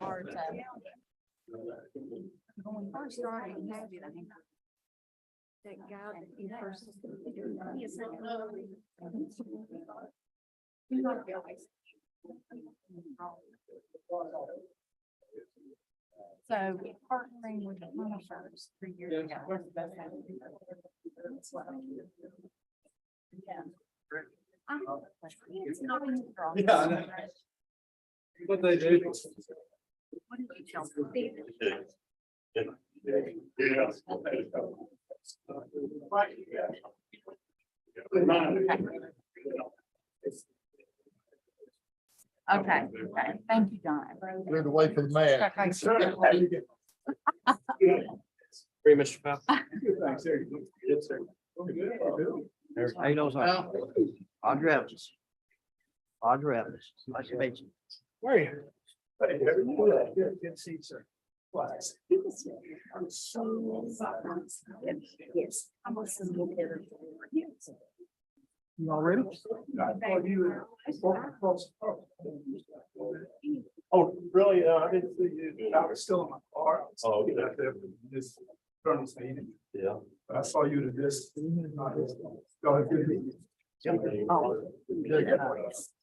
hard to. When we first started, we had it, I think. That guy that you first. So partnering with the Punishers 3 years ago. Yeah. It's not in the wrong. Yeah, I know. What they do. What did you tell me? Okay, okay, thank you, Don. Cleared away from the man. Okay. Hey, Mr. Powell. Thanks, sir. Good, sir. How you doing, sir? Roger Evans. Roger Evans. Nice to meet you. Where are you? Hey, good to see you, sir. Yes. I'm also looking at it. You all ready? Oh, really? I didn't see you. I was still in my car. Oh, okay. Out there for this Colonel's meeting. Yeah. But I saw you to this. Got a good meeting. Oh, good.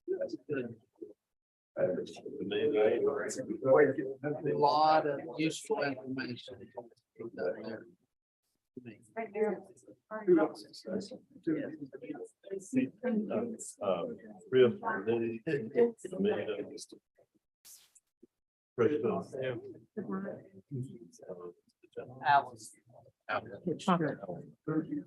That's good. A lot of useful information. There. Alice. That's fine. Thursday.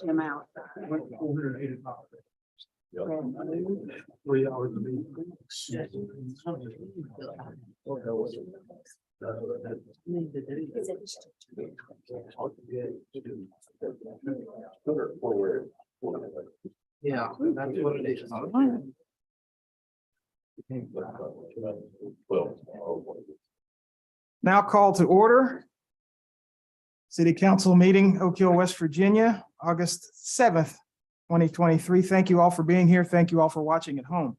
Jim out. 3 hours a week. Yeah, that's what it is. Now call to order. City Council meeting, Oak Hill, West Virginia, August 7th, 2023. Thank you all for being here. Thank you all for watching at home.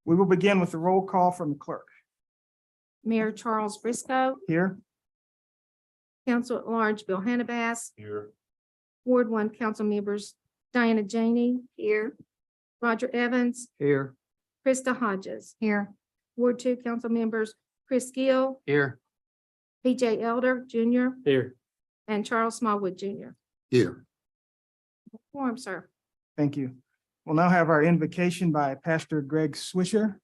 We will begin with the roll call from the clerk. Mayor Charles Briscoe, Here, Council at Large Bill Hannibal, Here. Ward 1 Council members Diana Janey. Here. Roger Evans, Here. Krista Hodges. Here. Ward 2 Council members Chris Gill, Here. PJ Elder Jr. Here. and Charles Smallwood Jr. Here. Form, sir. thank you. We'll now have our invocation by Pastor Greg Swisher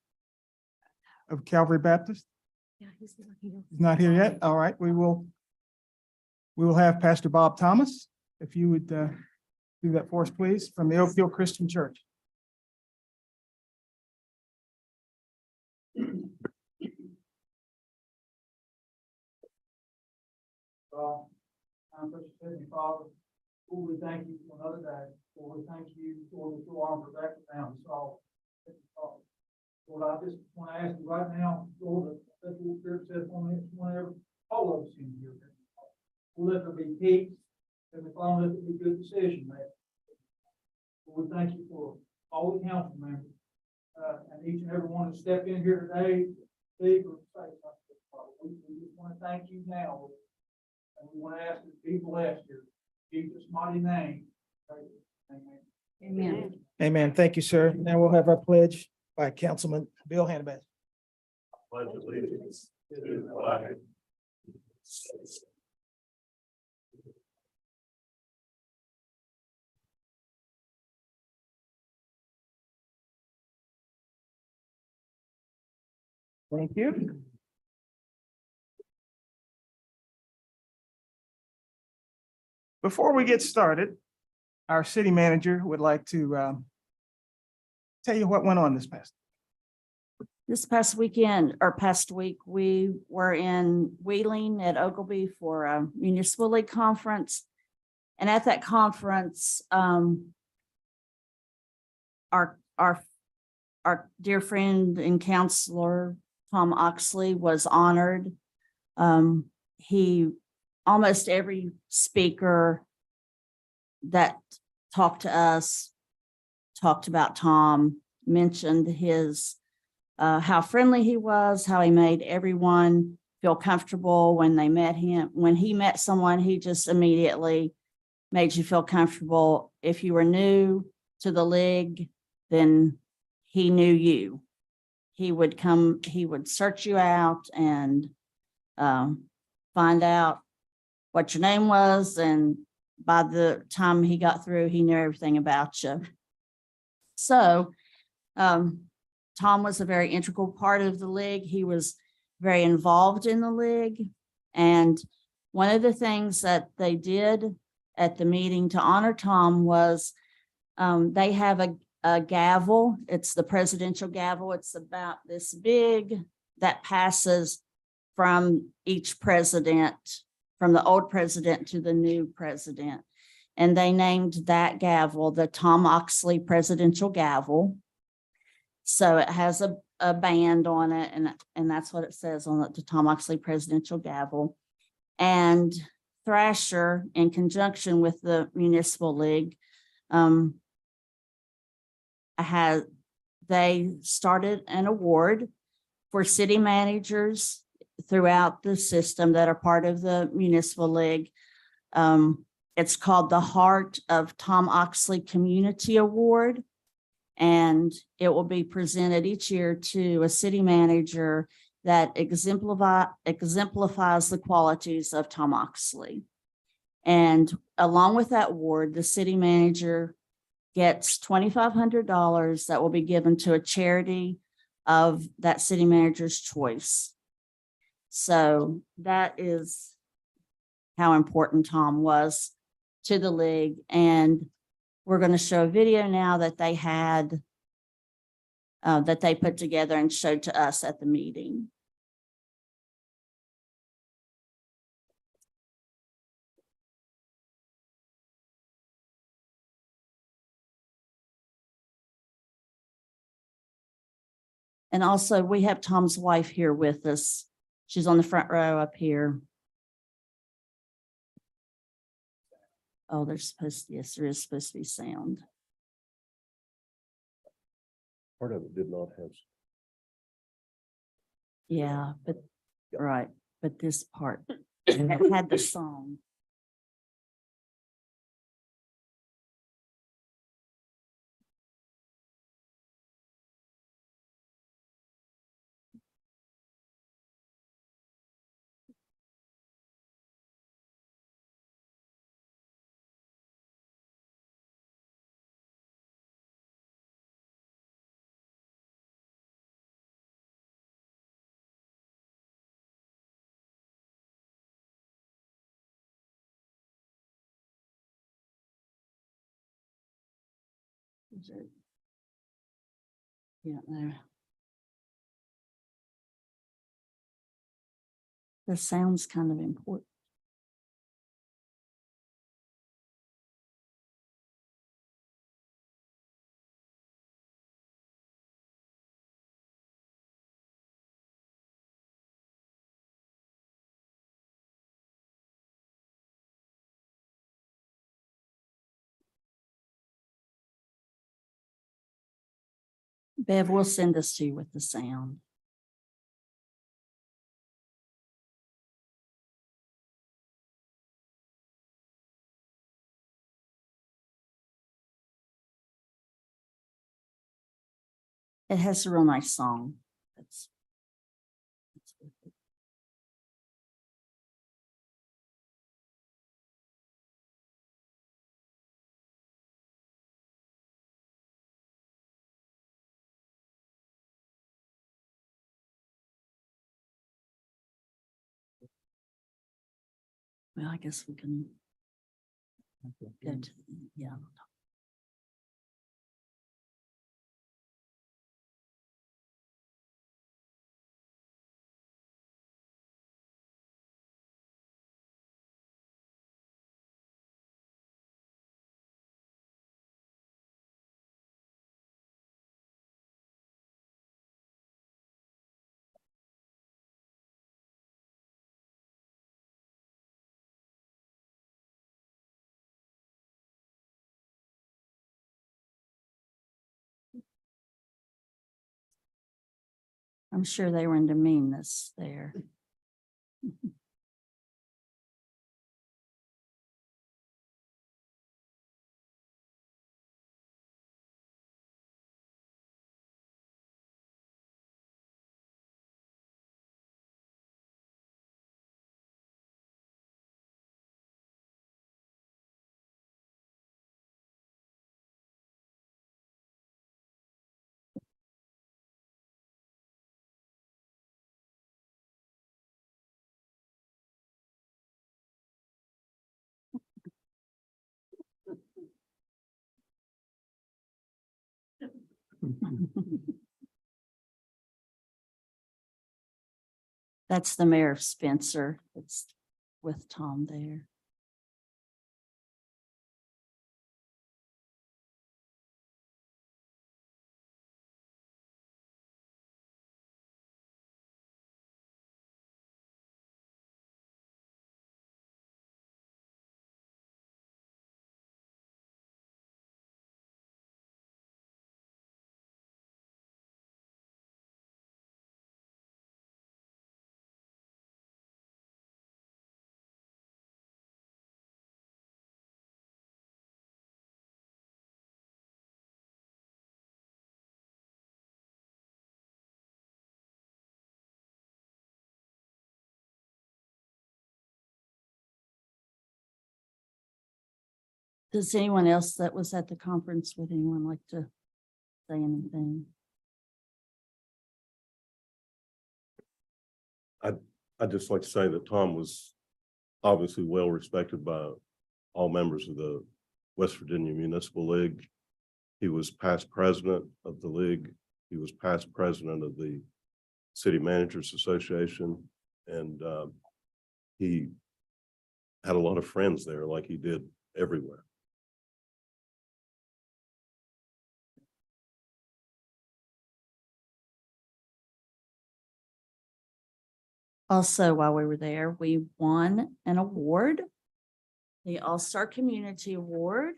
of Calvary Baptist. Yeah, he's not here. He's not here yet. All right, we will have Pastor Bob Thomas, if you would do that for us, please, from the Oak Hill Christian Church. I'm Mr. Sidney Father. Lord, we thank you for another day. Lord, we thank you for the two arms are back down. So, Lord, I just want to ask you right now, Lord, that the Spirit says whenever all of us in here, let there be peace, and the Father, let there be good decision made. Lord, we thank you for all the council members, and each and every one that stepped in here today, speak or say something. We just want to thank you now, Lord. And we want to ask that be blessed here. In Jesus' mighty name. Amen. Amen. Amen. Thank you, sir. Now we'll have our pledge by Councilman Bill Hannibal. Pledge allegiance to the flag. Thank you. Before we get started, our city manager would like to tell you what went on this past. This past weekend or past week, we were in Wheeling at Ogilvy for a municipal league conference. And at that conference, our dear friend and counselor, Tom Oxley, was honored. Almost every speaker that talked to us, talked about Tom, mentioned his how friendly he was, how he made everyone feel comfortable when they met him. When he met someone, he just immediately made you feel comfortable. If you were new to the league, then he knew you. He would come, he would search you out and find out what your name was. And by the time he got through, he knew everything about you. So, Tom was a very integral part of the league. He was very involved in the league. And one of the things that they did at the meeting to honor Tom was they have a gavel. It's the presidential gavel. It's about this big that passes from each president, from the old president to the new president. And they named that gavel the Tom Oxley Presidential Gavel. So it has a band on it, and that's what it says on it, the Tom Oxley Presidential Gavel. And Thrasher, in conjunction with the Municipal League, they started an award for city managers throughout the system that are part of the Municipal League. It's called the Heart of Tom Oxley Community Award. And it will be presented each year to a city manager that exemplifies the qualities of Tom Oxley. And along with that award, the city manager gets $2,500 that will be given to a charity of that city manager's choice. So that is how important Tom was to the league. And we're going to show a video now that they had, that they put together and showed to us at the meeting. And also we have Tom's wife here with us. She's on the front row up here. Oh, there's supposed to, yes, there is supposed to be sound. Part of it did not have. Yeah, but, right, but this part, it had the song. Is it? Yeah, there. The sound's kind of important. Bev, we'll send this to you with the sound. It has a real nice song. That's worth it. Well, I guess we can go to, yeah. I'm sure they were into meanness there. That's the mayor of Spencer. It's with Tom there. Does anyone else that was at the conference, would anyone like to say anything? I'd just like to say that Tom was obviously well respected by all members of the West Virginia Municipal League. He was past president of the league. He was past president of the City Managers Association. And he had a lot of friends there, like he did everywhere. Also, while we were there, we won an award, the All-Star Community Award.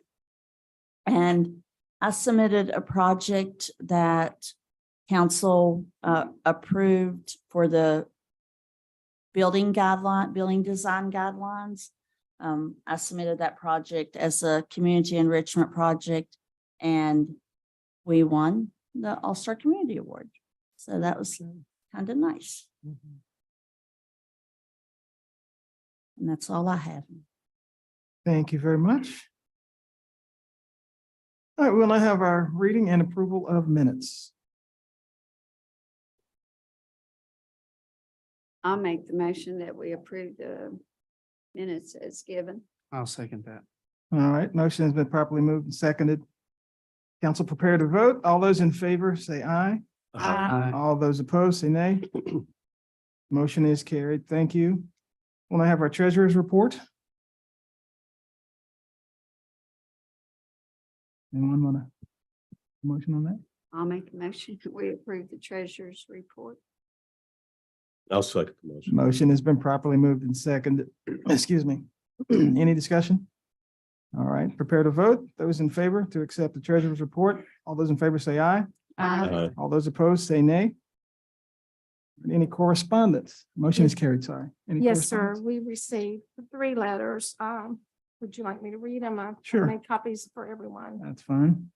And I submitted a project that council approved for the building design guidelines. I submitted that project as a community enrichment project, and we won the All-Star Community Award. So that was kind of nice. And that's all I have. Thank you very much. All right, we'll now have our reading and approval of minutes. I'll make the motion that we approve the minutes as given. I'll second that. All right, motion has been properly moved and seconded. Council prepared to vote. All those in favor say aye. Aye. All those opposed say nay. Motion is carried. Thank you. We'll now have our treasurer's report. Anyone want a motion on that? I'll make a motion that we approve the treasurer's report. I'll second the motion. Motion has been properly moved and seconded. Excuse me. Any discussion? All right, prepare to vote. Those in favor to accept the treasurer's report. All those in favor say aye. Aye. All those opposed say nay. Any correspondence? Motion is carried, sorry. Any Yes, sir. correspondence? We received 3 letters. Would you like me to read them? I Sure. made copies for everyone. That's fine.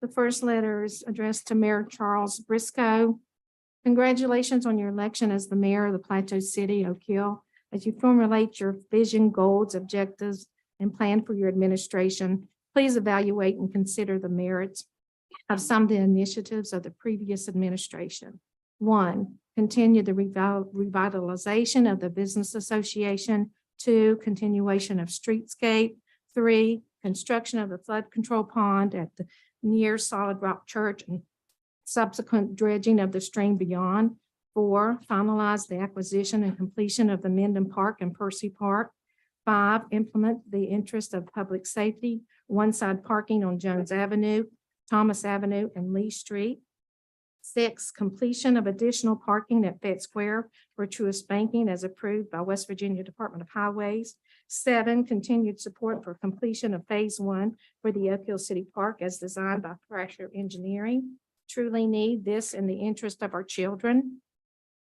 The first letter is addressed to Mayor Charles Briscoe. Congratulations on your election as the mayor of the Plateau City, Oak Hill. As you formulate your vision, goals, objectives, and plan for your administration, please evaluate and consider the merits of some of the initiatives of the previous administration. 1, continue the revitalization of the business association. 2, continuation of streetscape. 3, construction of the flood control pond at the near Solid Rock Church and subsequent dredging of the stream beyond. 4, finalize the acquisition and completion of the Mendon Park and Percy Park. 5, implement the interest of public safety, one-side parking on Jones Avenue, Thomas Avenue, and Lee Street. 6, completion of additional parking at Fed Square for Truist Banking as approved by West Virginia Department of Highways. 7, continued support for completion of Phase 1 for the Oak Hill City Park as designed by Thrasher Engineering. truly need this in the interest of our children.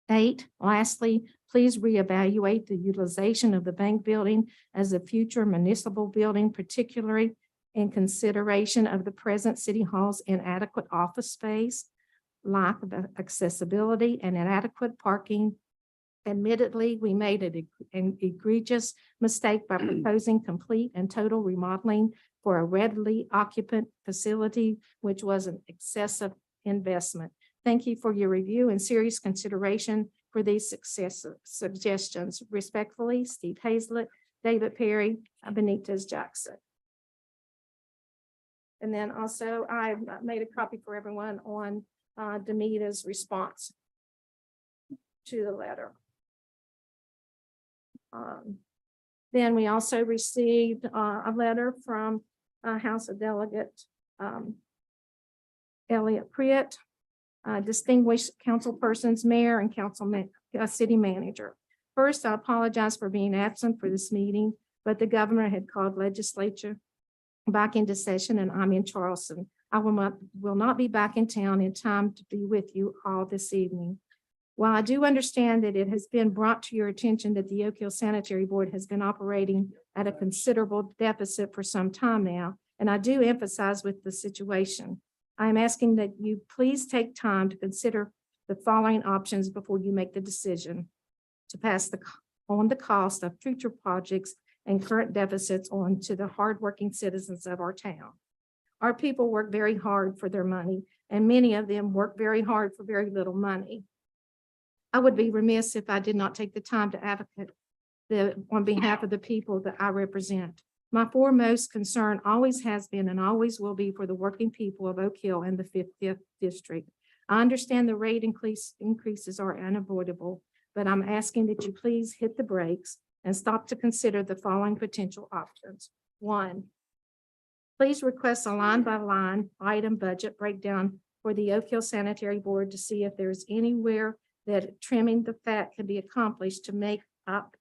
8, lastly, please reevaluate the utilization of the bank building as a future municipal building, particularly in consideration of the present city hall's inadequate office space, lack of accessibility, and inadequate parking. Admittedly, we made an egregious mistake by proposing complete and total remodeling for a readily occupant facility, which was an excessive investment. Thank you for your review and serious consideration for these suggestions. Respectfully, Steve Hazlett, David Perry, Benitez Jackson. And then also I made a copy for everyone on Demita's response to the letter. Then we also received a letter from House of Delegate Elliot Priett, distinguished council persons, mayor and city manager. First, I apologize for being absent for this meeting, but the governor had called legislature back into session and I'm in Charleston. I will not be back in town in time to be with you all this evening. While I do understand that it has been brought to your attention that the Oak Hill Sanitary Board has been operating at a considerable deficit for some time now, and I do emphasize with the situation, I am asking that you please take time to consider the following options before you make the decision to pass on the cost of future projects and current deficits on to the hardworking citizens of our town. Our people work very hard for their money, and many of them work very hard for very little money. I would be remiss if I did not take the time to advocate on behalf of the people that I represent. My foremost concern always has been and always will be for the working people of Oak Hill and the 50th District. I understand the rate increases are unavoidable, but I'm asking that you please hit the brakes and stop to consider the following potential options. 1, please request a line-by-line item budget breakdown for the Oak Hill Sanitary Board to see if there's anywhere that trimming the fat can be accomplished to make up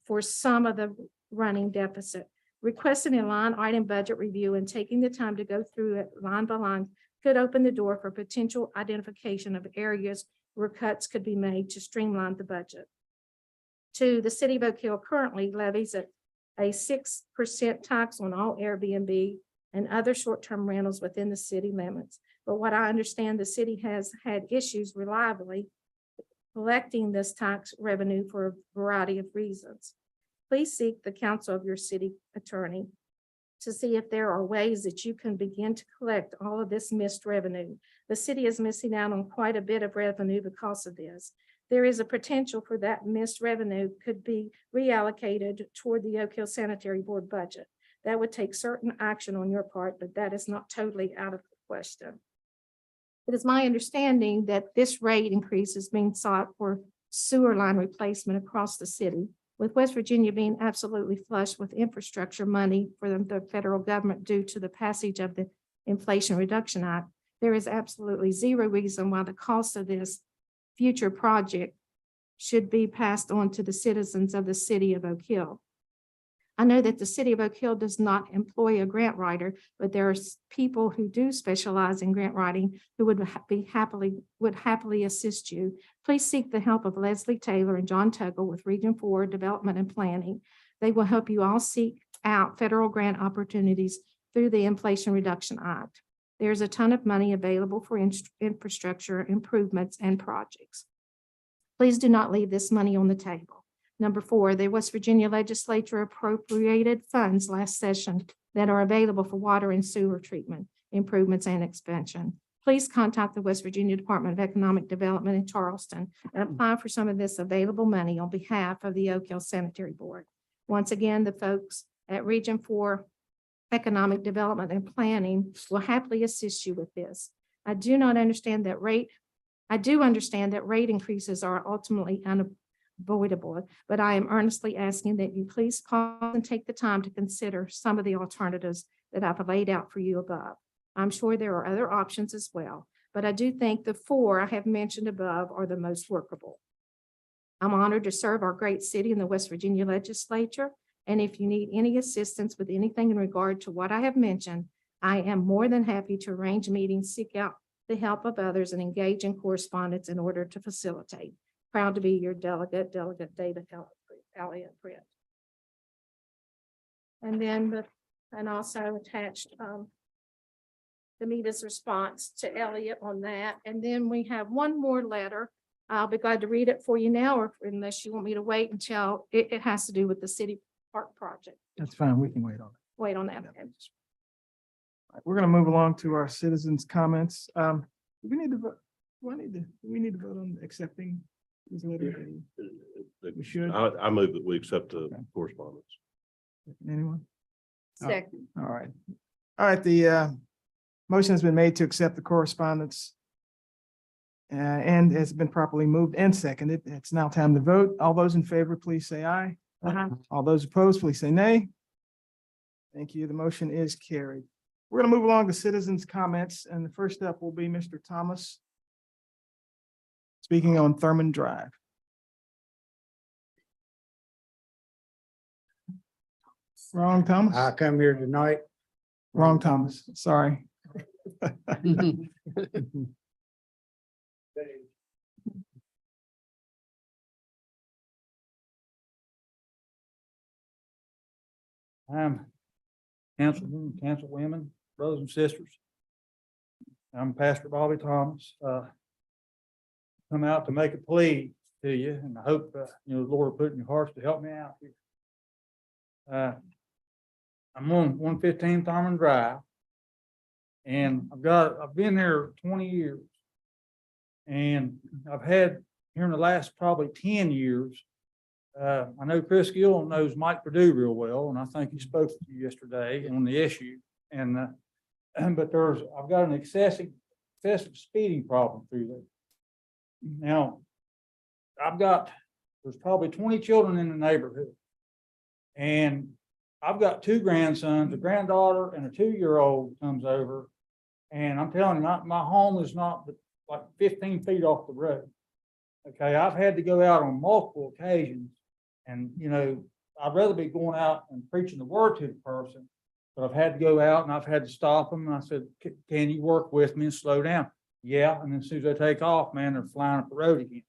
for some of the running deficit. Requesting a line item budget review and taking the time to go through it line by line could open the door for potential identification of areas where cuts could be made to streamline the budget. 2, the city of Oak Hill currently levies a 6% tax on all Airbnb and other short-term rentals within the city limits. But what I understand, the city has had issues reliably collecting this tax revenue for a variety of reasons. Please seek the counsel of your city attorney to see if there are ways that you can begin to collect all of this missed revenue. The city is missing out on quite a bit of revenue because of this. There is a potential for that missed revenue could be reallocated toward the Oak Hill Sanitary Board budget. That would take certain action on your part, but that is not totally out of the question. It is my understanding that this rate increase is being sought for sewer line replacement across the city, with West Virginia being absolutely flush with infrastructure money for the federal government due to the passage of the Inflation Reduction Act. There is absolutely zero reason why the cost of this future project should be passed on to the citizens of the city of Oak Hill. I know that the city of Oak Hill does not employ a grant writer, but there are people who do specialize in grant writing who would happily assist you. Please seek the help of Leslie Taylor and John Tuggle with Region 4 Development and Planning. They will help you all seek out federal grant opportunities through the Inflation Reduction Act. There's a ton of money available for infrastructure improvements and projects. Please do not leave this money on the table. Number 4, the West Virginia Legislature appropriated funds last session that are available for water and sewer treatment improvements and expansion. Please contact the West Virginia Department of Economic Development in Charleston and apply for some of this available money on behalf of the Oak Hill Sanitary Board. Once again, the folks at Region 4 Economic Development and Planning will happily assist you with this. I do understand that rate increases are ultimately unavoidable, but I am earnestly asking that you please pause and take the time to consider some of the alternatives that I've laid out for you above. I'm sure there are other options as well, but I do think the 4 I have mentioned above are the most workable. I'm honored to serve our great city in the West Virginia Legislature, and if you need any assistance with anything in regard to what I have mentioned, I am more than happy to arrange meetings, seek out the help of others, and engage in correspondence in order to facilitate. Proud to be your delegate, Delegate David Elliott Pritt. And then, and also attached, Demita's response to Elliott on that. And then we have one more letter. I'll be glad to read it for you now, or unless you want me to wait until it has to do with the city park project. That's fine. We can wait on it. Wait on that. Okay. We're gonna move along to our citizens' comments. Do we need to vote? Do we need to vote on accepting this letter? We should. I move that we accept the Okay. correspondence. Anyone? Second. All right. All right, the motion has been made to accept the correspondence. And has been properly moved and seconded. It's now time to vote. All those in favor, please say aye. All those opposed, please say nay. Thank you. The motion is carried. We're going to move along to citizens' comments, and the first up will be Mr. Thomas speaking on Thurman Drive. Wrong, Thomas? I come here tonight. Wrong, Thomas. Sorry. I'm councilwomen, brothers and sisters. I'm Pastor Bobby Thomas. Come out to make a plea to you, and I hope, the Lord will put in your hearts to help me out here. I'm on 115 Thurman Drive, and I've been there 20 years. And I've had here in the last probably 10 years, I know Chris Gill knows Mike Purdue real well, and I think he spoke to you yesterday on the issue. And but I've got an excessive speeding problem through there. Now, there's probably 20 children in the neighborhood, and I've got two grandsons, a granddaughter and a 2-year-old comes over, and I'm telling you, my home is not like 15 feet off the road. Okay, I've had to go out on multiple occasions. And, I'd rather be going out and preaching the word to the person, but I've had to go out and I've had to stop them. And I said, can you work with me and slow down? Yeah. And then as soon as they take off, man, they're flying up the road again.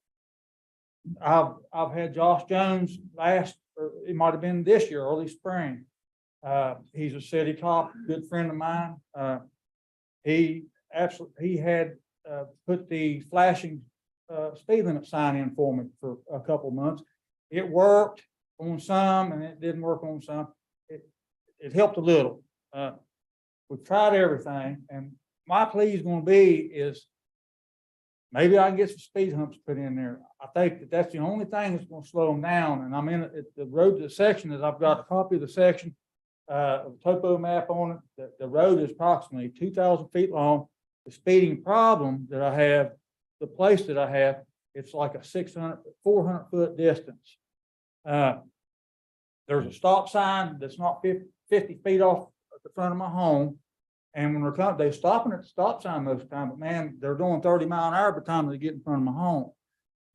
I've had Josh Jones it might have been this year, early spring. He's a city cop, good friend of mine. He had put the flashing speed limit sign in for me for a couple of months. It worked on some and it didn't work on some. It helped a little. We've tried everything, and my plea is going to is maybe I can get some speed humps put in there. I think that's the only thing that's going to slow them down. And I'm in the road to the section is I've got a copy of the section, a topo map on it. The road is approximately 2,000 feet long. The speeding problem that I have, the place that I have, it's like a 400 foot distance. There's a stop sign that's not 50 feet off at the front of my home. And when they're stopping at the stop sign most of the time, but man, they're doing 30 miles an hour by the time they get in front of my home.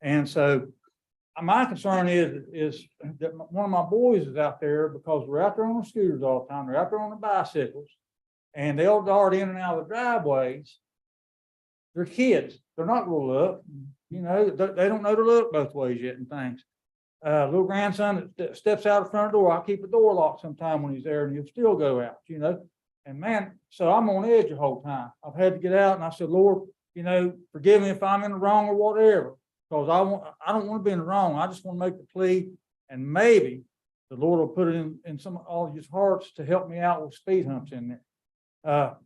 And so my concern is that one of my boys is out there because we're out there on the scooters all the time. They're out there on the bicycles, and they'll dart in and out of the driveways. They're kids. They're not going to look. They don't know to look both ways yet and things. Little grandson that steps out the front door, I keep the door locked sometime when he's there, and he'll still go out, And man, so I'm on edge the whole time. I've had to get out, and I said, Lord, forgive me if I'm in the wrong or whatever, because I don't want to be in the wrong. I just want to make the plea, and maybe the Lord will put it in some of all his hearts to help me out with speed humps in there.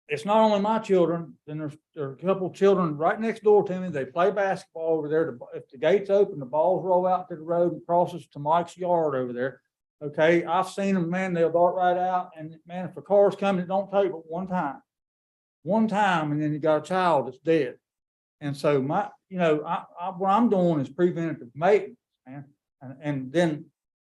It's not only my children, then there are a couple of children right next door to me. They play basketball over there. If the gate's open, the balls roll out to the road and crosses to Mike's yard over there. Okay, I've seen them, man, they'll dart right out. And man, if a car's coming, it don't take but one time, and then you got a child that's dead. And so what I'm doing is preventative maintenance, man. And then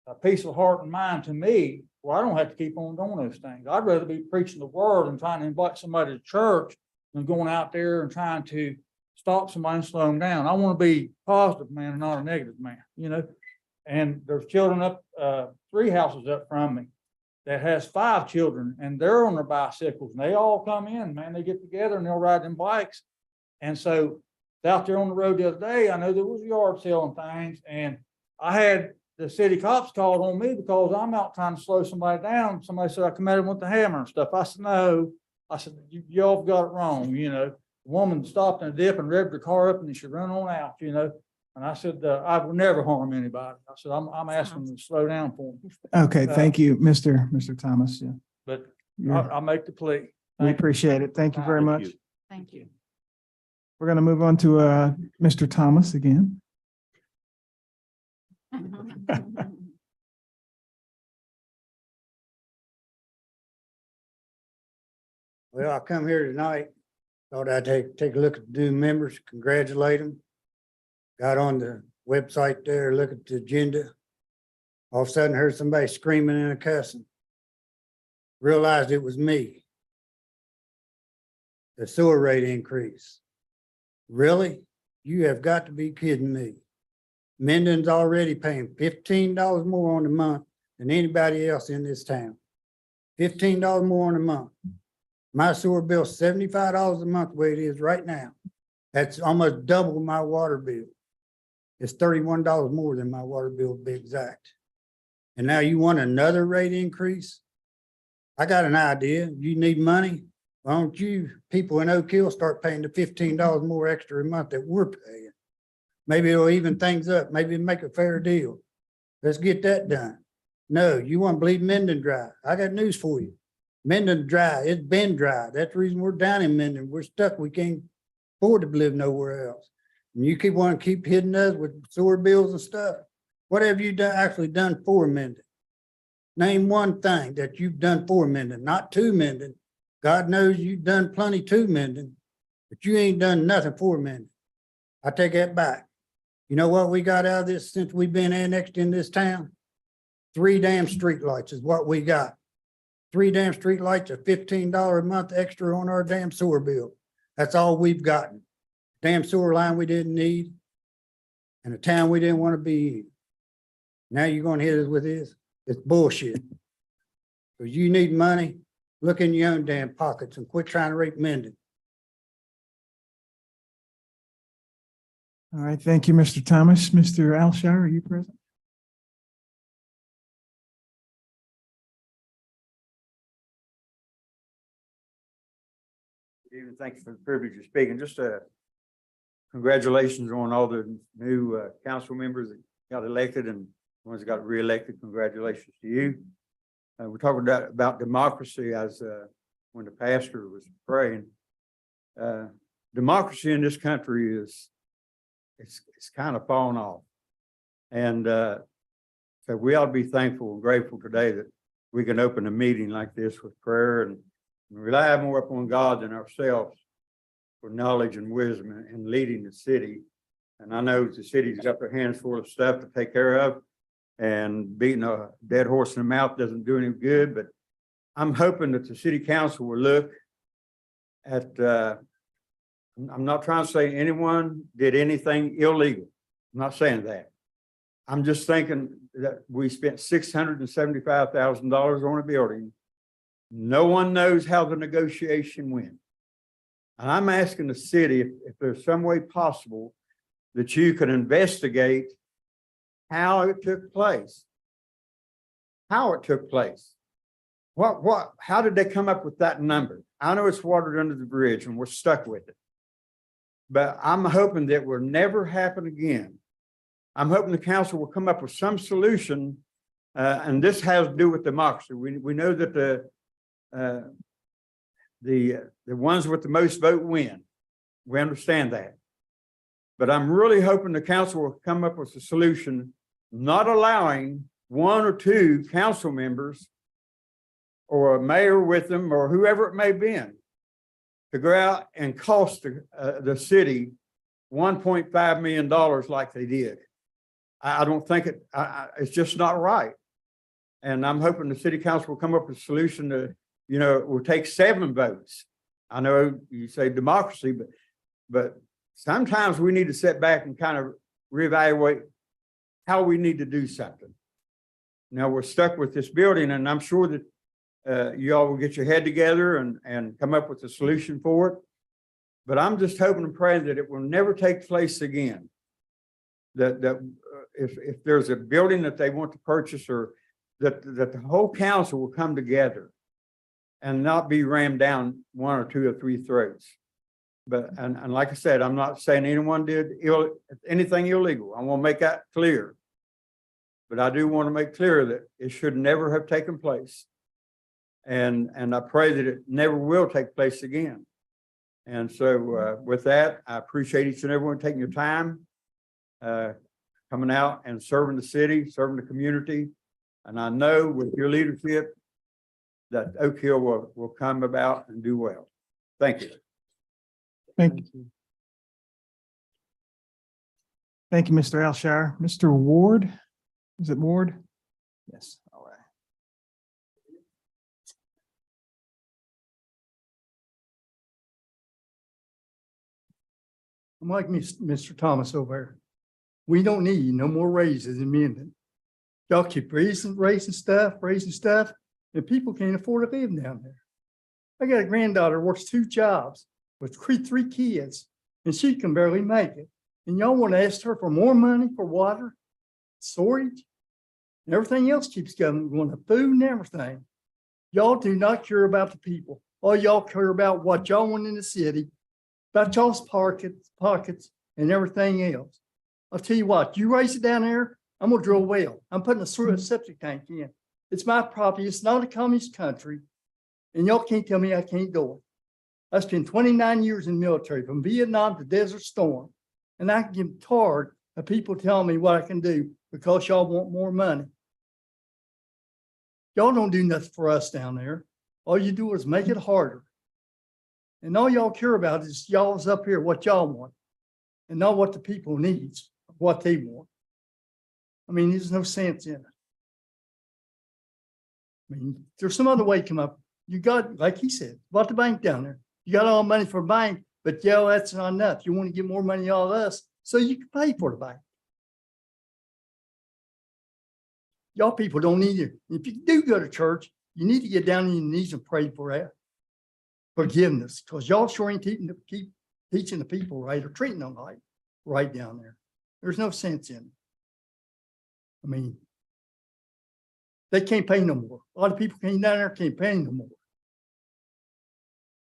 a peace of heart and mind to me, well, I don't have to keep on doing those things. I'd rather be preaching the word and trying to invite somebody to church than going out there and trying to stop somebody and slow them down. I want to be positive, man, and not a negative man, And there's children up 3 houses up from me that has 5 children and they're on their bicycles and they all come in, man, they get together and they'll ride them bikes. And so out there on the road the other day, I know there was a yard sale and things, and I had the city cops called on me because I'm out trying to slow somebody down. Somebody said I come at them with the hammer and stuff. I said, no. I said, y'all got it wrong, you know. The woman stopped in a dip and revved her car up and she ran on out, you know. And I said, I would never harm anybody. I said, I'm asking them to slow down for me. Okay, thank you, Mr. Thomas. Yeah, But you're- I'll make the plea. we Thank you. appreciate it. Thank you very Thank much. you. Thank you. We're going to move on to Mr. Thomas again. Well, I come here tonight, thought I'd take a look at the new members, congratulate them. Got on the website there, look at the agenda. All of a sudden heard somebody screaming and cussing. Realized it was me. The sewer rate increase. Really? You have got to be kidding me. Minden's already paying $15 more on the month than anybody else in this town. $15 more on the month. My sewer bill $75 a month the way it is right now. That's almost double my water bill. It's $31 more than my water bill to be exact. And now you want another rate increase? I got an idea. You need money? Why don't you people in Oak Hill start paying the $15 more extra a month that we're paying? Maybe it'll even things up. Maybe make a fair deal. Let's get that done. No, you want to bleed Minden dry. I got news for you. Minden dry. It's been dry. That's the reason we're down in Minden. We're stuck. We can't afford to live nowhere else. And you keep wanting to keep hitting us with sewer bills and stuff. What have you done actually done for Minden? Name one thing that you've done for Minden, not to Minden. God knows you've done plenty to Minden, but you ain't done nothing for Minden. I take that back. You know what we got out of this since we've been annexed in this town? 3 damn streetlights is what we got. 3 damn streetlights are $15 a month extra on our damn sewer bill. That's all we've gotten. Damn sewer line we didn't need and a town we didn't want to be in. Now you're going to hit us with this? It's bullshit. Because you need money, look in your own damn pockets and quit trying to rape Minden. All right, thank you, Mr. Thomas. Mr. Alshire, are you present? Even thank you for the privilege of speaking. Just congratulations on all the new council members that got elected and ones that got reelected. Congratulations to you. We're talking about democracy as when the pastor was praying. Democracy in this country is it's kind of fallen off, and so we ought to be thankful and grateful today that we can open a meeting like this with prayer and rely more upon God than ourselves for knowledge and wisdom in leading the city. And I know the city's got their hands full of stuff to take care of, and beating a dead horse in the mouth doesn't do any good. But I'm hoping that the city council will look at, I'm not trying to say anyone did anything illegal. I'm not saying that. I'm just thinking that we spent $675,000 on a building. No one knows how the negotiation went. And I'm asking the city if there's some way possible that you could investigate how it took place. How it took place. How did they come up with that number? I know it's watered under the bridge and we're stuck with it. But I'm hoping that will never happen again. I'm hoping the council will come up with some solution. And this has to do with democracy. We know that the ones with the most vote win. We understand that. But I'm really hoping the council will come up with a solution, not allowing 1 or 2 council members or a mayor with them or whoever it may be to go out and cost the city $1.5 million like they did. I don't think it's just not right. And I'm hoping the city council will come up with a solution to, it will take 7 votes. I know you say democracy, but sometimes we need to sit back and kind of reevaluate how we need to do something. Now we're stuck with this building, and I'm sure that you all will get your head together and come up with a solution for it. But I'm just hoping and praying that it will never take place again. That if there's a building that they want to purchase, or that the whole council will come together and not be rammed down one or two or three throats. But, and like I said, I'm not saying anyone did anything illegal. I want to make that clear. But I do want to make clear that it should never have taken place. And I pray that it never will take place again. And so with that, I appreciate each and everyone taking your time, coming out and serving the city, serving the community. And I know with your leadership that Oak Hill will come about and do well. Thank you. Thank you. Thank you, Mr. Alshire. Mr. Ward, is it Ward? Yes, all right. I'm like Mr. Thomas over there. We don't need no more raises in Minden. Y'all keep raising stuff, and people can't afford to live down there. I got a granddaughter, works 2 jobs with three kids, and she can barely make it. And y'all want to ask her for more money for water, storage, and everything else keeps going to food and everything. Y'all do not care about the people. All y'all care about what y'all want in the city, about y'all's pockets and everything else. I'll tell you what, you raise it down there, I'm gonna drill a well. I'm putting a septic tank in. It's my property. It's not a communist country. And y'all can't tell me I can't do it. I spent 29 years in the military, from Vietnam to Desert Storm. And I get tired of people telling me what I can do because y'all want more money. Y'all don't do nothing for us down there. All you do is make it harder. And all y'all care about is y'all's up here, what y'all want, and not what the people needs, what they want. I mean, there's no sense in it. I mean, there's some other way to come up. You got, like he said, bought the bank down there. You got all the money for a bank, but yeah, that's not enough. You want to get more money out of us so you can pay for the bank. Y'all people don't need it. If you do go to church, you need to get down on your knees and pray for that forgiveness, because y'all sure ain't keep teaching the people right or treating them right down there. There's no sense in it. I mean, they can't pay no more. A lot of people down there can't pay no more.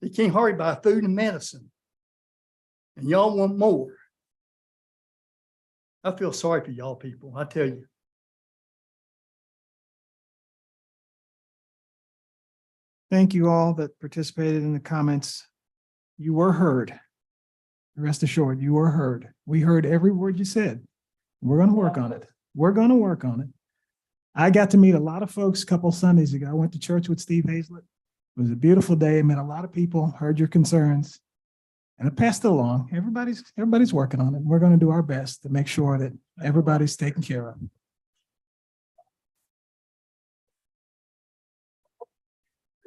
They can't hardly buy food and medicine. And y'all want more. I feel sorry for y'all people, I tell you. Thank you all that participated in the comments. You were heard. Rest assured, you were heard. We heard every word you said. We're going to work on it. We're going to work on it. I got to meet a lot of folks a couple of Sundays ago. I went to church with Steve Hazlett. It was a beautiful day. I met a lot of people, heard your concerns, and I passed it along. Everybody's working on it. We're going to do our best to make sure that everybody's taken care of.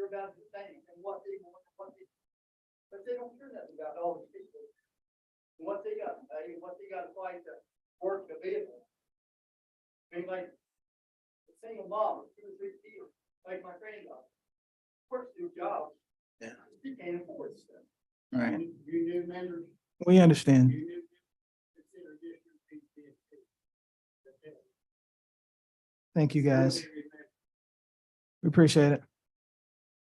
About the thing and what they want, but they don't care nothing about all these people. And what they got to pay, and what they got to fight to work the vehicle. I mean, like a single mom with 2 or 3 kids, like my granddaughter, works 2 jobs. Yeah, she can't afford stuff. All right. You new members. We understand. Thank you, guys. We appreciate it.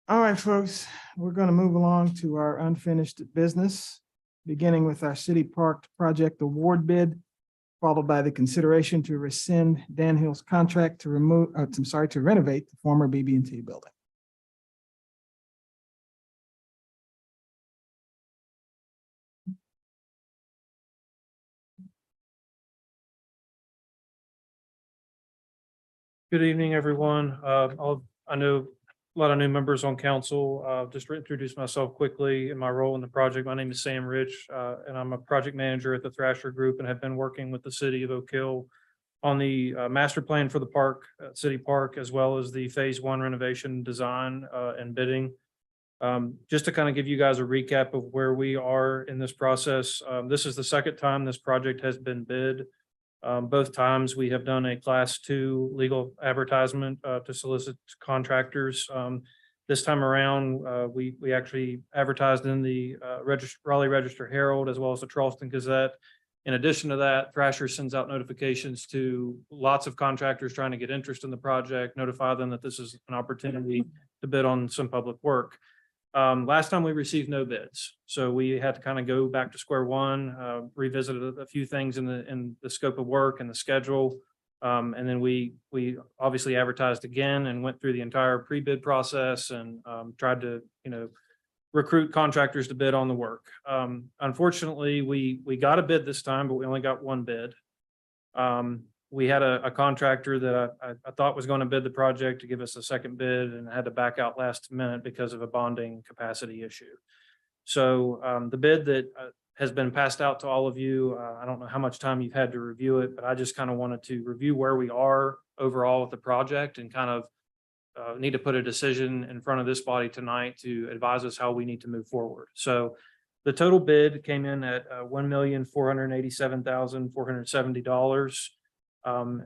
All right, folks, we're going to move along to our unfinished business, beginning with our city park project award bid, followed by the consideration to rescind Dan Hill's contract to renovate the former BB&T building. Good evening, everyone. I know a lot of new members on council. Just to introduce myself quickly in my role in the project. My name is Sam Rich, and I'm a project manager at the Thrasher Group and have been working with the city of Oak Hill on the master plan for the park, city park, as well as the phase 1 renovation design and bidding. Just to kind of give you guys a recap of where we are in this process. This is the second time this project has been bid. Both times we have done a class 2 legal advertisement to solicit contractors. This time around, we actually advertised in the Raleigh Register Herald as well as the Charleston Gazette. In addition to that, Thrasher sends out notifications to lots of contractors trying to get interest in the project, notify them that this is an opportunity to bid on some public work. Last time we received no bids, so we had to kind of go back to square one, revisit a few things in the scope of work and the schedule. And then we obviously advertised again and went through the entire pre-bid process and tried to, recruit contractors to bid on the work. Unfortunately, we got a bid this time, but we only got one bid. We had a contractor that I thought was going to bid the project to give us a second bid and had to back out last minute because of a bonding capacity issue. So the bid that has been passed out to all of you. I don't know how much time you've had to review it, but I just kind of wanted to review where we are overall with the project and kind of need to put a decision in front of this body tonight to advise us how we need to move forward. So the total bid came in at $1,487,470.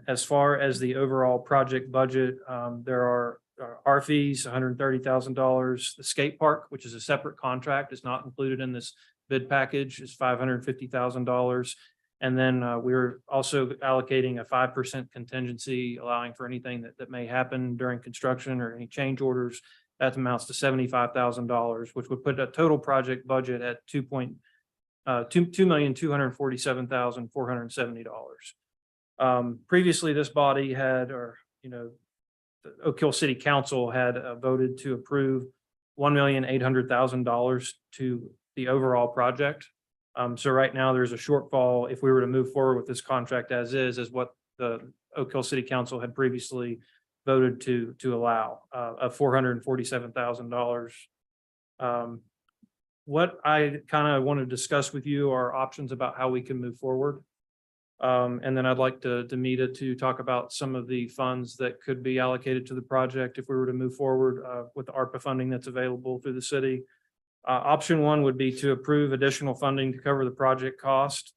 As far as the overall project budget, there are our fees, $130,000. The skate park, which is a separate contract, is not included in this bid package, is $550,000. And then we're also allocating a 5% contingency, allowing for anything that may happen during construction or any change orders. That amounts to $75,000, which would put a total project budget at $2,247,470. Previously, this body had, the Oak Hill City Council had voted to approve $1,800,000 to the overall project. So right now there's a shortfall if we were to move forward with this contract as what the Oak Hill City Council had previously voted to allow of $447,000. What I kind of want to discuss with you are options about how we can move forward. And then I'd like Demita to talk about some of the funds that could be allocated to the project if we were to move forward with the ARPA funding that's available through the city. Option one would be to approve additional funding to cover the project cost.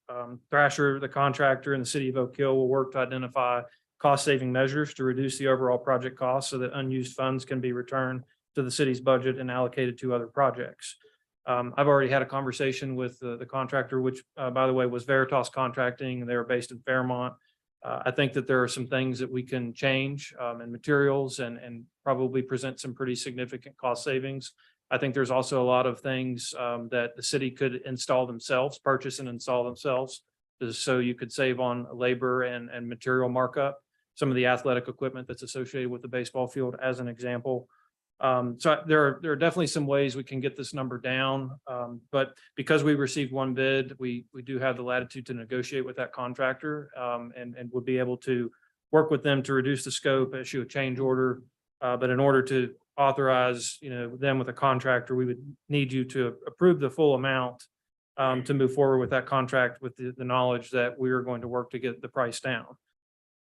Thrasher, the contractor, and the city of Oak Hill will work to identify cost-saving measures to reduce the overall project cost so that unused funds can be returned to the city's budget and allocated to other projects. I've already had a conversation with the contractor, which, by the way, was Veritas Contracting, and they were based in Fairmont. I think that there are some things that we can change in materials and probably present some pretty significant cost savings. I think there's also a lot of things that the city could install themselves, purchase and install themselves. So you could save on labor and material markup, some of the athletic equipment that's associated with the baseball field as an example. So there are definitely some ways we can get this number down. But because we received one bid, we do have the latitude to negotiate with that contractor and would be able to work with them to reduce the scope, issue a change order. But in order to authorize, them with a contractor, we would need you to approve the full amount to move forward with that contract with the knowledge that we are going to work to get the price down.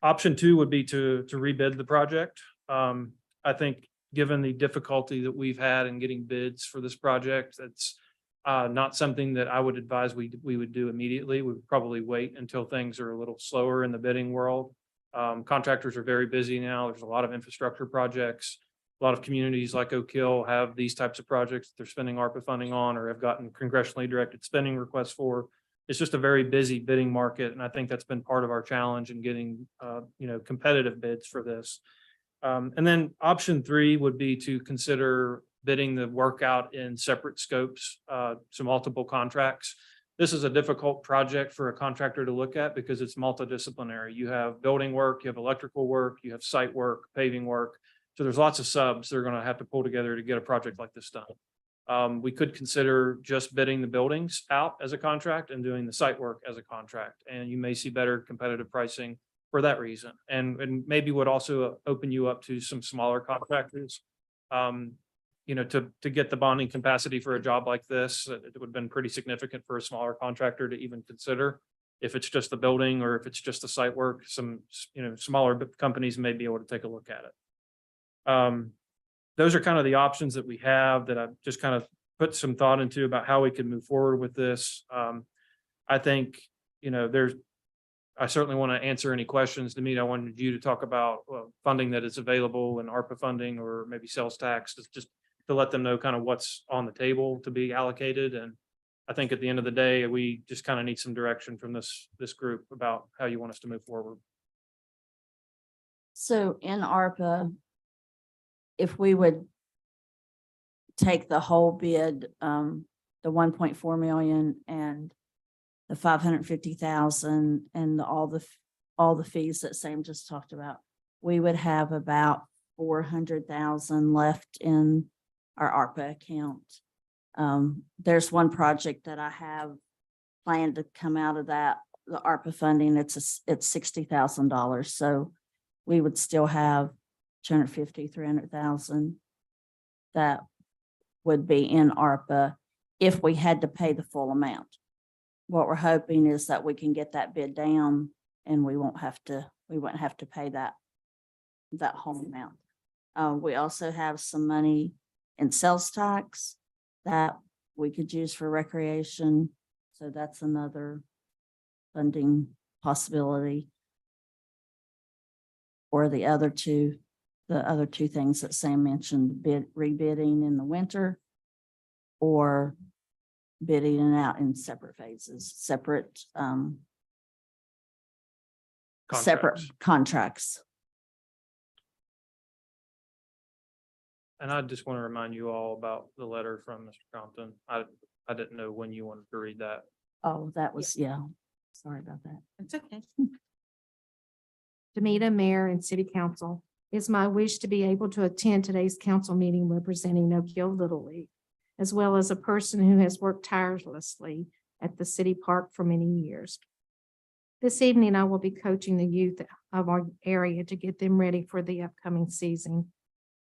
Option two would be to rebid the project. I think given the difficulty that we've had in getting bids for this project, that's not something that I would advise we would do immediately. We would probably wait until things are a little slower in the bidding world. Contractors are very busy now. There's a lot of infrastructure projects. A lot of communities like Oak Hill have these types of projects that they're spending ARPA funding on or have gotten congressionally directed spending requests for. It's just a very busy bidding market. And I think that's been part of our challenge in getting, competitive bids for this. And then option three would be to consider bidding the work out in separate scopes, to multiple contracts. This is a difficult project for a contractor to look at because it's multidisciplinary. You have building work, you have electrical work, you have site work, paving work. So there's lots of subs that are going to have to pull together to get a project like this done. We could consider just bidding the buildings out as a contract and doing the site work as a contract. And you may see better competitive pricing for that reason. And maybe would also open you up to some smaller contractors. To get the bonding capacity for a job like this, it would have been pretty significant for a smaller contractor to even consider. If it's just the building or if it's just the site work, some, smaller companies may be able to take a look at it. Those are kind of the options that we have that I've just kind of put some thought into about how we can move forward with this. I think, I certainly want to answer any questions. To me, I wanted you to talk about funding that is available and ARPA funding or maybe sales tax. Just to let them know kind of what's on the table to be allocated. And I think at the end of the day, we just kind of need some direction from this group about how you want us to move forward. So in ARPA, if we would take the whole bid, the 1.4 million and the 550,000 and all the fees that Sam just talked about, we would have about 400,000 left in our ARPA account. There's one project that I have planned to come out of that, the ARPA funding, it's $60,000. So we would still have 250, 300,000 that would be in ARPA if we had to pay the full amount. What we're hoping is that we can get that bid down and we wouldn't have to pay that whole amount. We also have some money in sales tax that we could use for recreation. So that's another funding possibility. Or the other two things that Sam mentioned, rebidding in the winter or bidding it out in separate phases, separate contracts. And I just want to remind you all about the letter from Mr. Compton. I didn't know when you wanted to read that. Oh, that was, yeah. Sorry about that. It's okay. Demita, Mayor and City Council, it's my wish to be able to attend today's council meeting representing Oak Hill Little League, as well as a person who has worked tirelessly at the city park for many years. This evening, I will be coaching the youth of our area to get them ready for the upcoming season.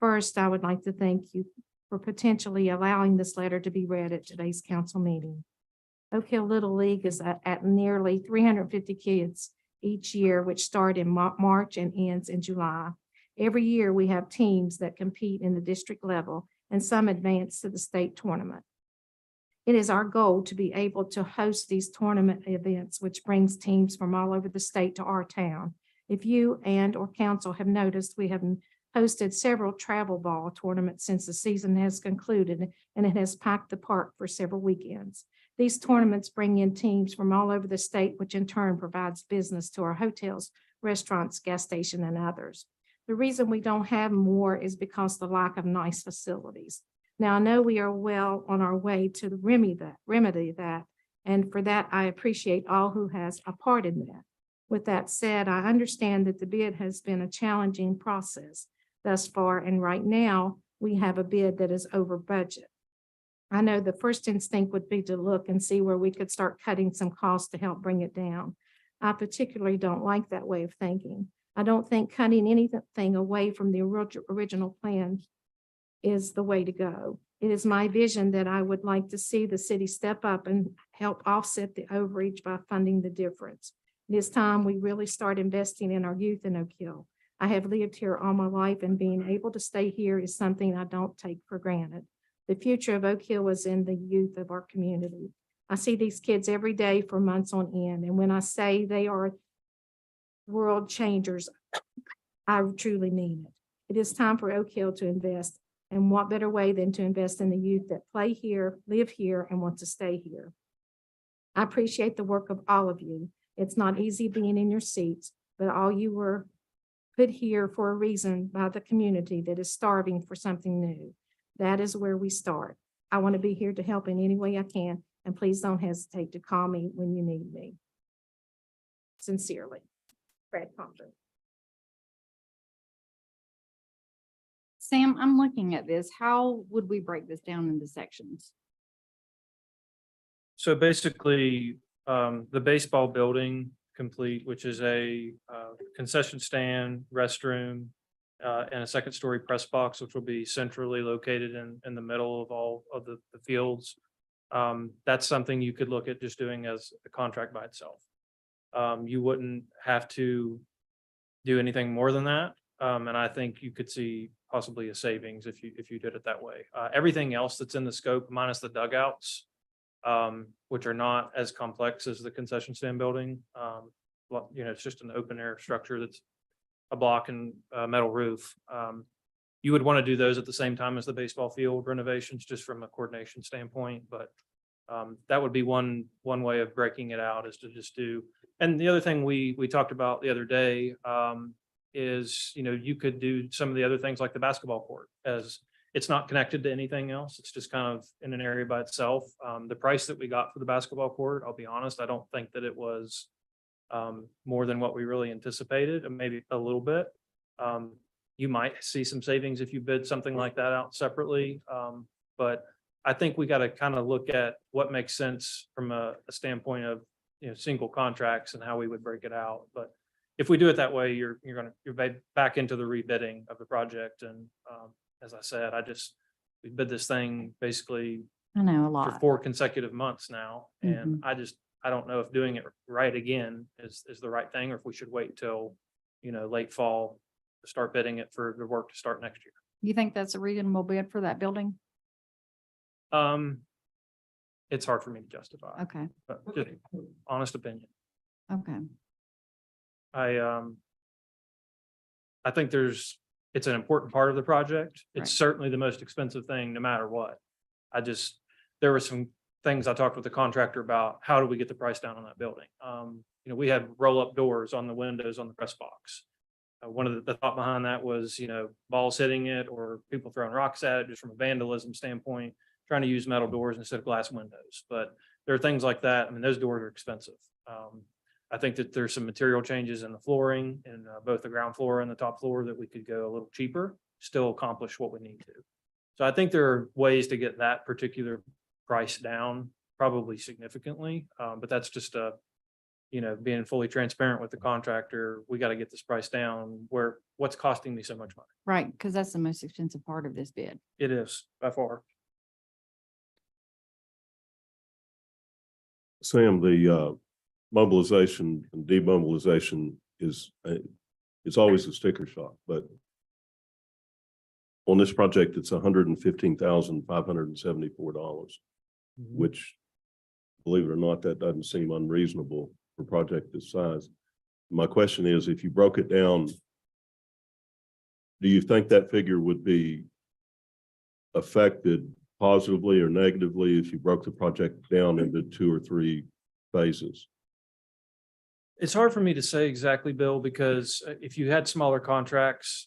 First, I would like to thank you for potentially allowing this letter to be read at today's council meeting. Oak Hill Little League is at nearly 350 kids each year, which start in March and ends in July. Every year, we have teams that compete in the district level and some advance to the state tournament. It is our goal to be able to host these tournament events, which brings teams from all over the state to our town. If you or council have noticed, we have hosted several travel ball tournaments since the season has concluded, and it has packed the park for several weekends. These tournaments bring in teams from all over the state, which in turn provides business to our hotels, restaurants, gas station, and others. The reason we don't have more is because of the lack of nice facilities. Now, I know we are well on our way to remedy that, and for that, I appreciate all who has a part in that. With that said, I understand that the bid has been a challenging process thus far, and right now, we have a bid that is over budget. I know the first instinct would be to look and see where we could start cutting some costs to help bring it down. I particularly don't like that way of thinking. I don't think cutting anything away from the original plan is the way to go. It is my vision that I would like to see the city step up and help offset the overreach by funding the difference. It is time we really start investing in our youth in Oak Hill. I have lived here all my life, and being able to stay here is something I don't take for granted. The future of Oak Hill is in the youth of our community. I see these kids every day for months on end, and when I say they are world changers, I truly mean it. It is time for Oak Hill to invest, and what better way than to invest in the youth that play here, live here, and want to stay here. I appreciate the work of all of you. It's not easy being in your seats, but all you were put here for a reason by the community that is starving for something new. That is where we start. I want to be here to help in any way I can, and please don't hesitate to call me when you need me. Sincerely, Brad Compton. Sam, I'm looking at this. How would we break this down into sections? So basically, the baseball building complete, which is a concession stand, restroom, and a second story press box, which will be centrally located in the middle of all of the fields. That's something you could look at just doing as a contract by itself. You wouldn't have to do anything more than that. And I think you could see possibly a savings if you did it that way. Everything else that's in the scope, minus the dugouts, which are not as complex as the concession stand building. It's just an open air structure that's a block and a metal roof. you would want to do those at the same time as the baseball field renovations, just from a coordination standpoint, but that would be one way of breaking it out, is to just do. And the other thing we talked about the other day is, you could do some of the other things like the basketball court, as it's not connected to anything else. It's just kind of in an area by itself. The price that we got for the basketball court, I'll be honest, I don't think that it was more than what we really anticipated, and maybe a little bit. You might see some savings if you bid something like that out separately. But I think we got to kind of look at what makes sense from a standpoint of, single contracts and how we would break it out. But if we do it that way, you're back into the rebidding of the project. And as I said, we bid this thing basically I know a for lot. 4 consecutive months now. And Mhm. I don't know if doing it right again is the right thing, or if we should wait till, late fall to start bidding it for the work to start next year. You think that's a reasonable bid for that building? It's hard for me to justify, Okay, but just honest opinion. okay. I think it's an important part of the project. It's Right. certainly the most expensive thing, no matter what. There were some things I talked with the contractor about, how do we get the price down on that building? We had roll-up doors on the windows on the press box. One of the thought behind that was, balls hitting it or people throwing rocks at it, just from a vandalism standpoint, trying to use metal doors instead of glass windows. But there are things like that. I mean, those doors are expensive. I think that there's some material changes in the flooring in both the ground floor and the top floor that we could go a little cheaper, still accomplish what we need to. So I think there are ways to get that particular price down, probably significantly. But that's just being fully transparent with the contractor. We got to get this price down what's costing me so much money. Right, because that's the most expensive part of this bid. It is by far. Sam, the mobilization and demobilization is, it's always a sticker shock, but on this project, it's $115,574, which, believe it or not, that doesn't seem unreasonable for a project this size. My question is, if you broke it down, do you think that figure would be affected positively or negatively if you broke the project down into 2 or 3 phases? It's hard for me to say exactly, Bill, because if you had smaller contracts,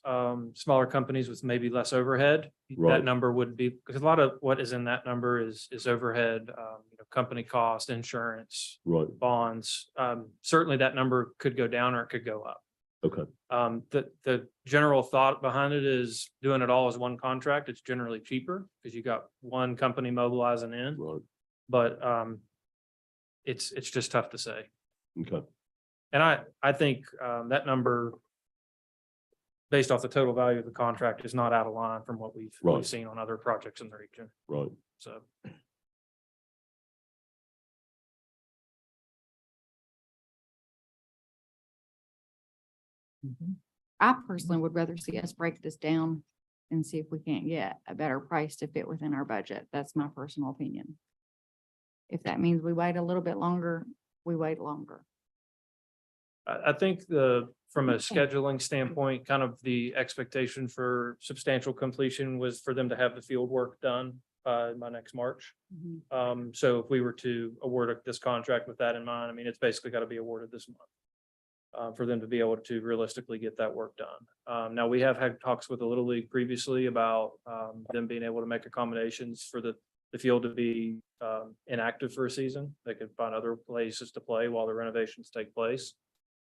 smaller companies with maybe less overhead, Right. that number would be, because a lot of what is in that number is overhead, company cost, insurance, Right, bonds. Certainly that number could go down or it could go up. okay, The general thought behind it is doing it all as one contract. It's generally cheaper because you got one company mobilizing in, right, but it's just tough to say. okay, And I think that number, based off the total value of the contract, is not out of line from what we've Right. seen on other projects in the region. right. So I personally would rather see us break this down and see if we can't get a better price to fit within our budget. That's my personal opinion. If that means we wait a little bit longer, we wait longer. I think from a scheduling standpoint, kind of the expectation for substantial completion was for them to have the field work done by next March. So if we were to award this contract with that in mind, I mean, it's basically got to be awarded this month. For them to be able to realistically get that work done. Now, we have had talks with the Little League previously about them being able to make accommodations for the field to be inactive for a season. They could find other places to play while the renovations take place.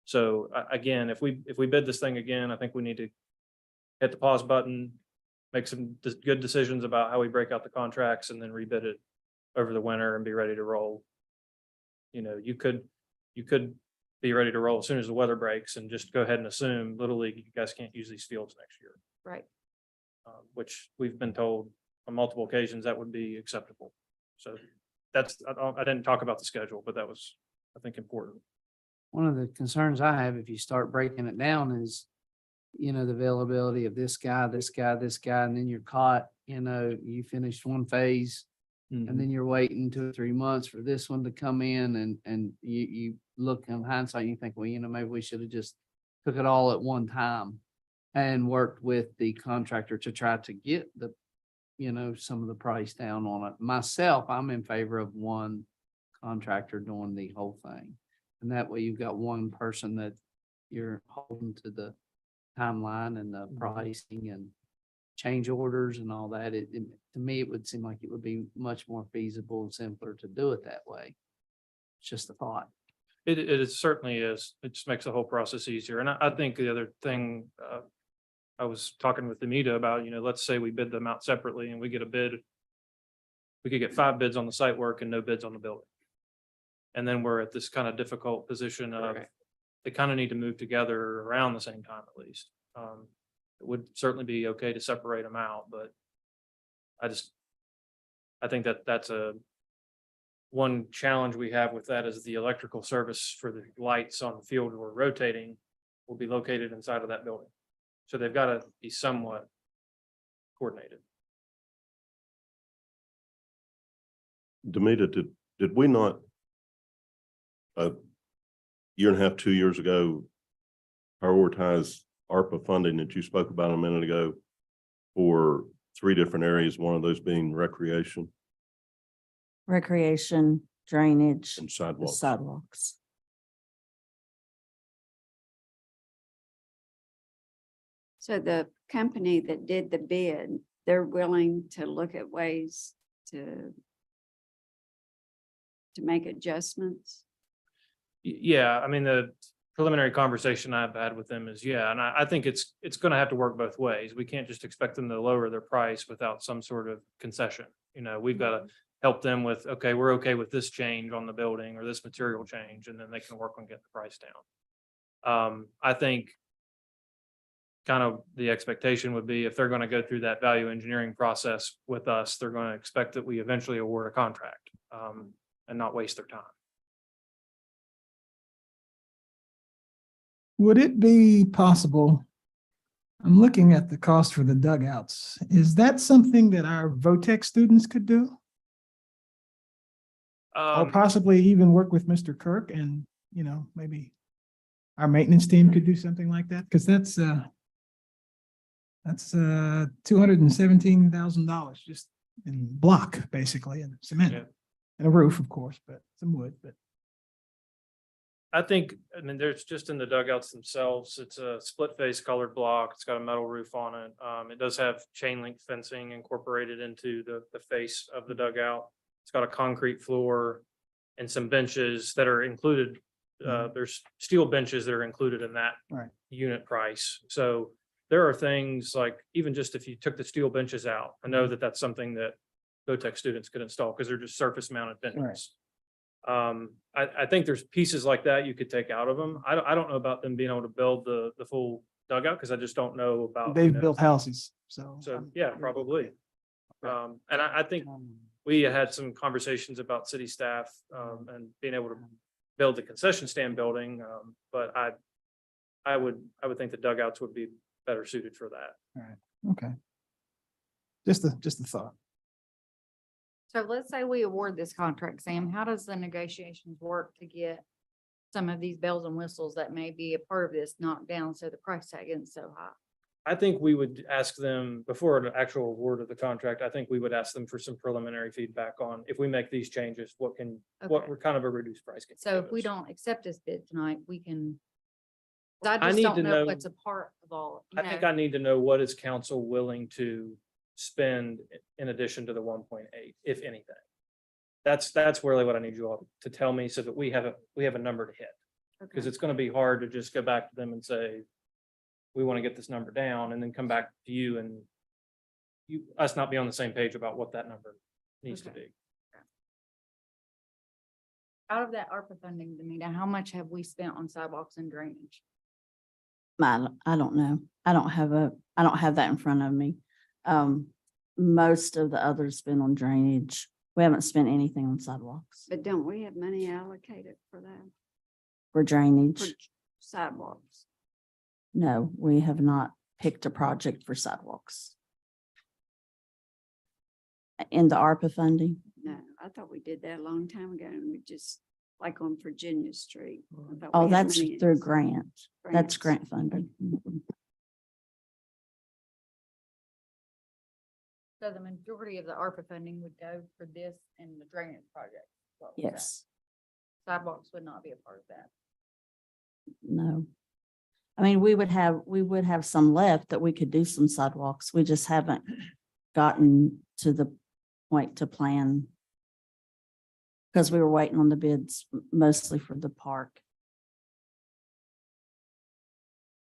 So again, if we bid this thing again, I think we need to hit the pause button, make some good decisions about how we break out the contracts, and then rebid it over the winter and be ready to roll. You could be ready to roll as soon as the weather breaks and just go ahead and assume Little League, you guys can't use these fields next year. Right. Which we've been told on multiple occasions that would be acceptable. So I didn't talk about the schedule, but that was, I think, important. One of the concerns I have, if you start breaking it down, is, the availability of this guy, and then you're caught, you finished one phase and then you're waiting 2 or 3 months for this one to come in, and you look in hindsight, and you think, well, maybe we should have just took it all at one time and worked with the contractor to try to get the, some of the price down on it. Myself, I'm in favor of one contractor doing the whole thing. And that way you've got one person that you're holding to the timeline and the pricing and change orders and all that. To me, it would seem like it would be much more feasible and simpler to do it that way. It's just a thought. It certainly is. It just makes the whole process easier. And I think the other thing, I was talking with Demita about, let's say we bid them out separately and we get a bid. We could get 5 bids on the site work and no bids on the building. And then we're at this kind of difficult position of, they kind of need to move together around the same time at least. It would certainly be okay to separate them out, but I think that's one challenge we have with that is the electrical service for the lights on the field we're rotating will be located inside of that building. So they've got to be somewhat coordinated. Demita, did we not a year and a half, 2 years ago, prioritize ARPA funding that you spoke about a minute ago for 3 different areas, one of those being recreation Recreation, drainage, and the sidewalks? sidewalks. So the company that did the bid, they're willing to look at ways to make adjustments. Yeah, I mean, the preliminary conversation I've had with them is, yeah, and I think it's going to have to work both ways. We can't just expect them to lower their price without some sort of concession. We've got to help them with, okay, we're okay with this change on the building or this material change, and then they can work on getting the price down. I think kind of the expectation would be if they're going to go through that value engineering process with us, they're going to expect that we eventually award a contract and not waste their time. Would it be possible? I'm looking at the cost for the dugouts. Is that something that our VOTEC students could do? Or possibly even work with Mr. Kirk and, maybe our maintenance team could do something like that? Because that's $217,000 just in block, basically, and cement. Yeah. And a roof, of course, but some wood, but. I mean, there's just in the dugouts themselves, it's a split face colored block. It's got a metal roof on it. It does have chain link fencing incorporated into the face of the dugout. It's got a concrete floor and some benches that are included. There's steel benches that are included in that unit price. So there are things like, even just if you took the steel benches out, I know that that's something that VOTEC students could install because they're just surface mounted benches. I think there's pieces like that you could take out of them. I don't know about them being able to build the full dugout because I just don't know about. They've built houses, so. Yeah, probably. And I think we had some conversations about city staff and being able to build the concession stand building. But I would think the dugouts would be better suited for that. All right, okay. Just a thought. So let's say we award this contract, Sam, how does the negotiations work to get some of these bells and whistles that may be a part of this knocked down so the price tag isn't so high? I think we would ask them before an actual award of the contract. I think we would ask them for some preliminary feedback on if we make these changes, what Okay. we're kind of a reduced price. can So give if we us. don't accept this bid tonight, we can. 'Cause I I just need don't to know know- what's a part of all. I think I need to know what is council willing to spend in addition to the 1.8, if anything. That's really what I need you all to tell me so that we have a number to hit. Because it's going to be hard to just go back to them and say, we want to get this number down and then come back to you and us not be on the same page about what that number needs to be. Out of that ARPA funding, Demita, how much have we spent on sidewalks and drainage? I don't know. I don't have that in front of me. Most of the others been on drainage. We haven't spent anything on sidewalks But don't we have money allocated for that, or for drainage. sidewalks? No, we have not picked a project for sidewalks. In the ARPA funding? No, I thought we did that a long time ago and we just, like on Virginia Street. I thought Oh, we had that's money in through grant. That's grants. grant funding. So the majority of the ARPA funding would go for this and the drainage project. is what we're saying. Yes, Sidewalks would not be a part of that. no. I mean, we would have some left that we could do some sidewalks. We just haven't gotten to the point to plan. Because we were waiting on the bids mostly for the park.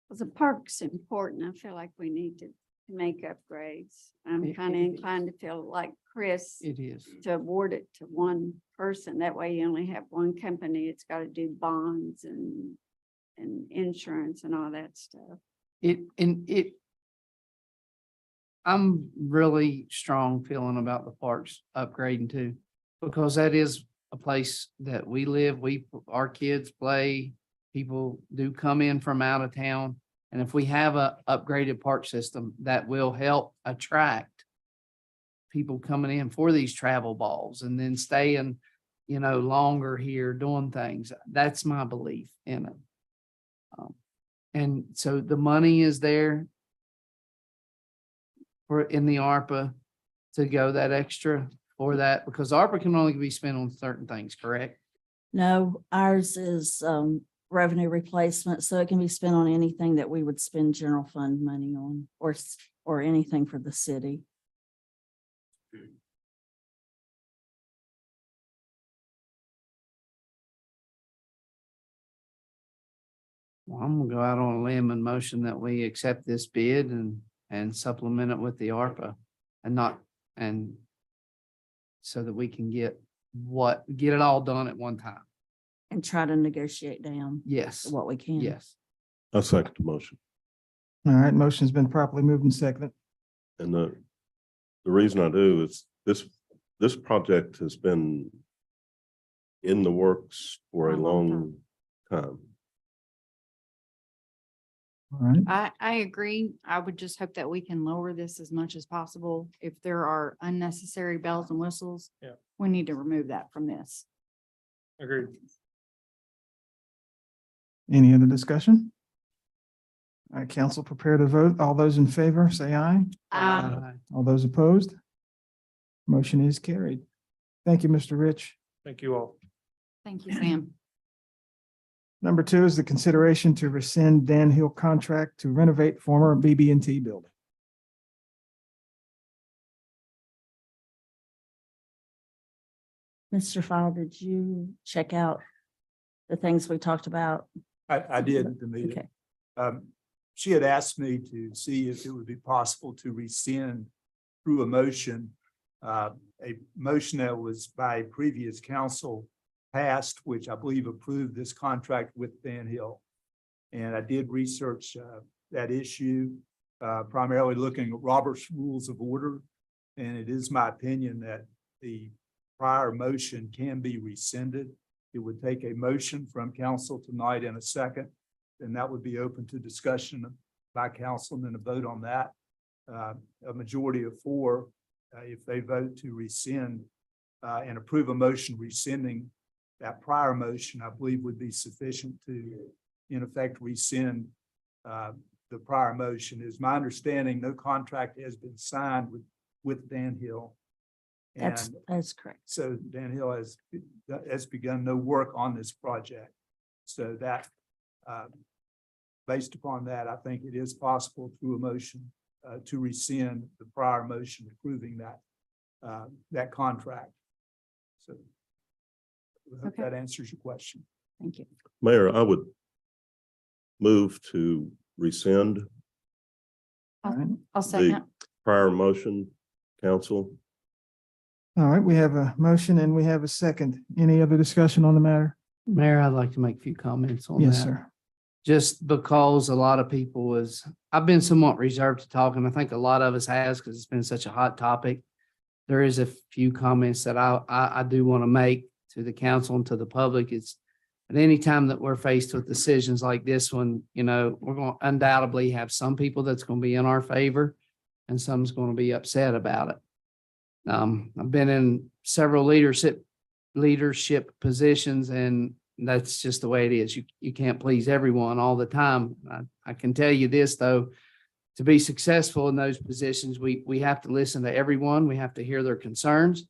Well, the park's important. I feel like we need to make upgrades. I'm It- kind of it is. inclined to feel like Chris It is. to award it to one person. That way you only have one company. It's got to do bonds and insurance and all that stuff. I'm really strong feeling about the parks upgrading too, because that is a place that we live, our kids play, people do come in from out of town. And if we have a upgraded park system, that will help attract people coming in for these travel balls and then staying, longer here doing things. That's my belief in it. And so the money is there in the ARPA to go that extra for that, because ARPA can only be spent on certain things, correct? No, ours is revenue replacement, so it can be spent on anything that we would spend general fund money on or anything for the city. Well, I'm gonna go out on a limb and motion that we accept this bid and supplement it with the ARPA and so that we can get it all done at one time. And try to negotiate down Yes, what we can. yes. I second the motion. All right, motion's been properly moved and seconded. And the reason I do is this project has been in the works for a long time. All right, I agree. I would just hope that we can lower this as much as possible. If there are unnecessary bells and whistles. Yeah. We need to remove that from this. Agreed. any other discussion? All right, council, prepare to vote. All those in favor, say aye. All those opposed? Motion is carried. Thank you, Mr. Rich. Thank you all. Thank you, Sam. Number 2 is the consideration to rescind Dan Hill contract to renovate former BB&T building. Mr. File, did you check out the things we talked about? I did at the meeting. Okay, She had asked me to see if it would be possible to rescind through a motion that was by previous council passed, which I believe approved this contract with Dan Hill. And I did research that issue, primarily looking at Robert's Rules of Order. And it is my opinion that the prior motion can be rescinded. It would take a motion from council tonight in a second, and that would be open to discussion by council and then a vote on that. A majority of 4, if they vote to rescind and approve a motion rescinding that prior motion, I believe would be sufficient to, in effect, rescind the prior motion. Is my understanding, no contract has been signed with Dan Hill. that's correct. So Dan Hill has begun no work on this project. So that, based upon that, I think it is possible through a motion to rescind the prior motion approving that contract. So I hope Okay. that answers your question. Thank you. Mayor, I would move to rescind All right. I'll second. prior motion, council. All right, we have a motion and we have a second. Any other discussion on the matter? Mayor, I'd like to make a few comments on that. Yes, sir. Just because a lot of people I've been somewhat reserved to talk, and I think a lot of us has, because it's been such a hot topic. There is a few comments that I do want to make to the council and to the public. It's at any time that we're faced with decisions like this one, we're going to undoubtedly have some people that's going to be in our favor and some's going to be upset about it. I've been in several leadership positions, and that's just the way it is. You can't please everyone all the time. I can tell you this, though, to be successful in those positions, we have to listen to everyone. We have to hear their concerns.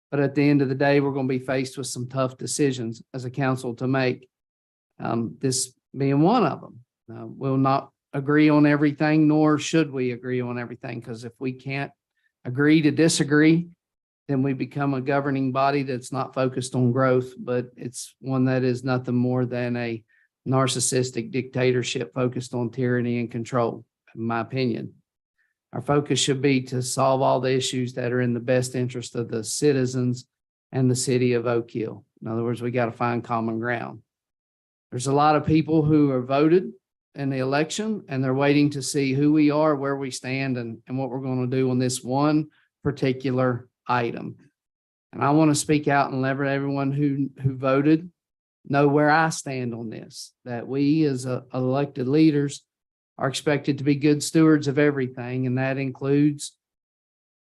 But at the end of the day, we're going to be faced with some tough decisions as a council to make. This being one of them. We'll not agree on everything, nor should we agree on everything, because if we can't agree to disagree, then we become a governing body that's not focused on growth, but it's one that is nothing more than a narcissistic dictatorship focused on tyranny and control, in my opinion. Our focus should be to solve all the issues that are in the best interest of the citizens and the city of Oak Hill. In other words, we got to find common ground. There's a lot of people who are voted in the election, and they're waiting to see who we are, where we stand, and what we're going to do on this one particular item. And I want to speak out and let everyone who voted know where I stand on this, that we as elected leaders are expected to be good stewards of everything, and that includes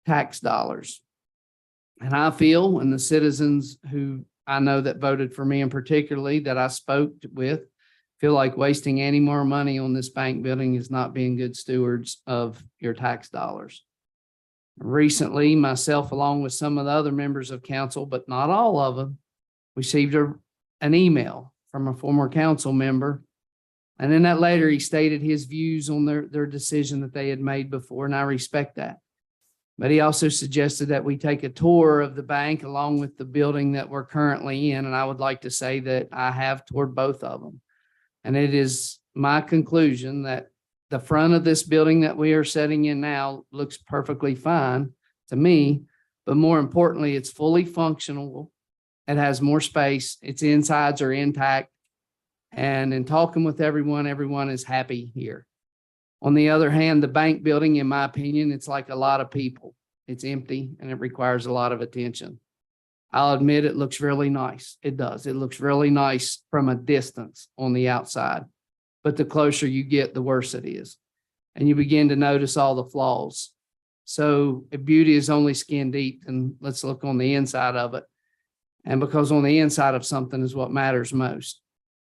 tax dollars. And I feel, and the citizens who I know that voted for me, and particularly that I spoke with, feel like wasting any more money on this bank building is not being good stewards of your tax dollars. Recently, myself, along with some of the other members of council, but not all of them, received an email from a former council member. And in that letter, he stated his views on their decision that they had made before, and I respect that. But he also suggested that we take a tour of the bank along with the building that we're currently in. And I would like to say that I have toured both of them. And it is my conclusion that the front of this building that we are sitting in now looks perfectly fine to me, but more importantly, it's fully functional. It has more space. Its insides are intact. And in talking with everyone, everyone is happy here. On the other hand, the bank building, in my opinion, it's like a lot of people. It's empty and it requires a lot of attention. I'll admit it looks really nice. It does. It looks really nice from a distance on the outside. But the closer you get, the worse it is. And you begin to notice all the flaws. So if beauty is only skin deep, then let's look on the inside of it. And because on the inside of something is what matters most.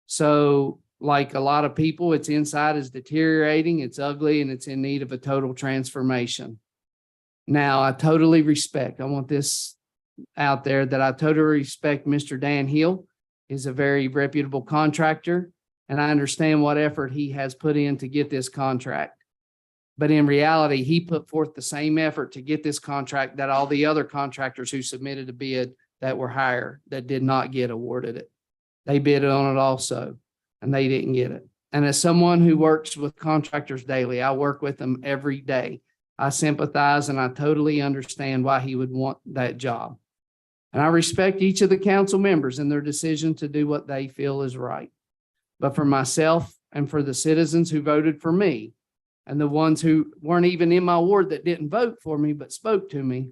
So like a lot of people, its inside is deteriorating, it's ugly, and it's in need of a total transformation. Now, I totally respect, I want this out there, that I totally respect Mr. Dan Hill. He's a very reputable contractor, and I understand what effort he has put in to get this contract. But in reality, he put forth the same effort to get this contract that all the other contractors who submitted a bid that were higher that did not get awarded it. They bid on it also, and they didn't get it. And as someone who works with contractors daily, I work with them every day. I sympathize and I totally understand why he would want that job. And I respect each of the council members and their decision to do what they feel is right. But for myself and for the citizens who voted for me, and the ones who weren't even in my ward that didn't vote for me but spoke to me,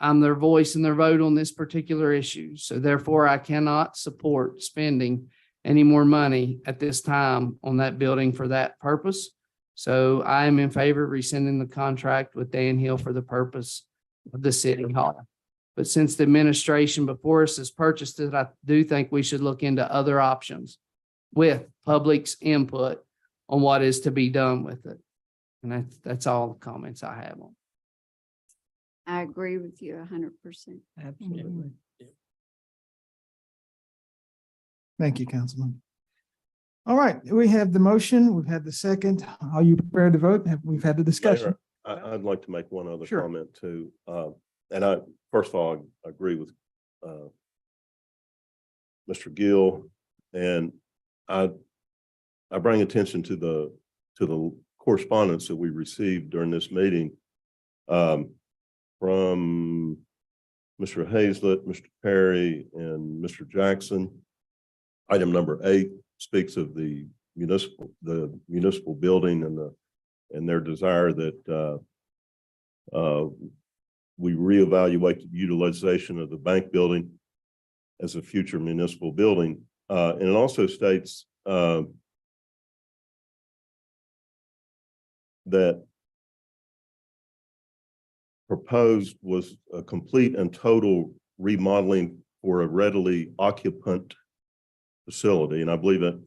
I'm their voice and their vote on this particular issue. So therefore, I cannot support spending any more money at this time on that building for that purpose. So I am in favor of rescinding the contract with Dan Hill for the purpose of the city hall. But since the administration before us has purchased it, I do think we should look into other options with public's input on what is to be done with it. And that's all the comments I have on. I agree with you 100%. Absolutely. Thank you, Councilman. All right, we have the motion. We've had the second. Are you prepared to vote? We've had the discussion. I'd like to make one other Sure. comment too. And I, first of all, I agree with Mr. Gill, and I bring attention to the correspondence that we received during this meeting from Mr. Hazlett, Mr. Perry, and Mr. Jackson. Item number 8 speaks of the municipal building and their desire that we reevaluate the utilization of the bank building as a future municipal building. And it also states that proposed was a complete and total remodeling for a readily occupant facility. And I believe that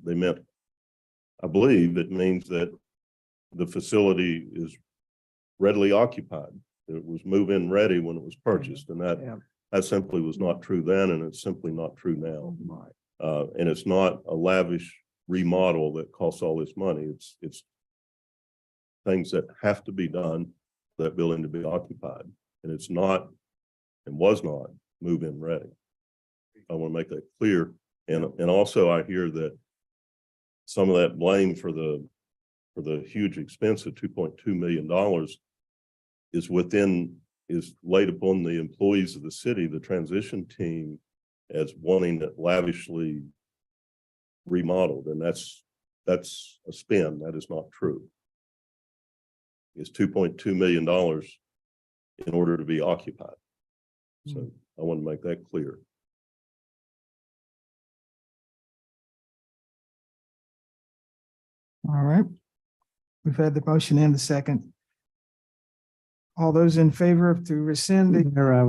it means that the facility is readily occupied. It was move-in ready when it was purchased, and Yeah. that simply was not true then, and it's simply not true now. And it's not a lavish remodel that costs all this money. It's things that have to be done for that building to be occupied, and it's not and was not move-in ready. I want to make that clear. And also I hear that some of that blame for the huge expense of $2.2 million is laid upon the employees of the city, the transition team, as wanting it lavishly remodeled. And that's a spin. That is not true. It's $2.2 million in order to be occupied. So I want to make that clear. All right. We've had the motion and the second. All those in favor to rescind the, Mayor, I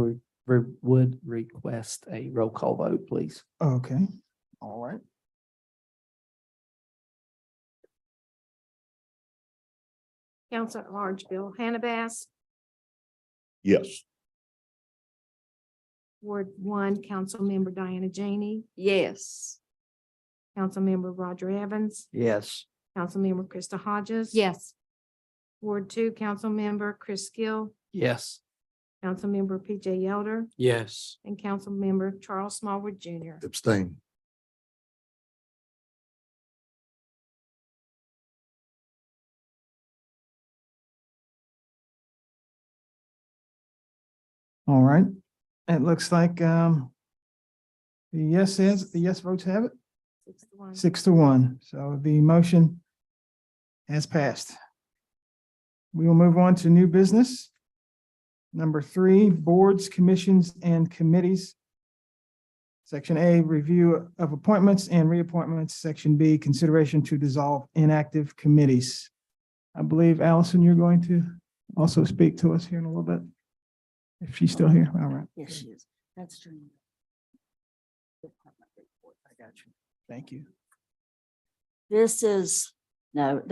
would request a roll call vote, please. okay, all right. Council at Large Bill Hannibal, Yes. Ward 1, Councilmember Diana Janey, Yes. Councilmember Roger Evans, Yes. Councilmember Krista Hodges. Yes. Ward 2, Councilmember Chris Gill, Yes. Councilmember PJ Elder, Yes. and Councilmember Charles Smallwood Jr. Abstain. All right. It looks like the yes votes have it 6-1. 6-1. So the motion has passed. We will move on to new business. Number 3, boards, commissions, and committees. Section A, review of appointments and reappointments. Section B, consideration to dissolve inactive committees. I believe, Allison, you're going to also speak to us here in a little bit. If she's still here, all right. Yes, she is. That's true. I got you. Thank you. This is, no,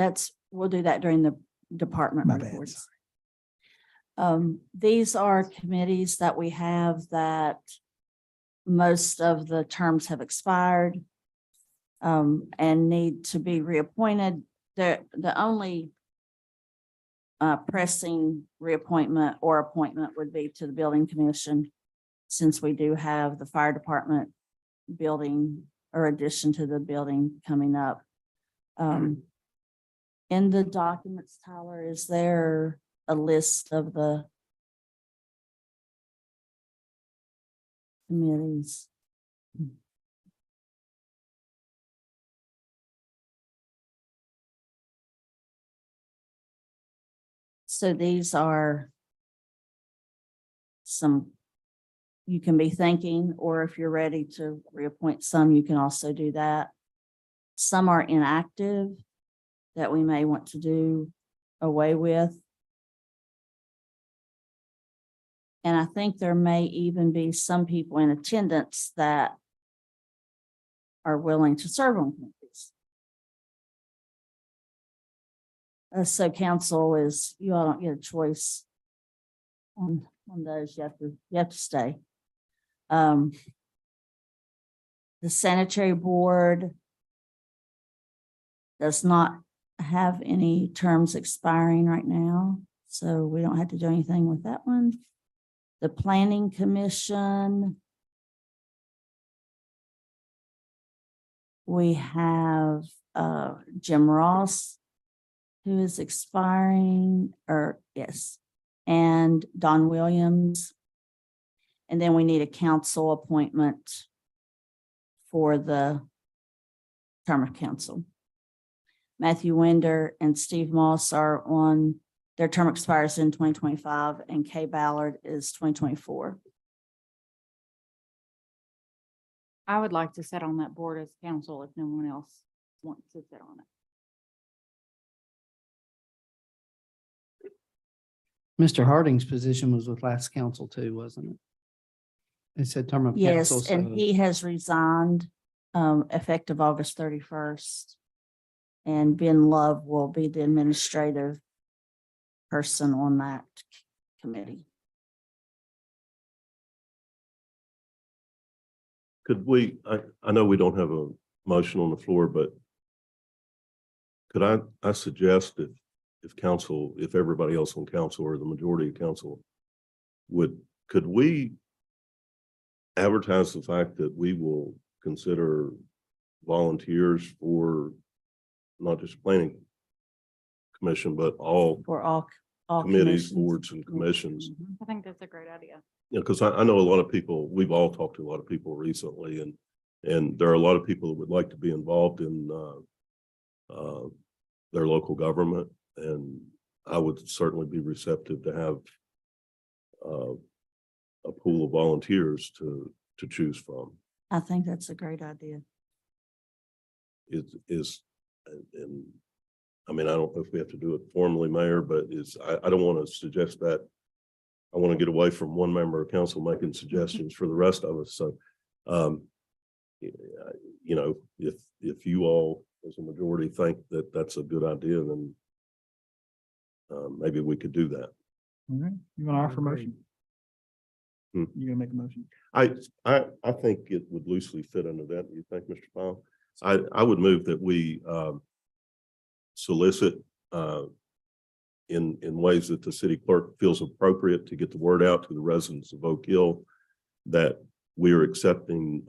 we'll do that during the department My bad, reports. These are committees that we have that most of the terms have expired and need to be reappointed. The only pressing reappointment or appointment would be to the building commission, since we do have the fire department building or addition to the building coming up. In the documents, Tyler, is there a list of the committees? So these are some you can be thinking, or if you're ready to reappoint some, you can also do that. Some are inactive that we may want to do away with. And I think there may even be some people in attendance that are willing to serve on committees. So council is, you all don't get a choice on those. You have to stay. The sanitary board does not have any terms expiring right now, so we don't have to do anything with that one. The planning commission, we have Jim Ross, who is expiring, and Don Williams. And then we need a council appointment for the term of council. Matthew Winder and Steve Moss are on, their term expires in 2025, and Kay Ballard is 2024. I would like to sit on that board as council if no one else wants to sit on it. Mr. Harding's position was with last council too, wasn't it? It said term of council. Yes, and so- he has resigned effective August 31st. And Ben Love will be the administrative person on that committee. Could we, I know we don't have a motion on the floor, but could I suggest if council, if everybody else on council or the majority of council could we advertise the fact that we will consider volunteers for not just planning commission, but all For all committees, commissions. boards and commissions? Mhm. I think that's a great idea. You know, because I know a lot of people, we've all talked to a lot of people recently, and there are a lot of people that would like to be involved in their local government, and I would certainly be receptive to have a pool of volunteers to choose from. I think that's a great idea. And I mean, I don't know if we have to do it formally, Mayor, but I don't want to suggest that. I want to get away from one member of council making suggestions for the rest of us. So, you know, if you all as a majority think that that's a good idea, then maybe we could do that. All right, you want to offer a motion? Hmm. You gonna make a motion? I think it would loosely fit under that. You think, Mr. Powell? I would move that we solicit in ways that the city clerk feels appropriate to get the word out to the residents of Oak Hill that we are accepting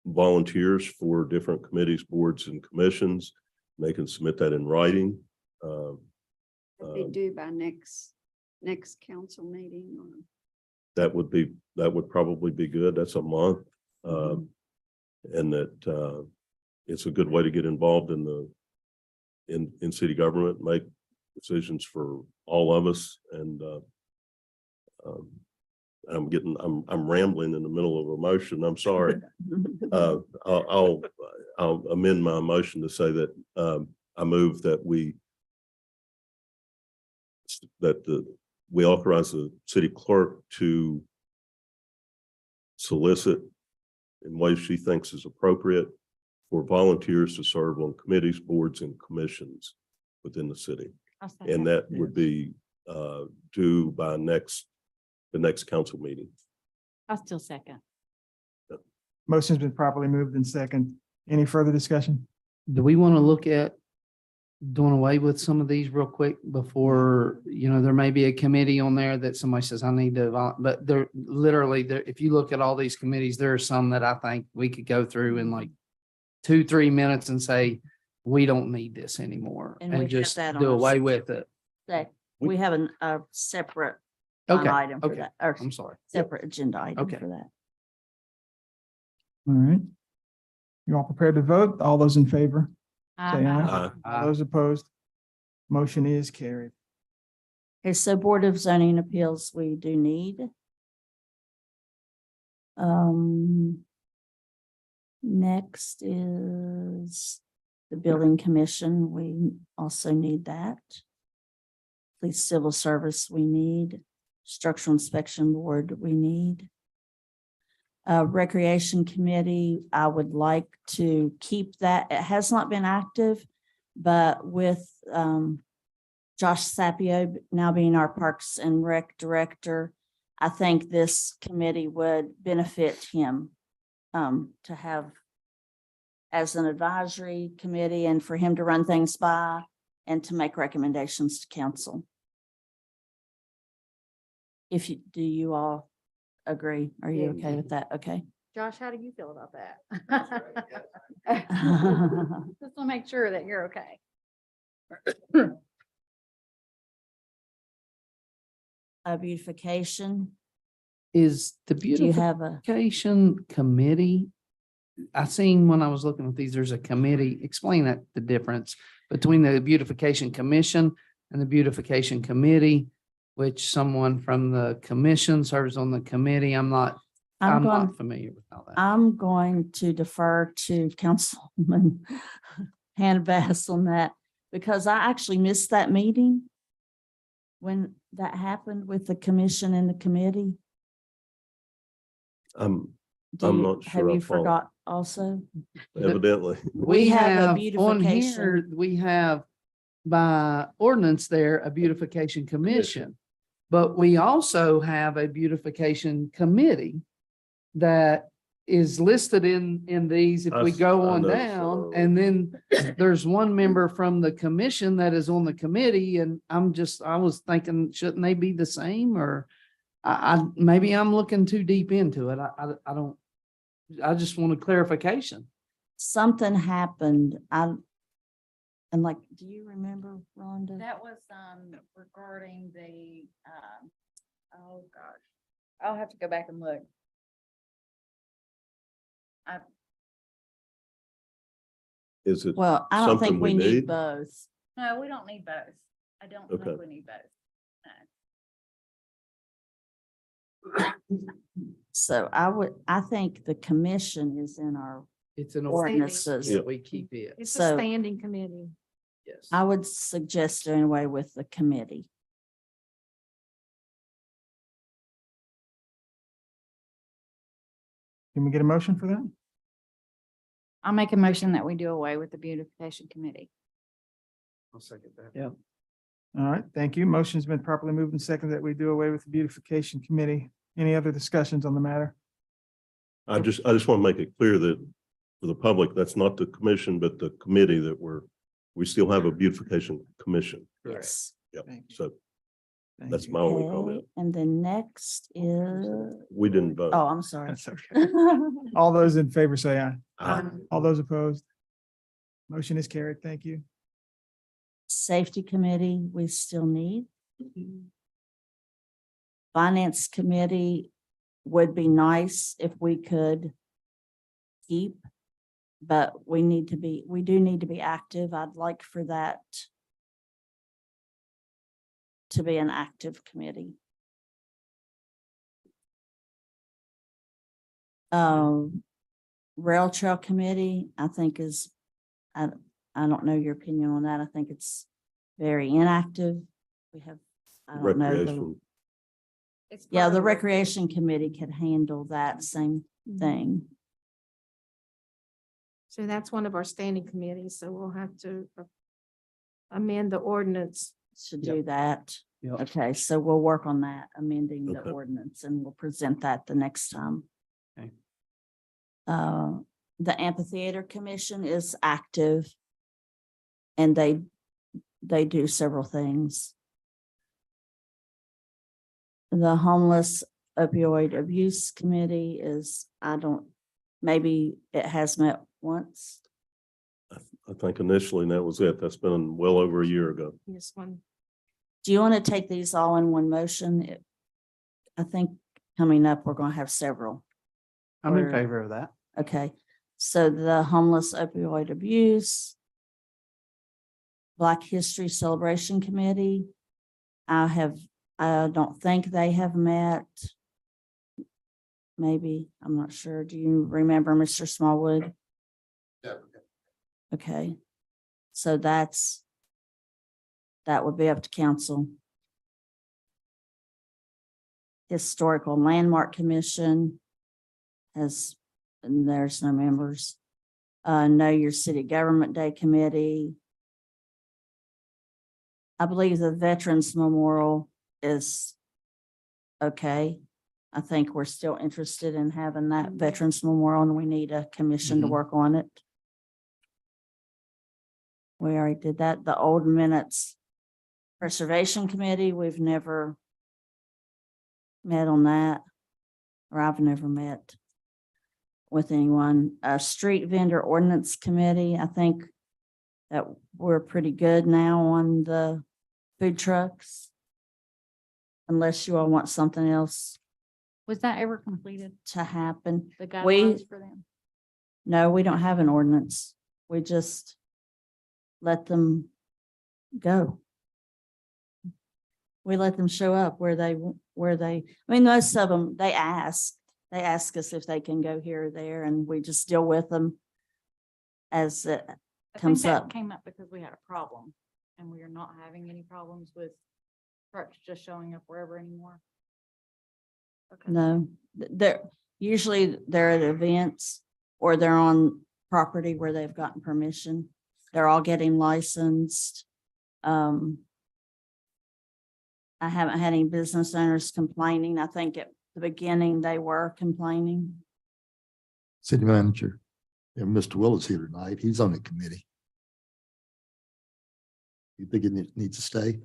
volunteers for different committees, boards, and commissions. They can submit that in writing. Be due by next council meeting or. That would probably be good. That's a month. And that it's a good way to get involved in city government, make decisions for all of us. And I'm rambling in the middle of a motion. I'm sorry. I'll amend my motion to say that I move that we authorize the city clerk to solicit in ways she thinks is appropriate for volunteers to serve on committees, boards, and commissions within the city. And that would be due by the next council meeting. I'll still second. Motion's been properly moved in second. Any further discussion? Do we want to look at doing away with some of these real quick before, you know, there may be a committee on there that somebody says, I need to, but they're literally there. If you look at all these committees, there are some that I think we could go through in like 2-3 minutes and say, we don't need this anymore And we and have just that on do our away with it. That we have a separate line Okay, item for okay. that, or I'm sorry. separate agenda item Okay. for that. All right. You all prepared to vote? All those in favor? Say aye. Aye. All those opposed? Motion is carried. Okay, so Board of Zoning Appeals, we do need. Next is the Building Commission. We also need that. Police Civil Service, we need. Structural Inspection Board, we need. Recreation Committee, I would like to keep that. It has not been active, but with Josh Sapio now being our Parks and Rec Director, I think this committee would benefit him to have as an advisory committee and for him to run things by and to make recommendations to council. Do you all agree? Are you okay with that? Okay. Josh, how do you feel about that? Just to make sure that you're okay. Beautification. Is the Do you have a? beautification committee? I seen when I was looking at these, there's a committee. Explain that, the difference between the beautification commission and the beautification committee, which someone from the commission serves on the committee. I'm not familiar with all that. I'm going to defer to Councilman Hannah on that because I actually missed that meeting when that happened with the commission and the committee. I'm Do you- not Have sure I you follow. forgot? also? Evidently. We have a on beautification. here, we have by ordinance there, a beautification commission. But we also have a beautification committee that is listed in these, if we go I on noticed that down, already. and then there's one member from the commission that is on the committee, and I was thinking, shouldn't they be the same, or maybe I'm looking too deep into it. I don't, I just want a clarification. Something happened. And like, do you remember, Rhonda? That was, regarding the, oh gosh, I'll have to go back and look. Is it? Well, I don't think something we we need need? both. No, we don't need both. I don't Okay. think we need both. No. So I think the commission is in our It's an ordinances. ordinance that we keep it. It's a So- standing committee. Yes. I would suggest doing away with the committee. Can we get a motion for that? I'll make a motion that we do away with the beautification committee. I'll second that. Yeah. All right, thank you. Motion's been properly moved and seconded that we do away with the beautification committee. Any other discussions on the matter? I just want to make it clear that for the public, that's not the commission, but the committee that we still have a beautification commission. Yes. Yep. Thank you. So Thank that's you. my only Okay, comment. and then next is, We didn't vote. oh, I'm sorry. That's okay. All those in favor say aye. Aye. All those opposed? Motion is carried. Thank you. Safety committee, we still need. Finance committee would be nice if we could keep, but we do need to be active. I'd like for that to be an active committee. Rail Trail Committee, I think I don't know your opinion on that. I think it's very inactive. We have, I don't know. Recreation. Yeah, the Recreation Committee could handle that same thing. So that's one of our standing committees, so we'll have to amend the ordinance. To do that. Yep. Okay, so we'll work on that, amending the Okay. ordinance, and we'll present that the next time. Okay. The Amphitheater Commission is active. And they do several things. The Homeless Opioid Abuse Committee is, maybe it has met once. I think initially that was it. That's been well over a year ago. This one. Do you want to take these all in one motion? I think coming up, we're going to have several. I'm in Or- favor of that. Okay, so the Homeless Opioid Abuse, Black History Celebration Committee, I don't think they have met. Maybe, I'm not sure. Do you remember, Mr. Smallwood? Yeah. Okay, so that would be up to council. Historical Landmark Commission and there's no members. Know Your City Government Day Committee. I believe the Veterans Memorial is okay. I think we're still interested in having that Veterans Memorial, and we need a commission to Mhm. work on it. We already did that. The Old Minutes Preservation Committee, we've never met on that, or I've never met with anyone. Street Vendor Ordinance Committee, I think that we're pretty good now on the food trucks. Unless you all want something else Was that ever completed, to happen. the We- guidelines for them? No, we don't have an ordinance. We just let them go. We let them show up where they, I mean, most of them, they ask us if they can go here or there, and we just deal with them as it I think comes that up. came up because we had a problem, and we are not having any problems with trucks just showing up wherever anymore. Okay. No, they're usually at events or they're on property where they've gotten permission. They're all getting licensed. I haven't had any business owners complaining. I think at the beginning they were complaining. City manager, and Mr. Willis here tonight. He's on the committee. You think it needs to stay?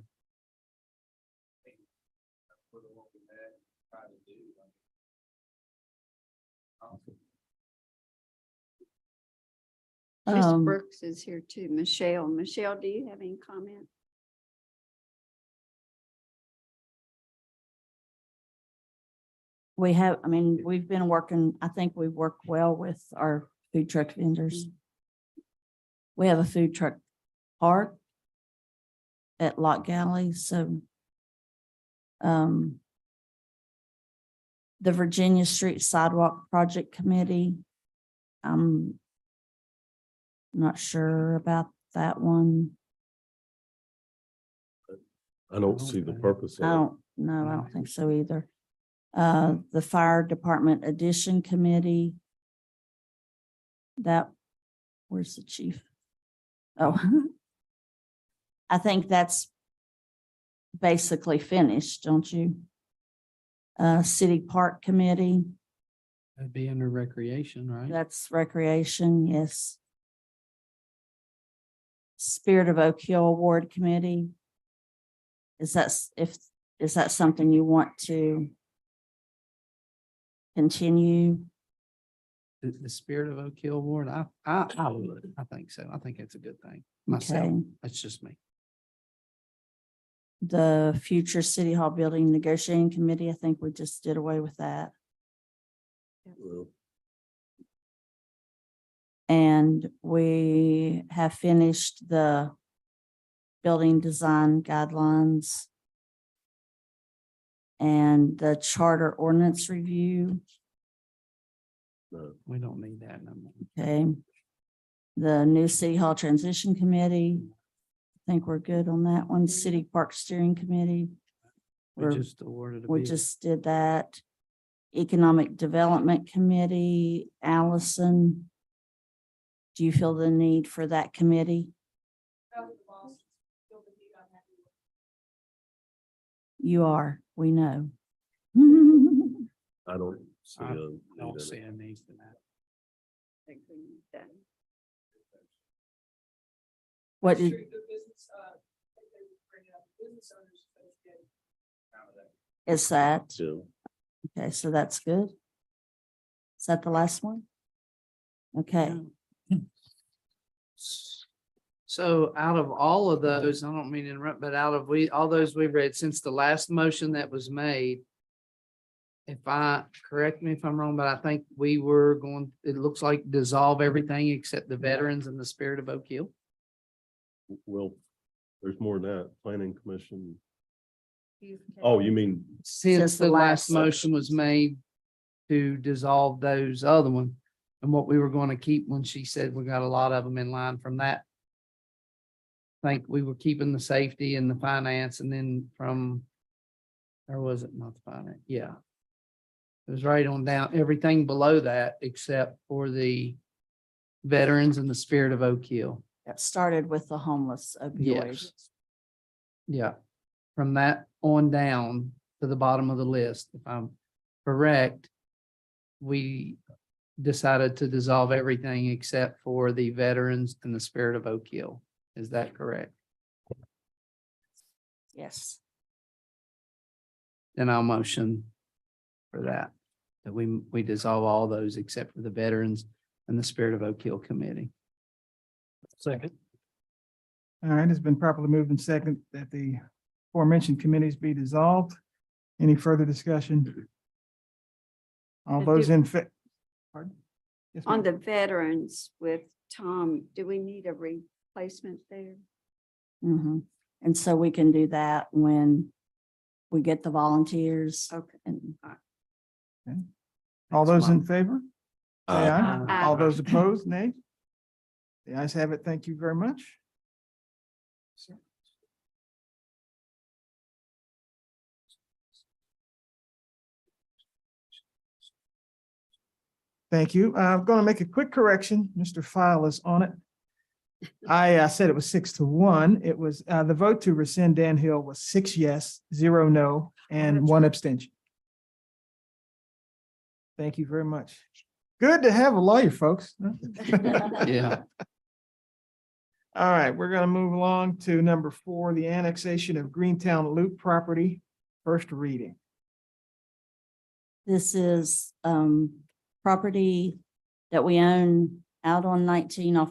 Miss Um, Brooks is here too. Michelle, do you have any comment? We have, I mean, we've been working, I think we work well with our food truck vendors. We have a food truck park at Lock Galley, so the Virginia Street Sidewalk Project Committee, I'm not sure about that one. I don't see the purpose I of it. don't know, I don't think so either. The Fire Department Addition Committee. Where's the chief? Oh, I think that's basically finished, don't you? City Park Committee, That'd be under recreation, right? that's recreation, yes. Spirit of Oak Hill Award Committee. Is that something you want to continue? The Spirit of Oak Hill Award, I would, I think so. I think it's a good thing myself. Okay. That's just me. The Future City Hall Building Negotiating Committee, I think we just did away with that. Well, And we have finished the building design guidelines and the charter ordinance review. no. We don't need that no more. Okay. The new City Hall Transition Committee. I think we're good on that one. City Park Steering Committee. We We're- just awarded a We bid. just did that. Economic Development Committee, Allison. Do you feel the need for that committee? You are, we know. I don't see I a don't need in see it. a need for that. I think we need that. What did, is that? Yeah. Okay, so that's good. Is that the last one? Okay, So out of all of those, I don't mean to interrupt, but out of all those we've read since the last motion that was made. Correct me if I'm wrong, but I think we were going, it looks like dissolve everything except the veterans and the Spirit of Oak Hill. Well, there's more than that. Planning commission. Oh, you mean, Since the the last last- motion was made to dissolve those other one. And what we were going to keep when she said we got a lot of them in line from that. I think we were keeping the safety and the finance and then from, or was it not the finance? Yeah. It was right on down, everything below that except for the veterans and the Spirit of Oak Hill. that started with the homeless opioid. Yes. Yeah, from that on down to the bottom of the list, if I'm correct, we decided to dissolve everything except for the veterans and the Spirit of Oak Hill. Is that correct? Yes, Then I'll motion for that we dissolve all those except for the veterans and the Spirit of Oak Hill Committee. Second. All right, it's been properly moved and second that the aforementioned committees be dissolved. Any further discussion? All I those do- in fa- Pardon? Yes, On ma'am. the veterans with Tom, do we need a replacement there? hmm And so we can do that when we get the volunteers. Okay. And All those in favor? Say aye. Aye. All those opposed, nay? The ayes have it. Thank you very much. Thank you. I'm going to make a quick correction. Mr. File is on it. I said it was 6-1. It was the vote to rescind Dan Hill was 6 yes, 0 no, and 1 abstention. Thank you very much. Good to have a lawyer, folks. Yeah. All right, we're going to move along to number 4, the annexation of Greentown Loop property, first reading. This is property that we own out on 19 off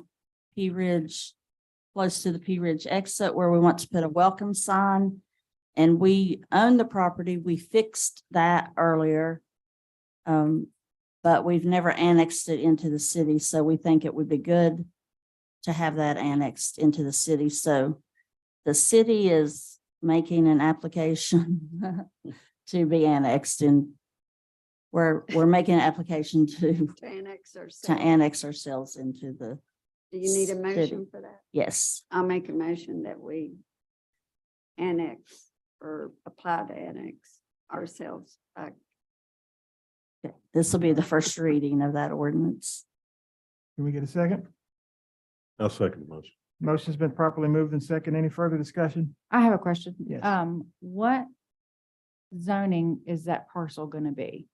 P Ridge, close to the P Ridge exit where we want to put a welcome sign. And we own the property. We fixed that earlier. But we've never annexed it into the city. So we think it would be good to have that annexed into the city. So the city is making an application to be annexed, and we're making an application to annex ourselves into the. Do you need a city. motion for that? Yes, I'll make a motion that we annex or apply to annex ourselves back. this will be the first reading of that ordinance. Can we get a second? I'll second the motion. Motion's been properly moved and second. Any further discussion? I have a question. Yes. What zoning is that parcel gonna be?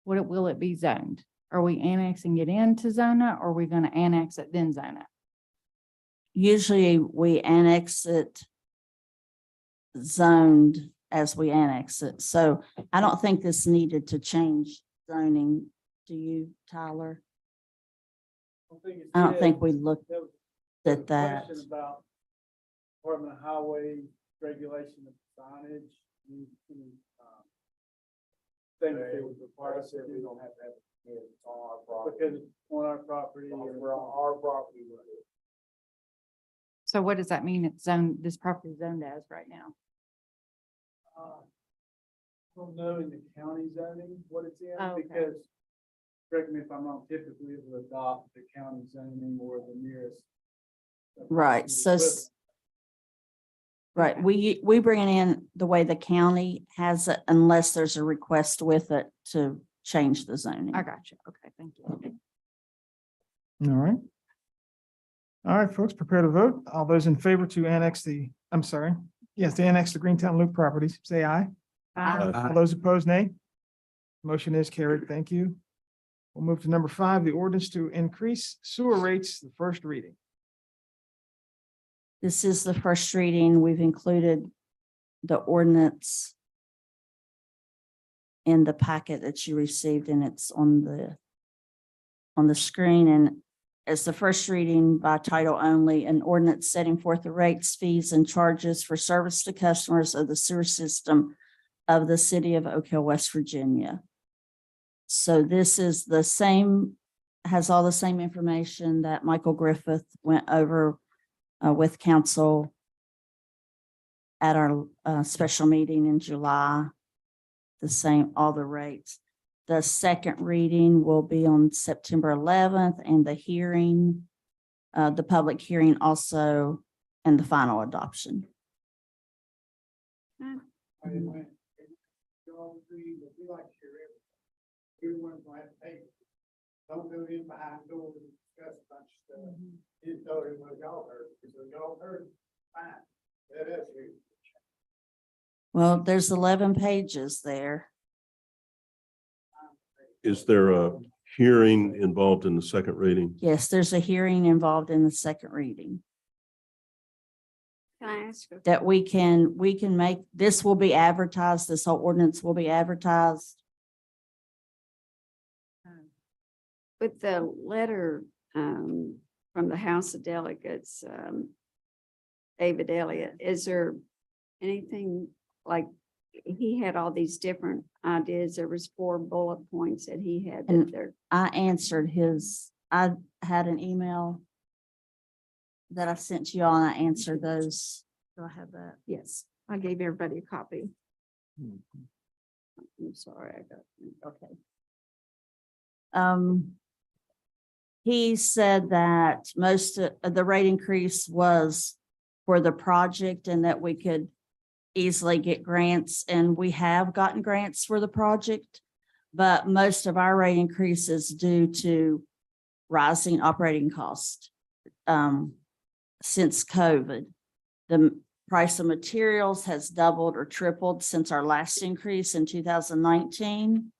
Will it be zoned? Are we annexing it into zona or are we gonna annex it then zone it? Usually we annex it zoned as we annex it. So I don't think this needed to change zoning. Do you, Tyler? I don't think we looked at that. About Department of Highway regulation of signage. Thing that they would require us to do. We don't have to have it on our property. Because it's on our property. We're on our property. So what does that mean? It's zoned, this property is zoned as right now? I don't know in the county zoning what it's in, Oh, okay. because, correct me if I'm wrong, typically it will adopt the county zoning or the nearest. Right, so right, we bring it in the way the county has it unless there's a request with it to change the zoning. I got you. Okay, thank you. All right. All right, folks, prepare to vote. All those in favor to annex to annex the Greentown Loop properties, say aye. All those opposed, nay. Motion is carried. Thank you. We'll move to number 5, the ordinance to increase sewer rates, the first reading. This is the first reading. We've included the ordinance in the packet that you received, and it's on the screen. And as the first reading by title only, an ordinance setting forth the rates, fees, and charges for service to customers of the sewer system of the city of Oak Hill, West Virginia. So this is the same, has all the same information that Michael Griffith went over with council at our special meeting in July. The same, all the rates. The second reading will be on September 11th, and the hearing, the public hearing also, and the final adoption. Everyone's gonna have to pay. Don't go in behind doors and discuss a bunch of stuff. You told him what y'all heard, because y'all heard, fine. That is you. Well, there's 11 pages there. Is there a hearing involved in the second reading? Yes, there's a hearing involved in the second reading Can I ask? that we can make, this will be advertised, this whole ordinance will be advertised. With the letter from the House of Delegates, David Elliott, is there anything like, he had all these different ideas. There was 4 bullet points that he had. And that there. I answered his, I had an email that I sent you all, and I answered those. Do I have that? Yes, I gave everybody a copy. I'm sorry, I got, okay. He said that most of the rate increase was for the project and that we could easily get grants, and we have gotten grants for the project, but most of our rate increase is due to rising operating costs. Since COVID, the price of materials has doubled or tripled since our last increase in 2019.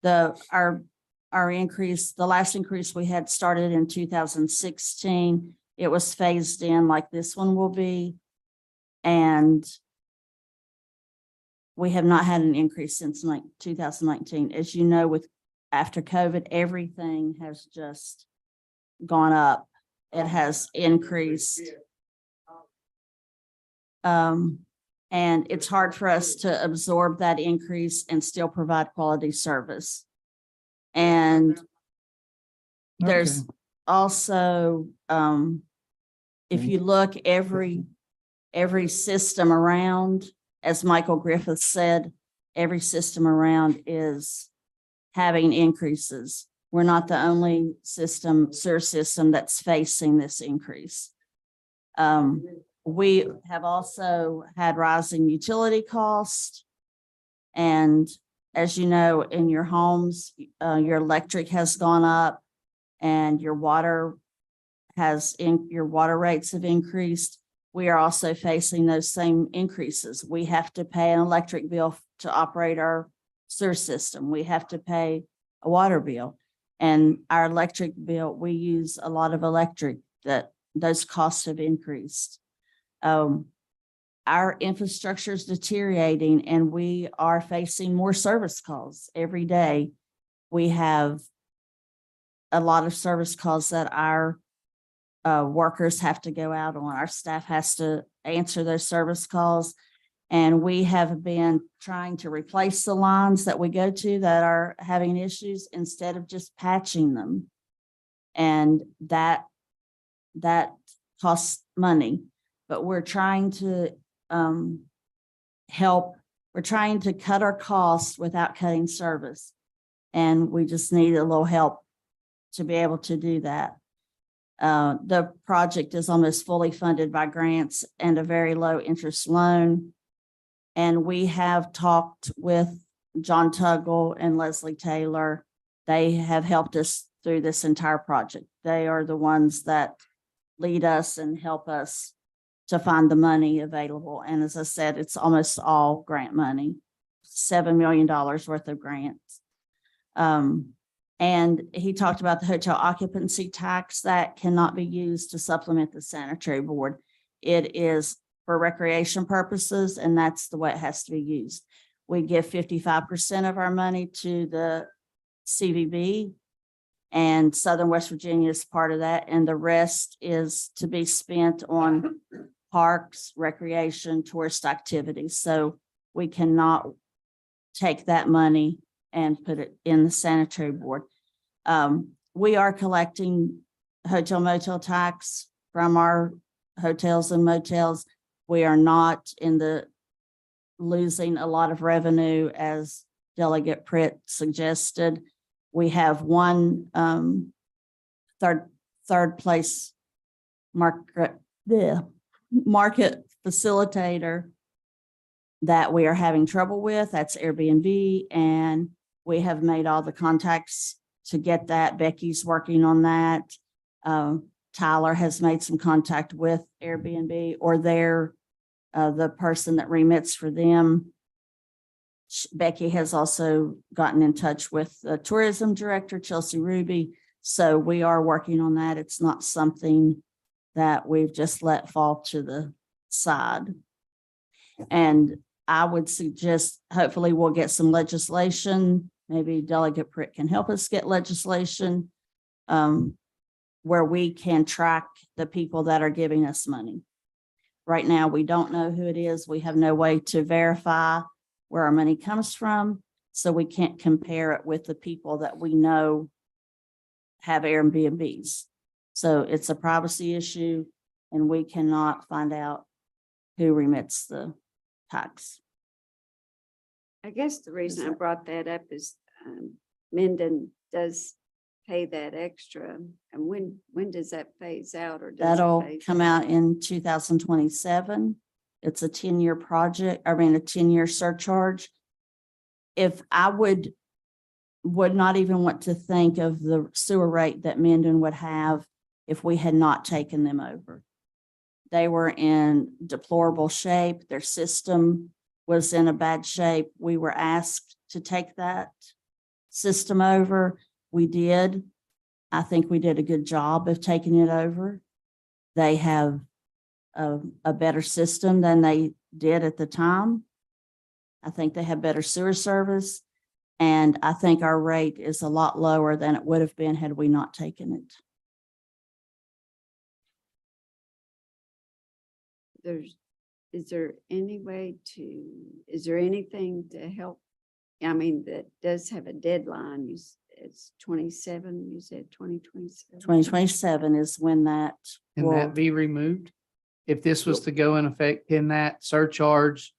Our increase, the last increase we had started in 2016. It was phased in like this one will be. And we have not had an increase since 2019. As you know, after COVID, everything has just gone up. It has increased. And it's hard for us to absorb that increase and still provide quality service. And there's Okay. also, if you look every system around, as Michael Griffith said, every system around is having increases. We're not the only sewer system that's facing this increase. We have also had rising utility costs. And as you know, in your homes, your electric has gone up and your water rates have increased. We are also facing those same increases. We have to pay an electric bill to operate our sewer system. We have to pay a water bill. And our electric bill, we use a lot of electric, that those costs have increased. Our infrastructure is deteriorating and we are facing more service calls every day. We have a lot of service calls that our workers have to go out on. Our staff has to answer those service calls. And we have been trying to replace the lines that we go to that are having issues instead of just patching them. And that costs money, but we're trying to help. We're trying to cut our costs without cutting service. And we just need a little help to be able to do that. The project is almost fully funded by grants and a very low interest loan. And we have talked with John Tuggle and Leslie Taylor. They have helped us through this entire project. They are the ones that lead us and help us to find the money available. And as I said, it's almost all grant money, $7 million worth of grants. And he talked about the hotel occupancy tax that cannot be used to supplement the sanitary board. It is for recreation purposes, and that's the way it has to be used. We give 55% of our money to the CVB, and Southern West Virginia is part of that, and the rest is to be spent on parks, recreation, tourist activities. So we cannot take that money and put it in the sanitary board. We are collecting hotel motel tax from our hotels and motels. We are not losing a lot of revenue, as Delegate Pritt suggested. We have one third place market facilitator that we are having trouble with. That's Airbnb, and we have made all the contacts to get that. Becky's working on that. Tyler has made some contact with Airbnb, or the person that remits for them. Becky has also gotten in touch with the tourism director, Chelsea Ruby. So we are working on that. It's not something that we've just let fall to the side. And I would suggest, hopefully we'll get some legislation. Maybe Delegate Pritt can help us get legislation where we can track the people that are giving us money. Right now, we don't know who it is. We have no way to verify where our money comes from. So we can't compare it with the people that we know have Airbnbs. So it's a privacy issue, and we cannot find out who remits the tax. I guess the reason I brought that up is Minden does pay that extra. And when does that phase out, or does it That'll phase come out in 2027. It's a 10-year project, a 10-year surcharge. If I would would not even want to think of the sewer rate that Mendon would have if we had not taken them over. They were in deplorable shape. Their system was in a bad shape. We were asked to take that system over. We did. I think we did a good job of taking it over. They have a better system than they did at the time. I think they have better sewer service. And I think our rate is a lot lower than it would have been had we not taken it. Is there anything to help? I mean, that does have a deadline. It's 27, you said 2027. 2027 is when that Can will, that be removed? If this was to go in effect, can that surcharge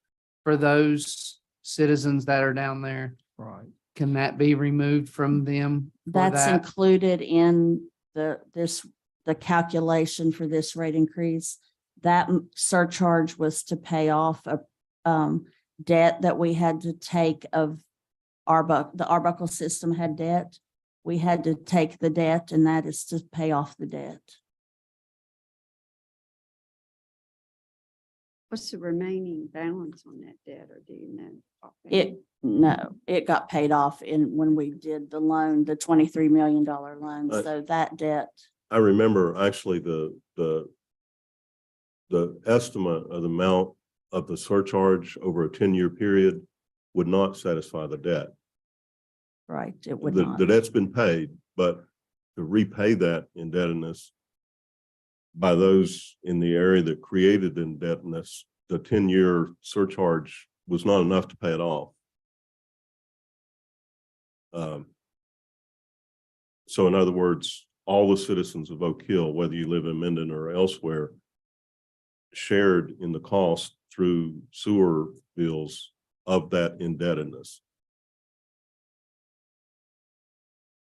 for those citizens that are down there, Right. can that be removed from them? for that's that? included in the calculation for this rate increase. That surcharge was to pay off a debt that we had to take of the Arbuckle system had debt. We had to take the debt, and that is to pay off the debt. What's the remaining balance on that debt, or do you know? No, it got paid off when we did the loan, the $23 million loan. So that debt, I remember actually the estimate of the amount of the surcharge over a 10-year period would not satisfy the debt. right, it would The not. debt's been paid, but to repay that indebtedness by those in the area that created the indebtedness, the 10-year surcharge was not enough to pay it off. So in other words, all the citizens of Oak Hill, whether you live in Mendon or elsewhere, shared in the cost through sewer bills of that indebtedness.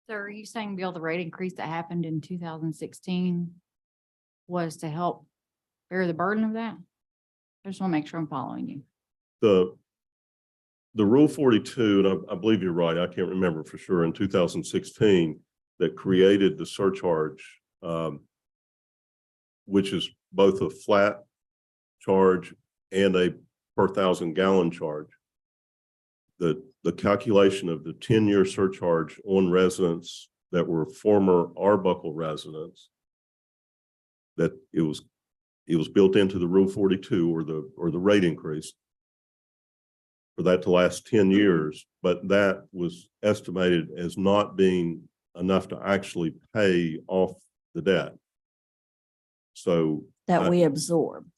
So are you saying, Bill, the rate increase that happened in 2016 was to help bear the burden of that? I just want to make sure I'm following you. The Rule 42, and I believe you're right, I can't remember for sure, in 2016, that created the surcharge, which is both a flat charge and a per 1,000-gallon charge. The calculation of the 10-year surcharge on residents that were former Arbuckle residents, that it was built into the Rule 42 or the rate increase for that to last 10 years, but that was estimated as not being enough to actually pay off the debt. So That we absorbed.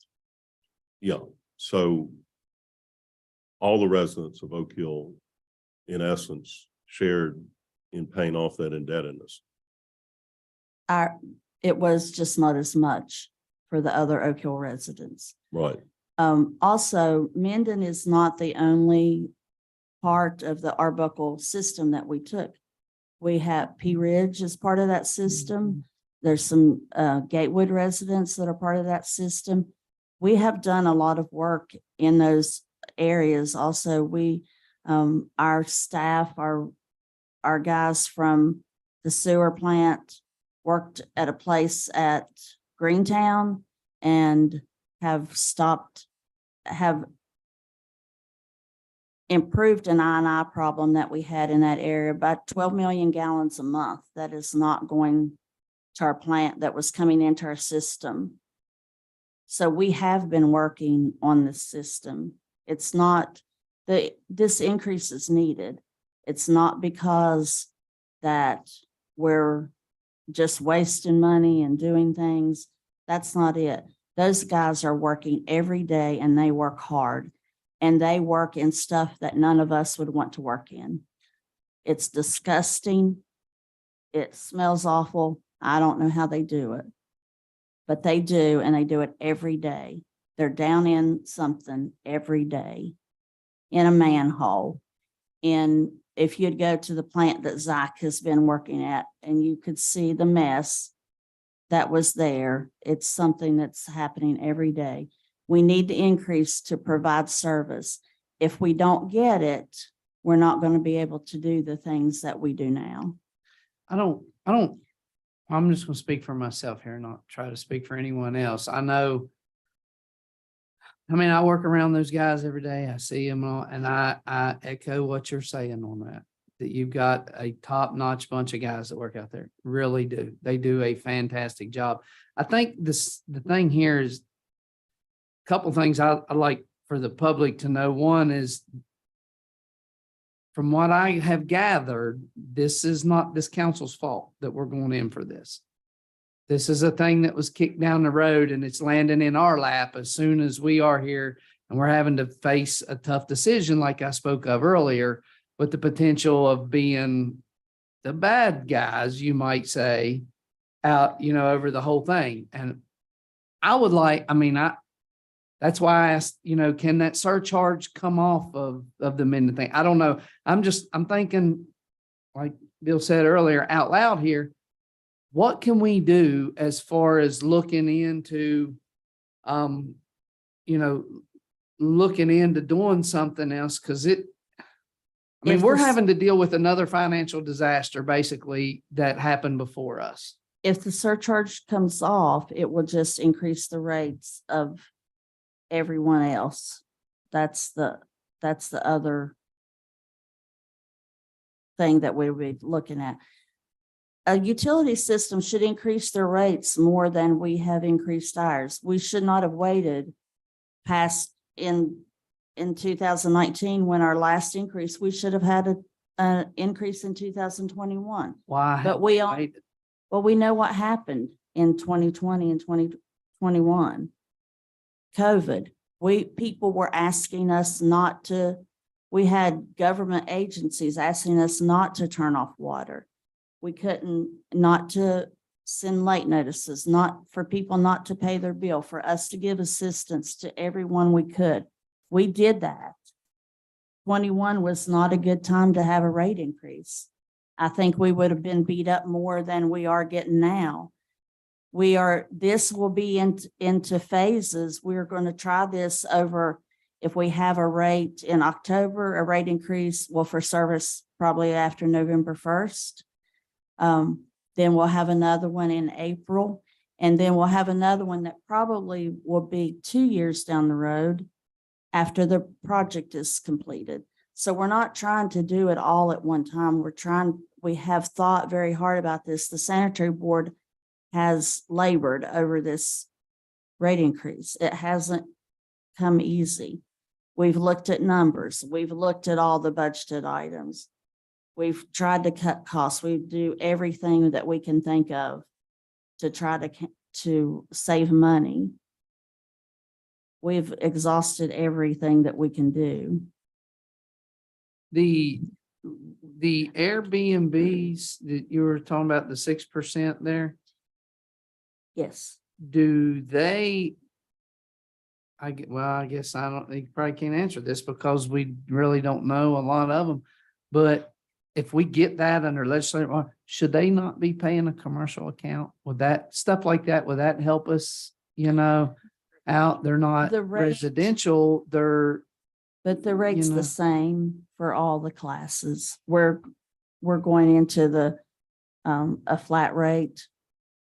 yeah, so all the residents of Oak Hill, in essence, shared in paying off that indebtedness. It was just not as much for the other Oak Hill residents. Right. Also, Mendon is not the only part of the Arbuckle system that we took. We have Pea Ridge as part of that system. There's some Gatewood residents that are part of that system. We have done a lot of work in those areas. Also, our staff, our guys from the sewer plant worked at a place at Greentown and have improved an I&I problem that we had in that area, about 12 million gallons a month. That is not going to our plant that was coming into our system. So we have been working on this system. It's not this increase is needed. It's not because that we're just wasting money and doing things. That's not it. Those guys are working every day and they work hard, and they work in stuff that none of us would want to work in. It's disgusting. It smells awful. I don't know how they do it, but they do, and they do it every day. They're down in something every day, in a manhole. And if you'd go to the plant that Zach has been working at, and you could see the mess that was there, it's something that's happening every day. We need to increase to provide service. If we don't get it, we're not going to be able to do the things that we do now. I'm just gonna speak for myself here, not try to speak for anyone else. I know. I mean, I work around those guys every day. I see them all, and I echo what you're saying on that. That you've got a top-notch bunch of guys that work out there. Really do. They do a fantastic job. I think the thing here is a couple things I like for the public to know. One is, from what I have gathered, this is not this council's fault that we're going in for this. This is a thing that was kicked down the road and it's landing in our lap as soon as we are here and we're having to face a tough decision like I spoke of earlier, with the potential of being the bad guys, you might say, out, over the whole thing. And I would like, that's why I asked, can that surcharge come off of the amended thing? I don't know. I'm thinking, like Bill said earlier, out loud here, what can we do as far as looking into, looking into doing something else? Cause we're having to deal with another financial disaster basically that happened before us. If the surcharge comes off, it will just increase the rates of everyone else. That's the other thing that we'll be looking at. A utility system should increase their rates more than we have increased ours. We should not have waited past in 2019 when our last increase, we should have had an increase in 2021. Why? But we know what happened in 2020 and 2021. COVID. People were asking us not to, we had government agencies asking us not to turn off water. We couldn't, not to send late notices, not for people not to pay their bill, for us to give assistance to everyone we could. We did that. 21 was not a good time to have a rate increase. I think we would have been beat up more than we are getting now. This will be into phases. We're going to try this over, if we have a rate in October, a rate increase, well, for service probably after November 1st. Then we'll have another one in April, and then we'll have another one that probably will be 2 years down the road after the project is completed. So we're not trying to do it all at one time. We have thought very hard about this. The sanitary board has labored over this rate increase. It hasn't come easy. We've looked at numbers. We've looked at all the budgeted items. We've tried to cut costs. We do everything that we can think of to try to save money. We've exhausted everything that we can do. The Airbnbs that you were talking about, the 6% there, Yes. do they, I guess you probably can't answer this because we really don't know a lot of them, but if we get that under legislative, should they not be paying a commercial account? Would that, stuff like that, would that help us, out? They're not The rate- residential, But the rate's know. the same for all the classes. We're going into a flat rate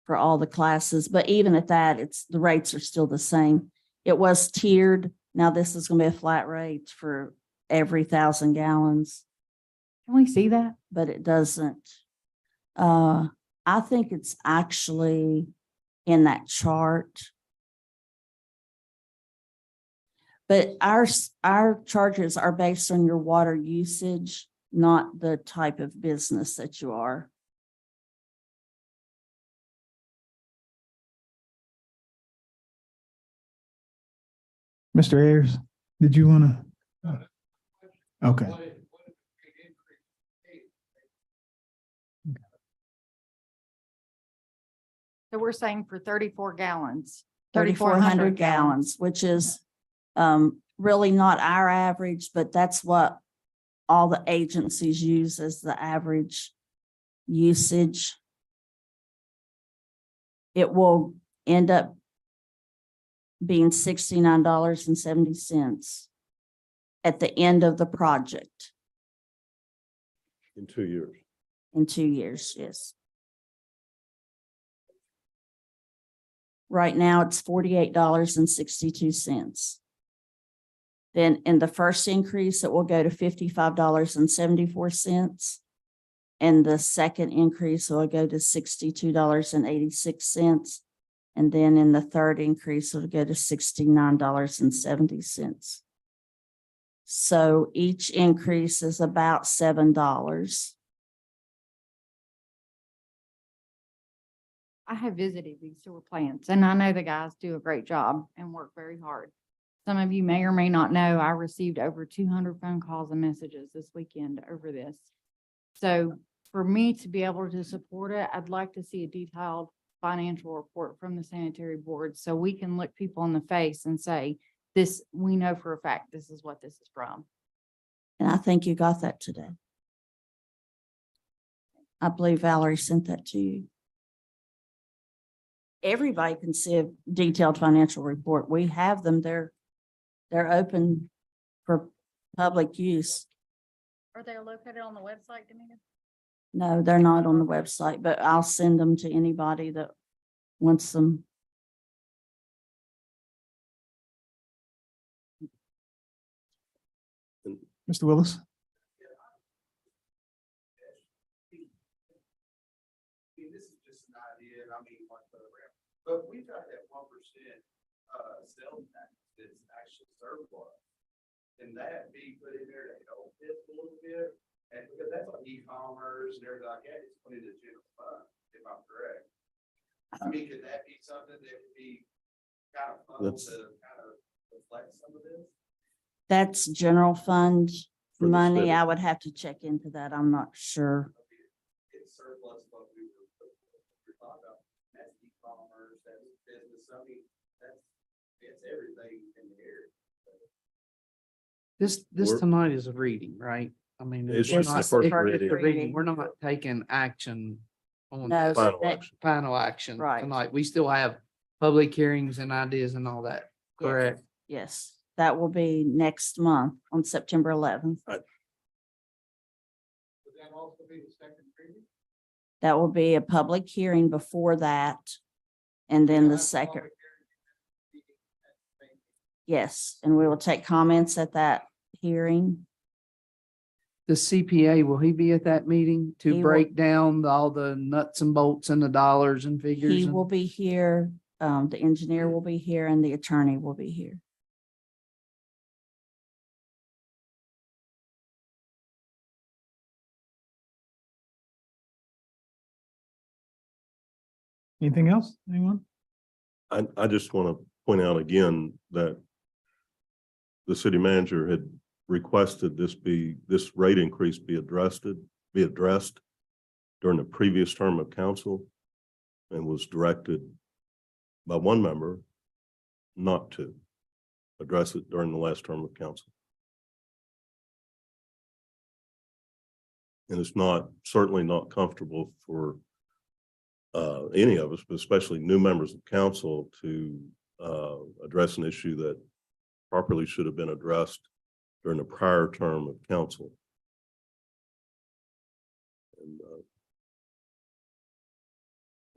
for all the classes, but even at that, the rates are still the same. It was tiered. Now this is going to be a flat rate for every 1,000 gallons. Can we see that? But it doesn't. I think it's actually in that chart. But our charges are based on your water usage, not the type of business that you are. Mr. Ayers, did you want to? Okay. So we're saying for 34 gallons. 3,400 gallons, which is really not our average, but that's what all the agencies use as the average usage. It will end up being $69.70 at the end of the project. In 2 years. in 2 years, yes. Right now, it's $48.62. Then in the first increase, it will go to $55.74. And the second increase will go to $62.86. And then in the third increase, it'll go to $69.70. So each increase is about $7. I have visited these sewer plants and I know the guys do a great job and work very hard. Some of you may or may not know, I received over 200 phone calls and messages this weekend over this. So for me to be able to support it, I'd like to see a detailed financial report from the sanitary board so we can look people in the face and say, this, we know for a fact, this is what this is from. And I think you got that today. I believe Valerie sent that to you. Everybody can see a detailed financial report. We have them. They're open for public use. Are they located on the website, Dominga? No, they're not on the website, but I'll send them to anybody that wants them. Mr. Willis? This is just an idea, and I mean, one program, but we've got that 1% sales tax that's actually surplus. Can that be put in there to help this a little bit? And because that's on e-commerce and everything like that, it's put in the general fund, if I'm correct. I mean, could that be something that would be kind of fun to kind of reflect some of this? That's general fund For the money. city. I would have to check into that. I'm not sure. It's surplus what we were talking about. That's e-commerce, that's business, I mean, it's everything in here. This We're- tonight is a reading, right? I mean. It's just not- the first it's a reading. We're not taking action on No, this Final that- action. final action Right. tonight. We still have public hearings and ideas and all that, Yes. correct? Yes, that will be next month on September 11th. Would that also be the second reading? That will be a public hearing before that. And then the second, yes, and we will take comments at that hearing. The CPA, will he be at that meeting He to will- break down all the nuts and bolts and the dollars and figures? He and- will be here, the engineer will be here, and the attorney will be here. Anything else? Anyone? I just want to point out again that the city manager had requested this rate increase be addressed during the previous term of council and was directed by one member not to address it during the last term of council. And it's certainly not comfortable for any of us, but especially new members of council to address an issue that properly should have been addressed during the prior term of council.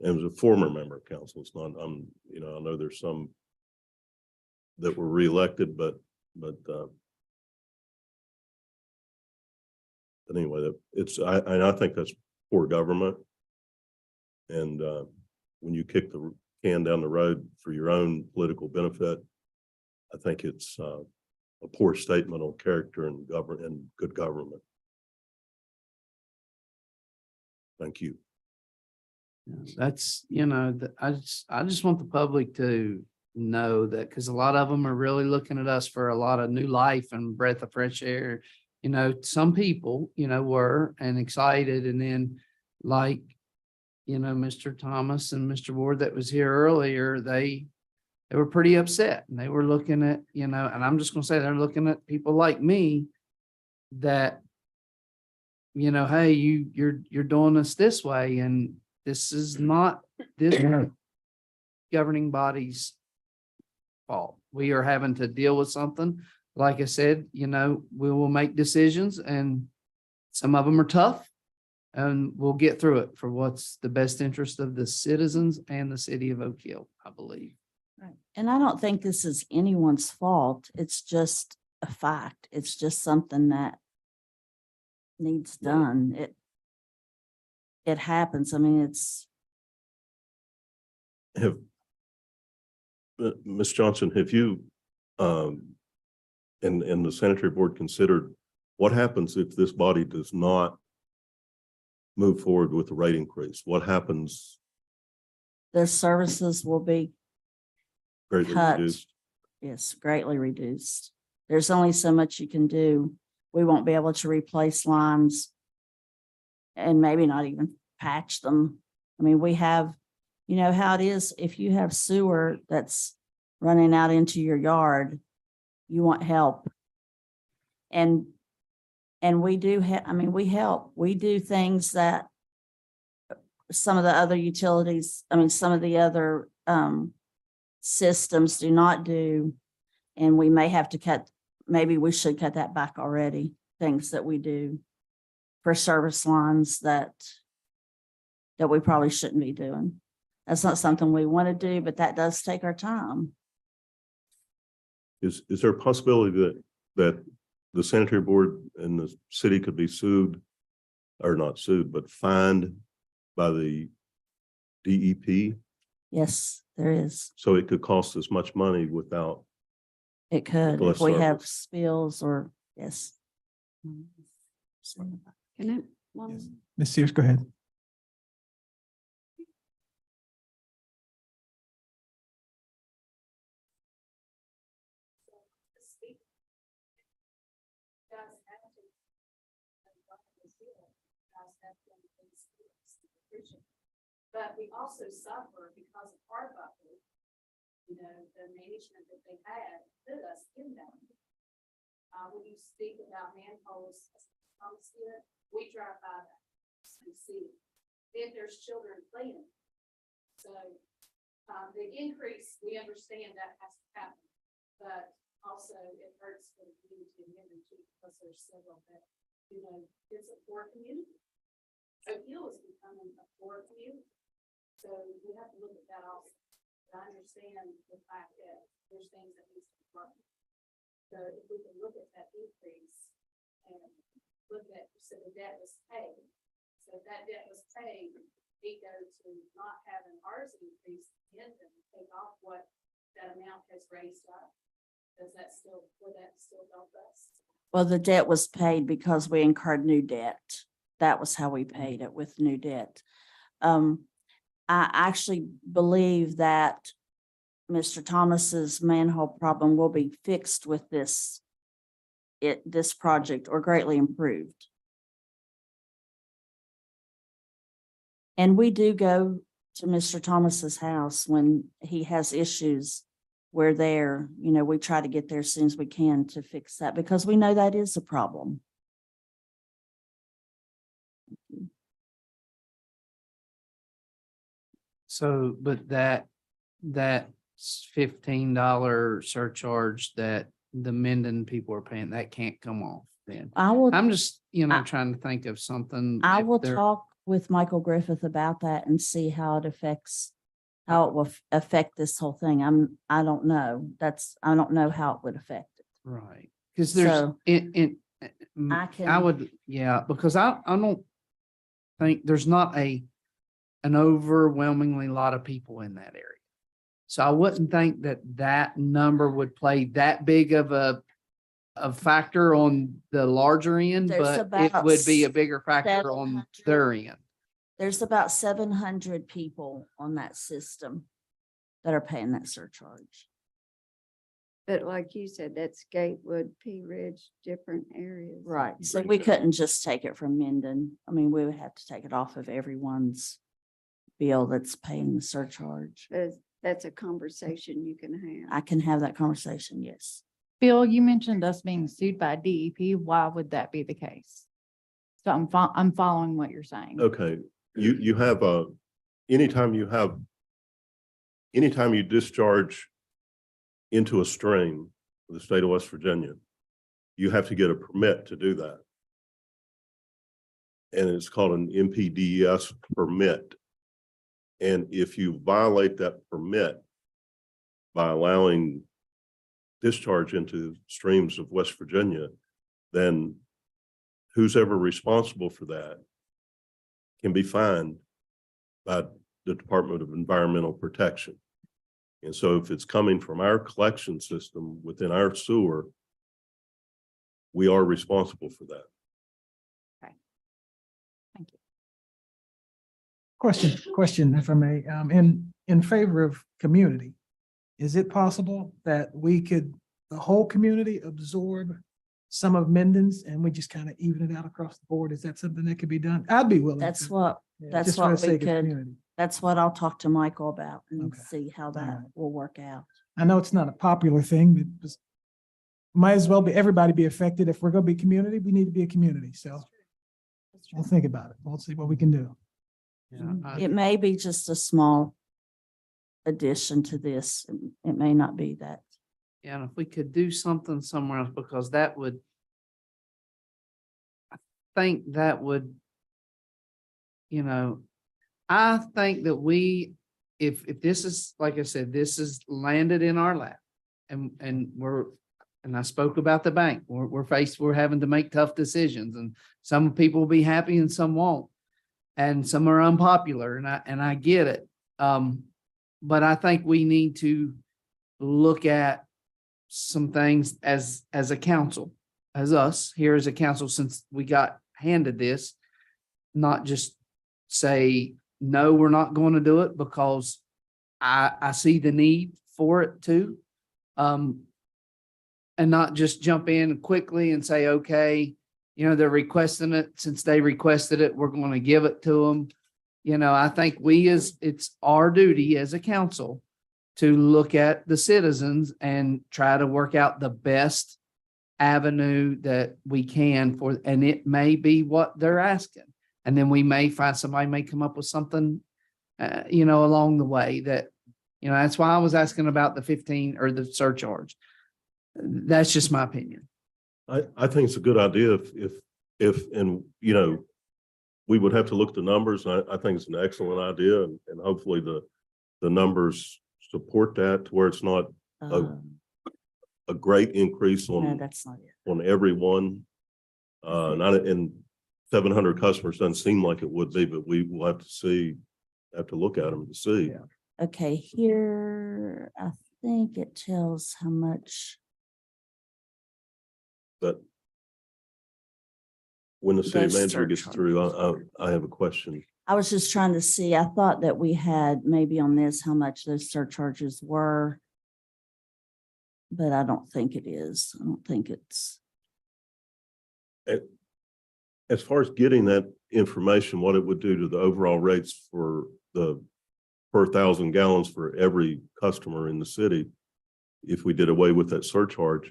And it was a former member of council. It's not, I know there's some that were reelected, but anyway, I think that's poor government. And when you kick the can down the road for your own political benefit, I think it's a poor statement on character and good government. Thank you. That's, I just want the public to know that, because a lot of them are really looking at us for a lot of new life and breath of fresh air. Some people, were and excited, and then like, Mr. Thomas and Mr. Ward that was here earlier, they were pretty upset, and they were looking at, and I'm just gonna say they're looking at people like me that, hey, you're doing us this way, and this is not this governing body's fault. We are having to deal with something. Like I said, we will make decisions, and Some of them are tough. And we'll get through it for what's the best interest of the citizens and the city of Oak Hill, I believe. And I don't think this is anyone's fault. It's just a fact. It's just something that needs done. It happens. I mean, it's, Have, Ms. Johnson, have you, and the sanitary board considered what happens if this body does not move forward with the rate increase? What happens? the services will be Greatly cut. reduced? Yes, greatly reduced. There's only so much you can do. We won't be able to replace lines and maybe not even patch them. I mean, we have, you know how it is, if you have sewer that's running out into your yard, you want help. And we do I mean, we help. We do things that some of the other utilities, I mean, some of the other systems do not do. And we may have to cut, maybe we should cut that back already, things that we do for service lines that we probably shouldn't be doing. That's not something we want to do, but that does take our time. Is there a possibility that the sanitary board and the city could be sued, or not sued, but fined by the DEP? Yes, there is. So it could cost us much money without, It could, Less if we have service. spills or, yes. Can I, Ms. Sears, go ahead. But we also suffer because of our budget. You know, the management that they had put us in them. When you speak about manholes, we drive by that and see if there's children playing. So the increase, we understand that has to happen, but also it hurts for the community and energy because there's several that, you know, it's a poor community. Oak Hill is becoming a poor community. So we have to look at that also. I understand the fact that there's things that needs to be done. So if we can look at that increase and look at, so the debt was paid. So if that debt was paid, we go to not having ours increase and take off what that amount has raised up. Does that still, will that still help us? Well, the debt was paid because we incurred new debt. That was how we paid it, with new debt. I actually believe that Mr. Thomas's manhole problem will be fixed with this project, or greatly improved. And we do go to Mr. Thomas's house when he has issues. We're there, you know, we try to get there as soon as we can to fix that, because we know that is a problem. So, but that $15 surcharge that the Menden people are paying, that can't come off then. I'm just, trying to think of something. I if will there- talk with Michael Griffith about that and see how it will affect this whole thing. I don't know. I don't know how it would affect it. Right, because there's, So, I would, because I don't think there's not an overwhelmingly lot of people in that area. So I wouldn't think that number would play that big of a factor on the larger end, There's but it about would be a bigger factor on 700. their end. There's about 700 people on that system that are paying that surcharge. but like you said, that's Gatewood, Pea Ridge, different areas. Right. So we couldn't just take it from Menden. I mean, we would have to take it off of everyone's bill that's paying the surcharge. That's a conversation you can have. I can have that conversation, yes. Bill, you mentioned us being sued by DEP. Why would that be the case? So I'm following what you're saying. okay, you have anytime you discharge into a stream of the state of West Virginia, you have to get a permit to do that. and it's called an MPDES permit. And if you violate that permit by allowing discharge into streams of West Virginia, then who's ever responsible for that can be fined by the Department of Environmental Protection. And so if it's coming from our collection system within our sewer, we are responsible for that. Thank you. Question, if I may, in favor of community, is it possible that we could, the whole community absorb some of Minden's and we just kind of even it out across the board? Is that something that could be done? I'd be willing. That's to. what, Yeah, that's just for the what we sake of could, community. that's what I'll talk to Michael about and Okay. see how that right. will work out. I know it's not a popular thing, but just might as well be, everybody be affected. If we're gonna be community, we need to be a community. So we'll think about it. We'll see what we can do. Yeah, It may be just a small addition to this. It may not be that. Yeah, and if we could do something somewhere else, because that would, I think that would, I think that if this is, like I said, this is landed in our lap and I spoke about the bank, we're having to make tough decisions, and some people will be happy and some won't. And some are unpopular, and I get it. But I think we need to look at some things as a council, as us here as a council, since we got handed this, not just say, no, we're not going to do it, because I see the need for it too. And not just jump in quickly and say, okay, they're requesting it. Since they requested it, we're going to give it to them. I think it's our duty as a council to look at the citizens and try to work out the best avenue that we can for, and it may be what they're asking. And then we may find somebody may come up with something, along the way that, that's why I was asking about the 15 or the surcharge. That's just my opinion. I think it's a good idea we would have to look at the numbers. I think it's an excellent idea, and hopefully the numbers support that to where it's not a great increase No, on that's not it. on everyone. And 700 customers doesn't seem like it would be, but we will have to look at them to see. Yeah. Okay, here, I think it tells how much. But when the city Those manager gets through, I have a question. I was just trying to see, I thought that we had maybe on this, how much those surcharges were. But I don't think it is. I don't think it's. As far as getting that information, what it would do to the overall rates for the per 1,000 gallons for every customer in the city, if we did away with that surcharge,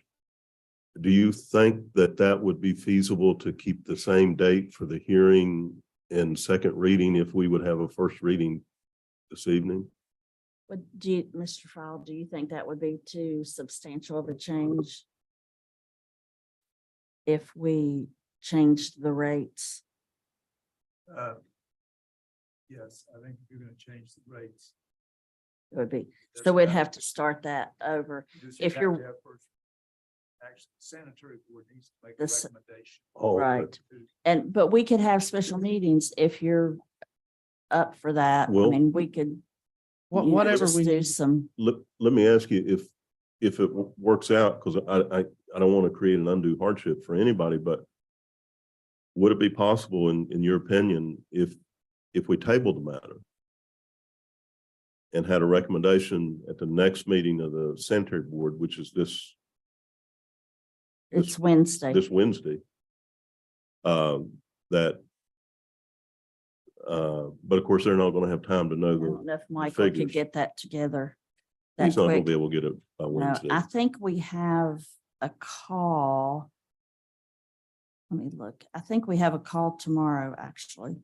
do you think that would be feasible to keep the same date for the hearing and second reading if we would have a first reading this evening? Mr. Fowle, do you think that would be too substantial of a change? If we changed the rates? Yes, I think if you're gonna change the rates. It would be, That's so we'd right. have to start that over. Just If have you're- to have first- Actually, sanitary board needs to make a This- recommendation. Oh, okay. Right. But we could have special meetings if you're up for that. I Well- mean, we could. Whatever just we do need. some, Let me ask you if it works out, because I don't want to create an undue hardship for anybody, but would it be possible in your opinion, if we tabled the matter and had a recommendation at the next meeting of the sanitary board, which is this Wednesday. Wednesday, but of course, they're not going to have time to I know don't know if the Michael could figures. get that together. that He's not going to quick. be able to get it by No, Wednesday. I think we have a call. Let me look. I think we have a call tomorrow, actually,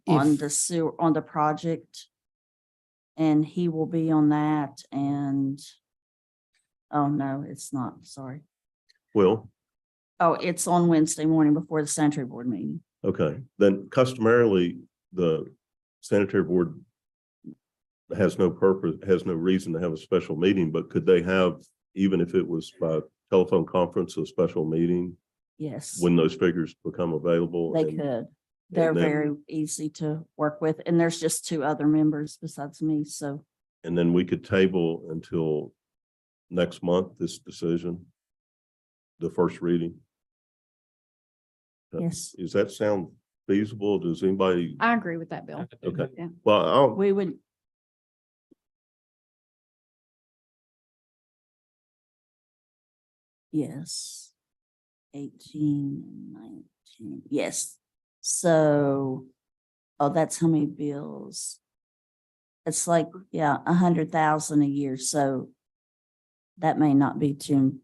on If- the sewer, on the project. And he will be on that and, oh, no, it's not, sorry. Well, Oh, it's on Wednesday morning before the sanitary board meeting. Okay, then customarily, the sanitary board has no purpose, has no reason to have a special meeting, but could they have, even if it was by telephone conference, a special meeting Yes, when those figures become available? they And- could. They're then- very easy to work with, and there's just two other members besides me, so. And then we could table until next month, this decision, the first reading. Yes, Does that sound feasible? Does anybody? I agree with that, Bill. Okay, Yeah. well, we would. Yes. 18 and 19, yes. So, oh, that's how many bills? It's like, yeah, 100,000 a year, so that may not be too.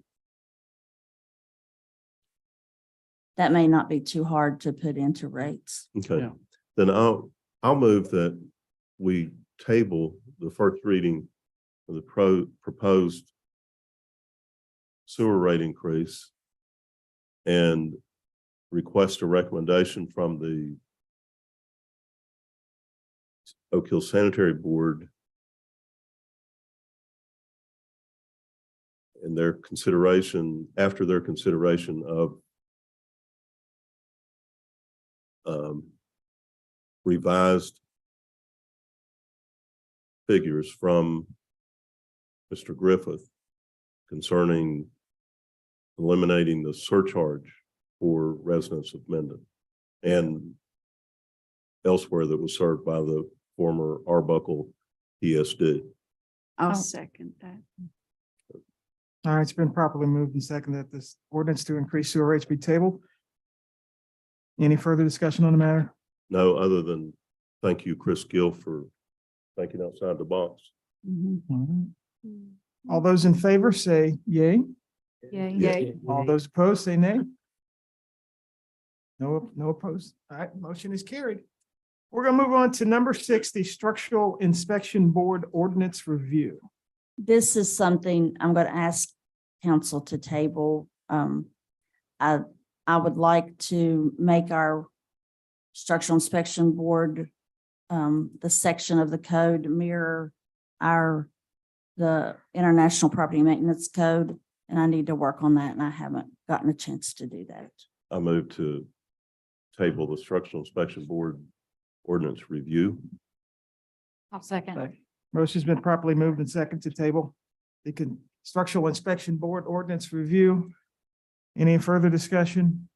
That may not be too hard to put into rates. okay, Yeah. then I'll move that we table the first reading of the proposed sewer rate increase and request a recommendation from the Oak Hill Sanitary Board and their consideration, after their consideration of revised figures from Mr. Griffith concerning eliminating the surcharge for residents of Mendon and elsewhere that was served by the former Arbuckle ESD. I'll Oh. second that. All right, it's been properly moved and seconded that this ordinance to increase sewer rates be tabled. Any further discussion on the matter? No, other than thank you, Chris Gill, for thinking outside the box. Mhm. All right. All those in favor say yay. Yay. Yay. All those opposed say nay. No opposed. All right, motion is carried. We're gonna move on to number 6, the Structural Inspection Board Ordinance Review. This is something I'm going to ask council to table. I would like to make our structural inspection board, the section of the code mirror the International Property Maintenance Code, and I need to work on that, and I haven't gotten a chance to do that. I move to table the Structural Inspection Board ordinance review. I'll second. Motion's been properly moved and seconded to table the Structural Inspection Board Ordinance Review. Any further discussion?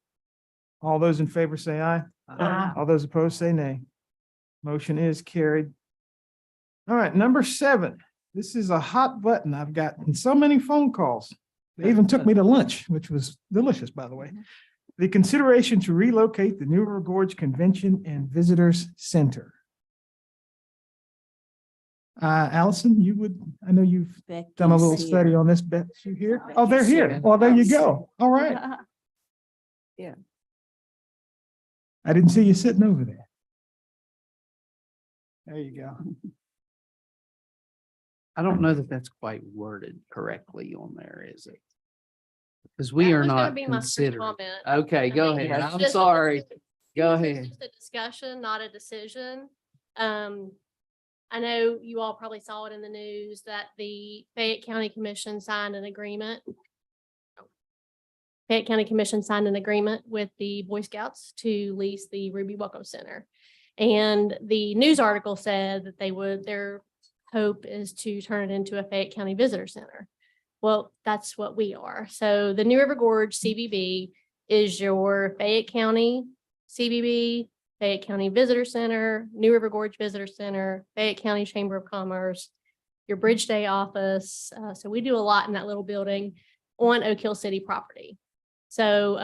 All those in favor say aye. Aye. All those opposed say nay. Motion is carried. All right, number 7. This is a hot button. I've gotten so many phone calls. They even took me to lunch, which was delicious, by the way. The consideration to relocate the New River Gorge Convention and Visitors Center. Allison, I know you've done a little Becky's study here. on this. Bet you here? Oh, they're here. Well, there you go. All right. Yeah. I didn't see you sitting over there. There you go. I don't know that that's quite worded correctly on there, is it? Because we That are was gonna not be my first considered. comment. Okay, go I mean, ahead. it's I'm just- sorry. Go it's ahead. just a discussion, not a decision. I know you all probably saw it in the news that the Fayette County Commission signed an agreement. Fayette County Commission signed an agreement with the Boy Scouts to lease the Ruby Welcome Center. And the news article said that their hope is to turn it into a Fayette County Visitor Center. Well, that's what we are. So the New River Gorge CVB is your Fayette County CVB, Fayette County Visitor Center, New River Gorge Visitor Center, Fayette County Chamber of Commerce, your Bridge Day office. So we do a lot in that little building on Oak Hill City property. So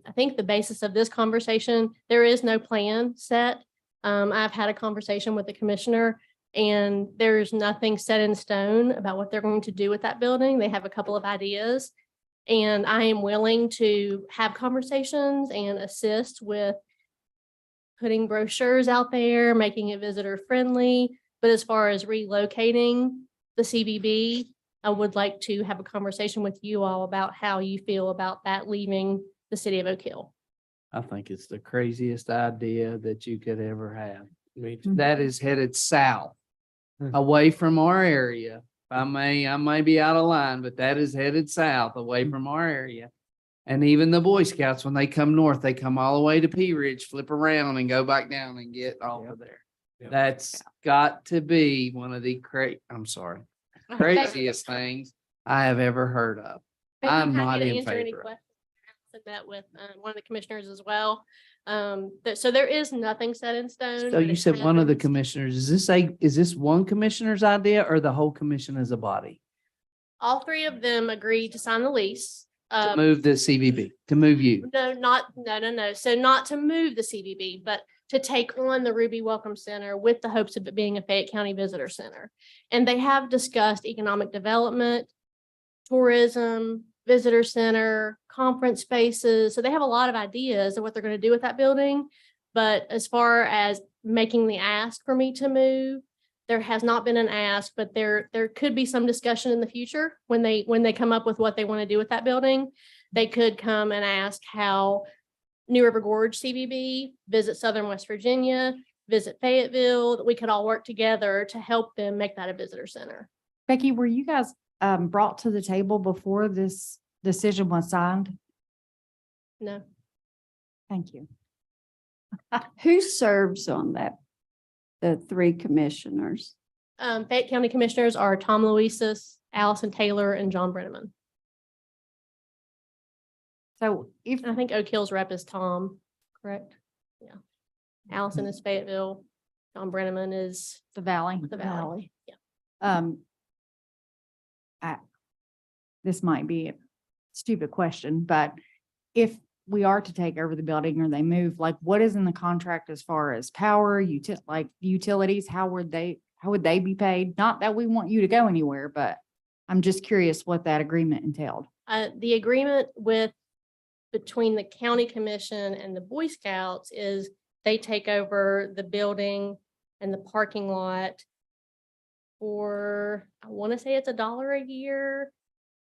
I think the basis of this conversation, there is no plan set. I've had a conversation with the commissioner and there's nothing set in stone about what they're going to do with that building. They have a couple of ideas. And I am willing to have conversations and assist with putting brochures out there, making it visitor friendly. But as far as relocating the CVB, I would like to have a conversation with you all about how you feel about that leaving the city of Oak Hill. I think it's the craziest idea that you could ever have. That is headed south, away from our area. I may be out of line, but that is headed south, away from our area. And even the Boy Scouts, when they come north, they come all the way to Pea Ridge, flip around and go back down and get off of there. That's got to be one of the craziest things I have ever heard of. I'm not in favor of it. I met with one of the commissioners as well. So there is nothing set in stone. So but you it said has one of the been- commissioners, is this one commissioner's idea or the whole commission as a body? All three of them agreed to sign the lease. To move the CVB, to move you? No. So not to move the CVB, but to take on the Ruby Welcome Center with the hopes of it being a Fayette County Visitor Center. And they have discussed economic development, tourism, visitor center, conference spaces. So they have a lot of ideas of what they're going to do with that building. But as far as making the ask for me to move, there has not been an ask, but there could be some discussion in the future when they come up with what they want to do with that building. They could come and ask how New River Gorge CVB, visit Southern West Virginia, visit Fayetteville, that we could all work together to help them make that a visitor center. Becky, were you guys brought to the table before this decision was signed? No. Thank you. Who serves on that? The three commissioners? Fayette County Commissioners are Tom Luisis, Allison Taylor, and John Brenneman. So if, And I think Oak Hill's rep is Tom, correct? Yeah. Allison is Fayetteville. John Brenneman is the Valley. the Valley. Yeah. This might be a stupid question, but if we are to take over the building or they move, like what is in the contract as far as power, utilities, how would they be paid? Not that we want you to go anywhere, but I'm just curious what that agreement entailed. The agreement between the county commission and the Boy Scouts is they take over the building and the parking lot for, I want to say it's $1 a year,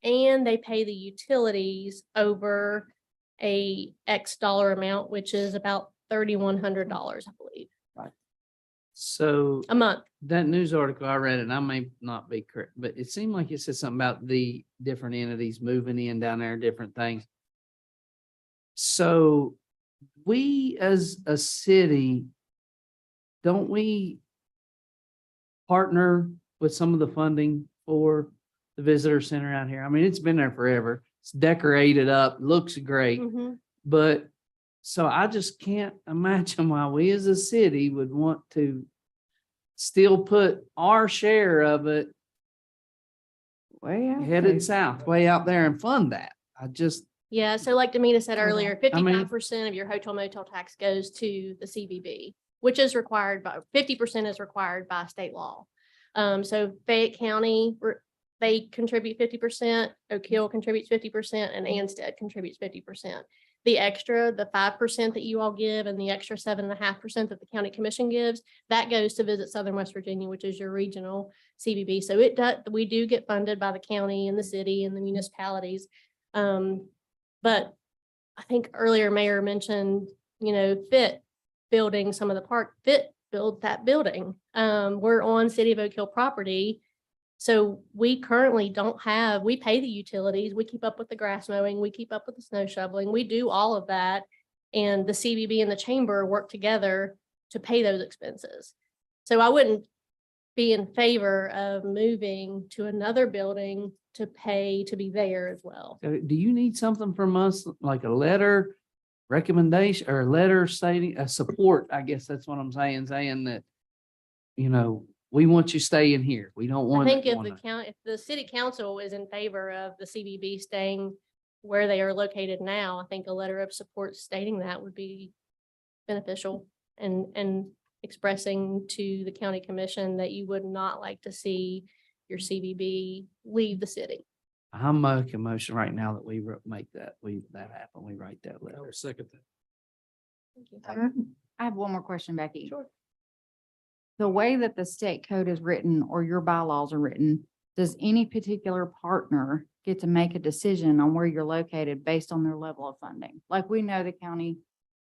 and they pay the utilities over a X dollar amount, which is about $3,100, I believe, So a month. that news article I read, and I may not be correct, but it seemed like it said something about the different entities moving in down there, different things. So we as a city, don't we partner with some of the funding for the visitor center out here? I mean, it's been there forever. It's decorated up, looks great, Mhm. but so I just can't imagine why we as a city would want to still put our share of it Way out headed there. south, way out there and fund that. I just, Yeah, so like Demita said Okay. earlier, I mean- 55% of your hotel motel tax goes to the CVB, which is required by, 50% is required by state law. So Fayette County, they contribute 50%, Oak Hill contributes 50%, and Anstead contributes 50%. The extra, the 5% that you all give and the extra 7.5% that the county commission gives, that goes to Visit Southern West Virginia, which is your regional CVB. So it does, we do get funded by the county and the city and the municipalities. But I think earlier Mayor mentioned, Fit building some of the park, Fit build that building. We're on City of Oak Hill property. So we currently we pay the utilities, we keep up with the grass mowing, we keep up with the snow shoveling, we do all of that. And the CVB and the chamber work together to pay those expenses. So I wouldn't be in favor of moving to another building to pay to be there as well. do you need something from us, like a letter recommendation or a letter stating a support? I guess that's what I'm saying that, we want you staying here. We don't I want. think if the city council is in favor of the CVB staying where they are located now, I think a letter of support stating that would be beneficial and expressing to the county commission that you would not like to see your CVB leave the city. I'm making a motion right now that we make that happen. We write that letter. Second that. Thank you. I have one more question, Becky. Sure. The way that the state code is written or your bylaws are written, does any particular partner get to make a decision on where you're located based on their level of funding? Like, we know the county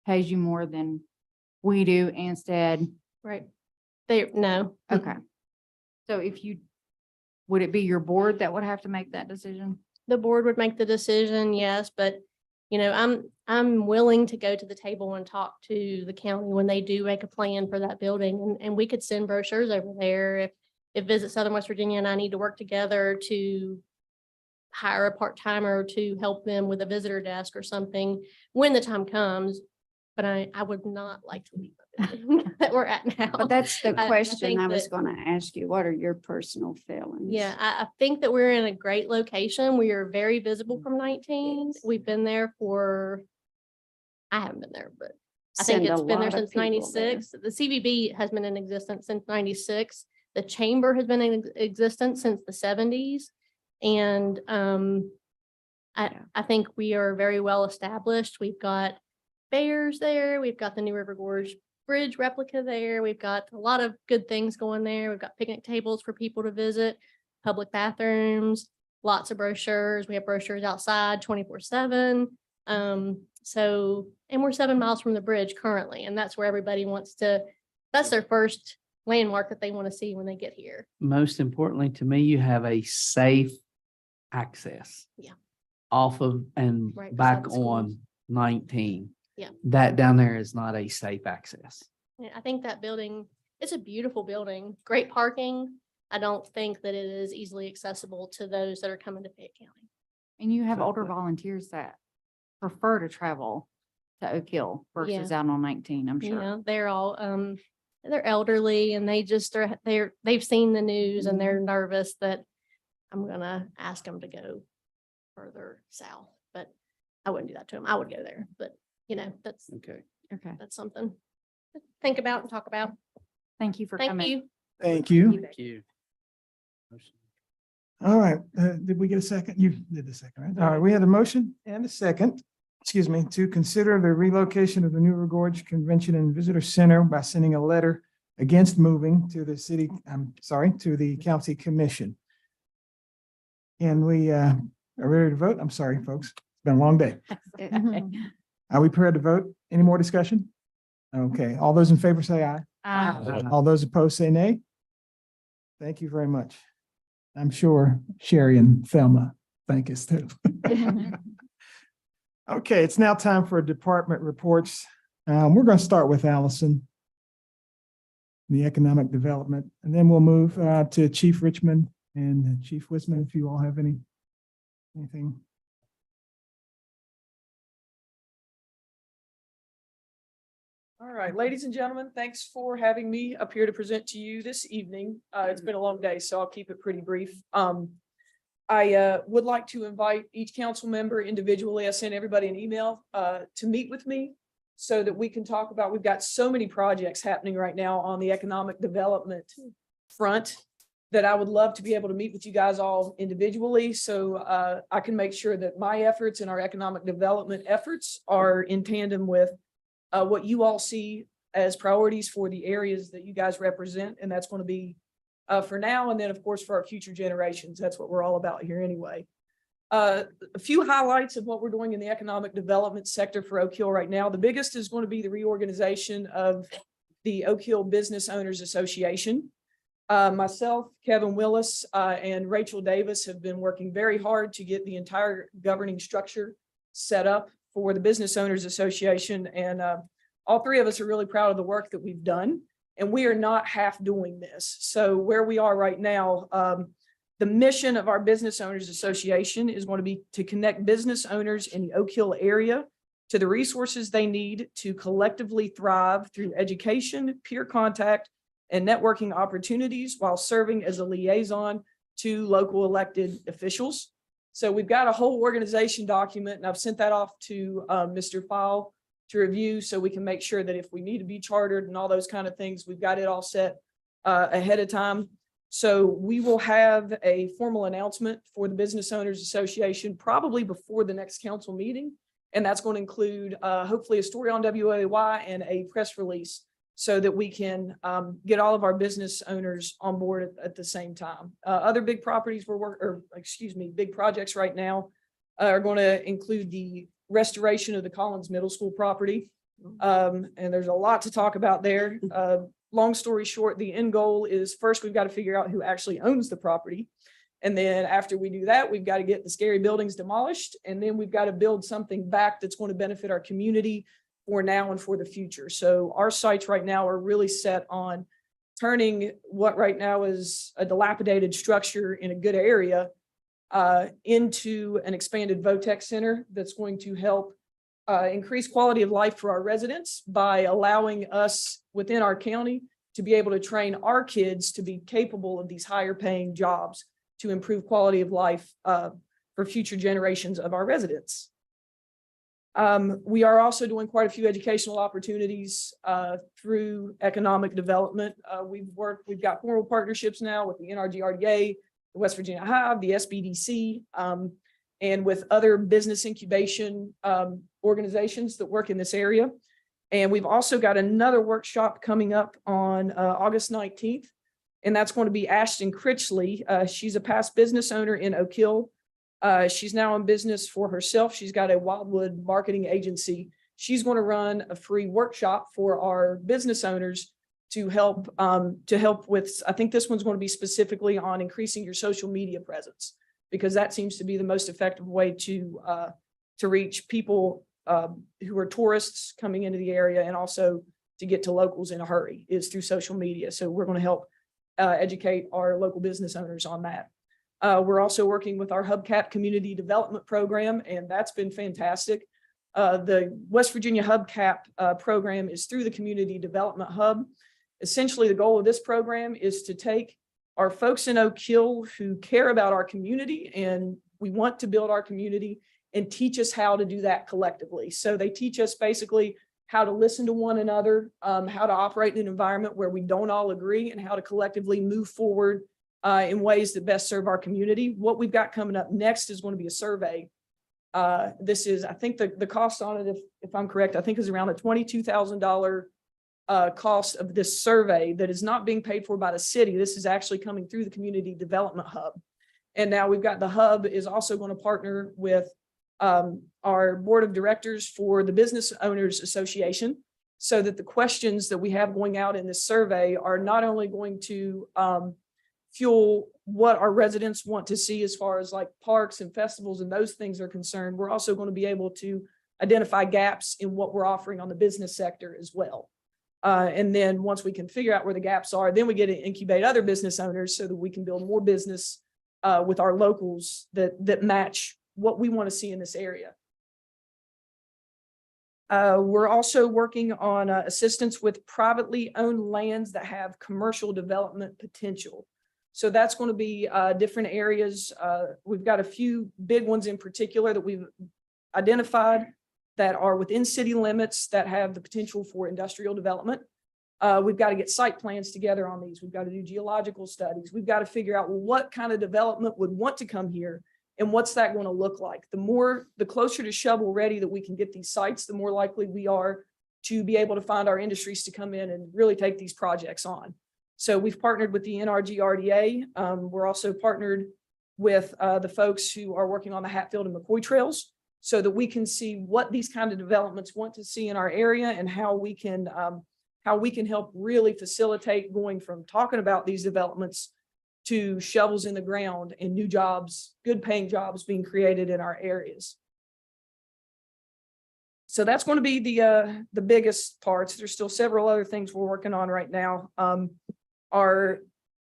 pays you more than we do instead. Right. They, no. Okay. So would it be your board that would have to make that decision? The board would make the decision, yes, but I'm willing to go to the table and talk to the county when they do make a plan for that building, and we could send brochures over there if Visit Southern West Virginia and I need to work together to hire a part-timer to help them with a visitor desk or something when the time comes. But I would not like to leave the building that we're at now. But that's the I question think I was that- gonna ask you. What are your personal feelings? Yeah, I think that we're in a great location. We are very visible from 19. We've been there I haven't been there, but I think Send a it's been there lot of since people there. 96. The CVB has been in existence since 96. The chamber has been in existence since the 70s. And I think we are very well established. We've got fairs there. We've got the New River Gorge Bridge replica there. We've got a lot of good things going there. We've got picnic tables for people to visit, public bathrooms, lots of brochures. We have brochures outside 24/7. And we're 7 miles from the bridge currently, and that's where everybody that's their first landmark that they want to see when they get here. Most importantly to me, you have a safe access. Yeah. Off of and Right beside back the schools. on 19. Yeah. That down there is not a safe access. Yeah, I think that building, it's a beautiful building, great parking. I don't think that it is easily accessible to those that are coming to Fayette County. And you have So- older volunteers that prefer to travel to Oak Hill versus out on 19, I'm You sure. know, they're all, they're elderly and they just they've seen the news and they're nervous that I'm gonna ask them to go further south, but I wouldn't do that to them. I would go there, but that's Okay. Okay. something to think about and talk about. Thank you for Thank coming. you. Thank you. Thank you. All right, did we get a second? You did the second, right? All right, we had a motion and a second, to consider the relocation of the New River Gorge Convention and Visitor Center by sending a letter against moving to to the county commission. And we are ready to vote? I'm sorry, folks. It's been a long day. Are we prepared to vote? Any more discussion? Okay, all those in favor say aye. All those opposed say nay. Thank you very much. I'm sure Sherry and Thelma thank us too. Okay, it's now time for department reports. We're going to start with Allison, the economic development, and then we'll move to Chief Richmond and Chief Wisman, if you all have anything. All right, ladies and gentlemen, thanks for having me up here to present to you this evening. It's been a long day, so I'll keep it pretty brief. I would like to invite each council member individually. I sent everybody an email to meet with me so that we can talk about, we've got so many projects happening right now on the economic development front that I would love to be able to meet with you guys all individually. So I can make sure that my efforts and our economic development efforts are in tandem with what you all see as priorities for the areas that you guys represent. And that's going to be for now. And then of course, for our future generations, that's what we're all about here anyway. A few highlights of what we're doing in the economic development sector for Oak Hill right now. The biggest is going to be the reorganization of the Oak Hill Business Owners Association. Myself, Kevin Willis, and Rachel Davis have been working very hard to get the entire governing structure set up for the Business Owners Association. And all three of us are really proud of the work that we've done. And we are not half doing this. So where we are right now, the mission of our Business Owners Association is going to be to connect business owners in the Oak Hill area to the resources they need to collectively thrive through education, peer contact, and networking opportunities while serving as a liaison to local elected officials. So we've got a whole organization document, and I've sent that off to Mr. File to review so we can make sure that if we need to be chartered and all those kind of things, we've got it all set ahead of time. So we will have a formal announcement for the Business Owners Association probably before the next council meeting. And that's going to include hopefully a story on WOAY and a press release so that we can get all of our business owners on board at the same time. Other big properties big projects right now are going to include the restoration of the Collins Middle School property. And there's a lot to talk about there. Long story short, the end goal is first, we've got to figure out who actually owns the property. And then after we do that, we've got to get the scary buildings demolished. And then we've got to build something back that's going to benefit our community for now and for the future. So our sites right now are really set on turning what right now is a dilapidated structure in a good area into an expanded VOTEC center that's going to help increase quality of life for our residents by allowing us within our county to be able to train our kids to be capable of these higher paying jobs to improve quality of life for future generations of our residents. We are also doing quite a few educational opportunities through economic development. We've got formal partnerships now with the NRGRDA, the West Virginia Hive, the SBDC, and with other business incubation organizations that work in this area. And we've also got another workshop coming up on August 19th, and that's going to be Ashton Critchley. She's a past business owner in Oak Hill. She's now in business for herself. She's got a Wildwood marketing agency. She's going to run a free workshop for our business owners to help with, I think this one's going to be specifically on increasing your social media presence, because that seems to be the most effective way to reach people who are tourists coming into the area, and also to get to locals in a hurry is through social media. So we're going to help educate our local business owners on that. We're also working with our Hubcap Community Development Program, and that's been fantastic. The West Virginia Hubcap program is through the Community Development Hub. Essentially, the goal of this program is to take our folks in Oak Hill who care about our community and we want to build our community, and teach us how to do that collectively. So they teach us basically how to listen to one another, how to operate in an environment where we don't all agree, and how to collectively move forward in ways that best serve our community. What we've got coming up next is going to be a survey. This is, I think the cost on it, if I'm correct, I think is around a $22,000 cost of this survey that is not being paid for by the city. This is actually coming through the Community Development Hub. And now we've got the hub is also going to partner with our board of directors for the Business Owners Association, so that the questions that we have going out in this survey are not only going to fuel what our residents want to see as far as like parks and festivals and those things are concerned, we're also going to be able to identify gaps in what we're offering on the business sector as well. And then once we can figure out where the gaps are, then we get to incubate other business owners so that we can build more business with our locals that match what we want to see in this area. We're also working on assistance with privately owned lands that have commercial development potential. So that's going to be different areas. We've got a few big ones in particular that we've identified that are within city limits that have the potential for industrial development. We've got to get site plans together on these. We've got to do geological studies. We've got to figure out what kind of development would want to come here and what's that going to look like. The closer to shovel ready that we can get these sites, the more likely we are to be able to find our industries to come in and really take these projects on. So we've partnered with the NRGRDA. We're also partnered with the folks who are working on the Hatfield and McCoy trails, so that we can see what these kind of developments want to see in our area, and how we can help really facilitate going from talking about these developments to shovels in the ground and new jobs, good paying jobs being created in our areas. So that's going to be the biggest parts. There's still several other things we're working on right now. Our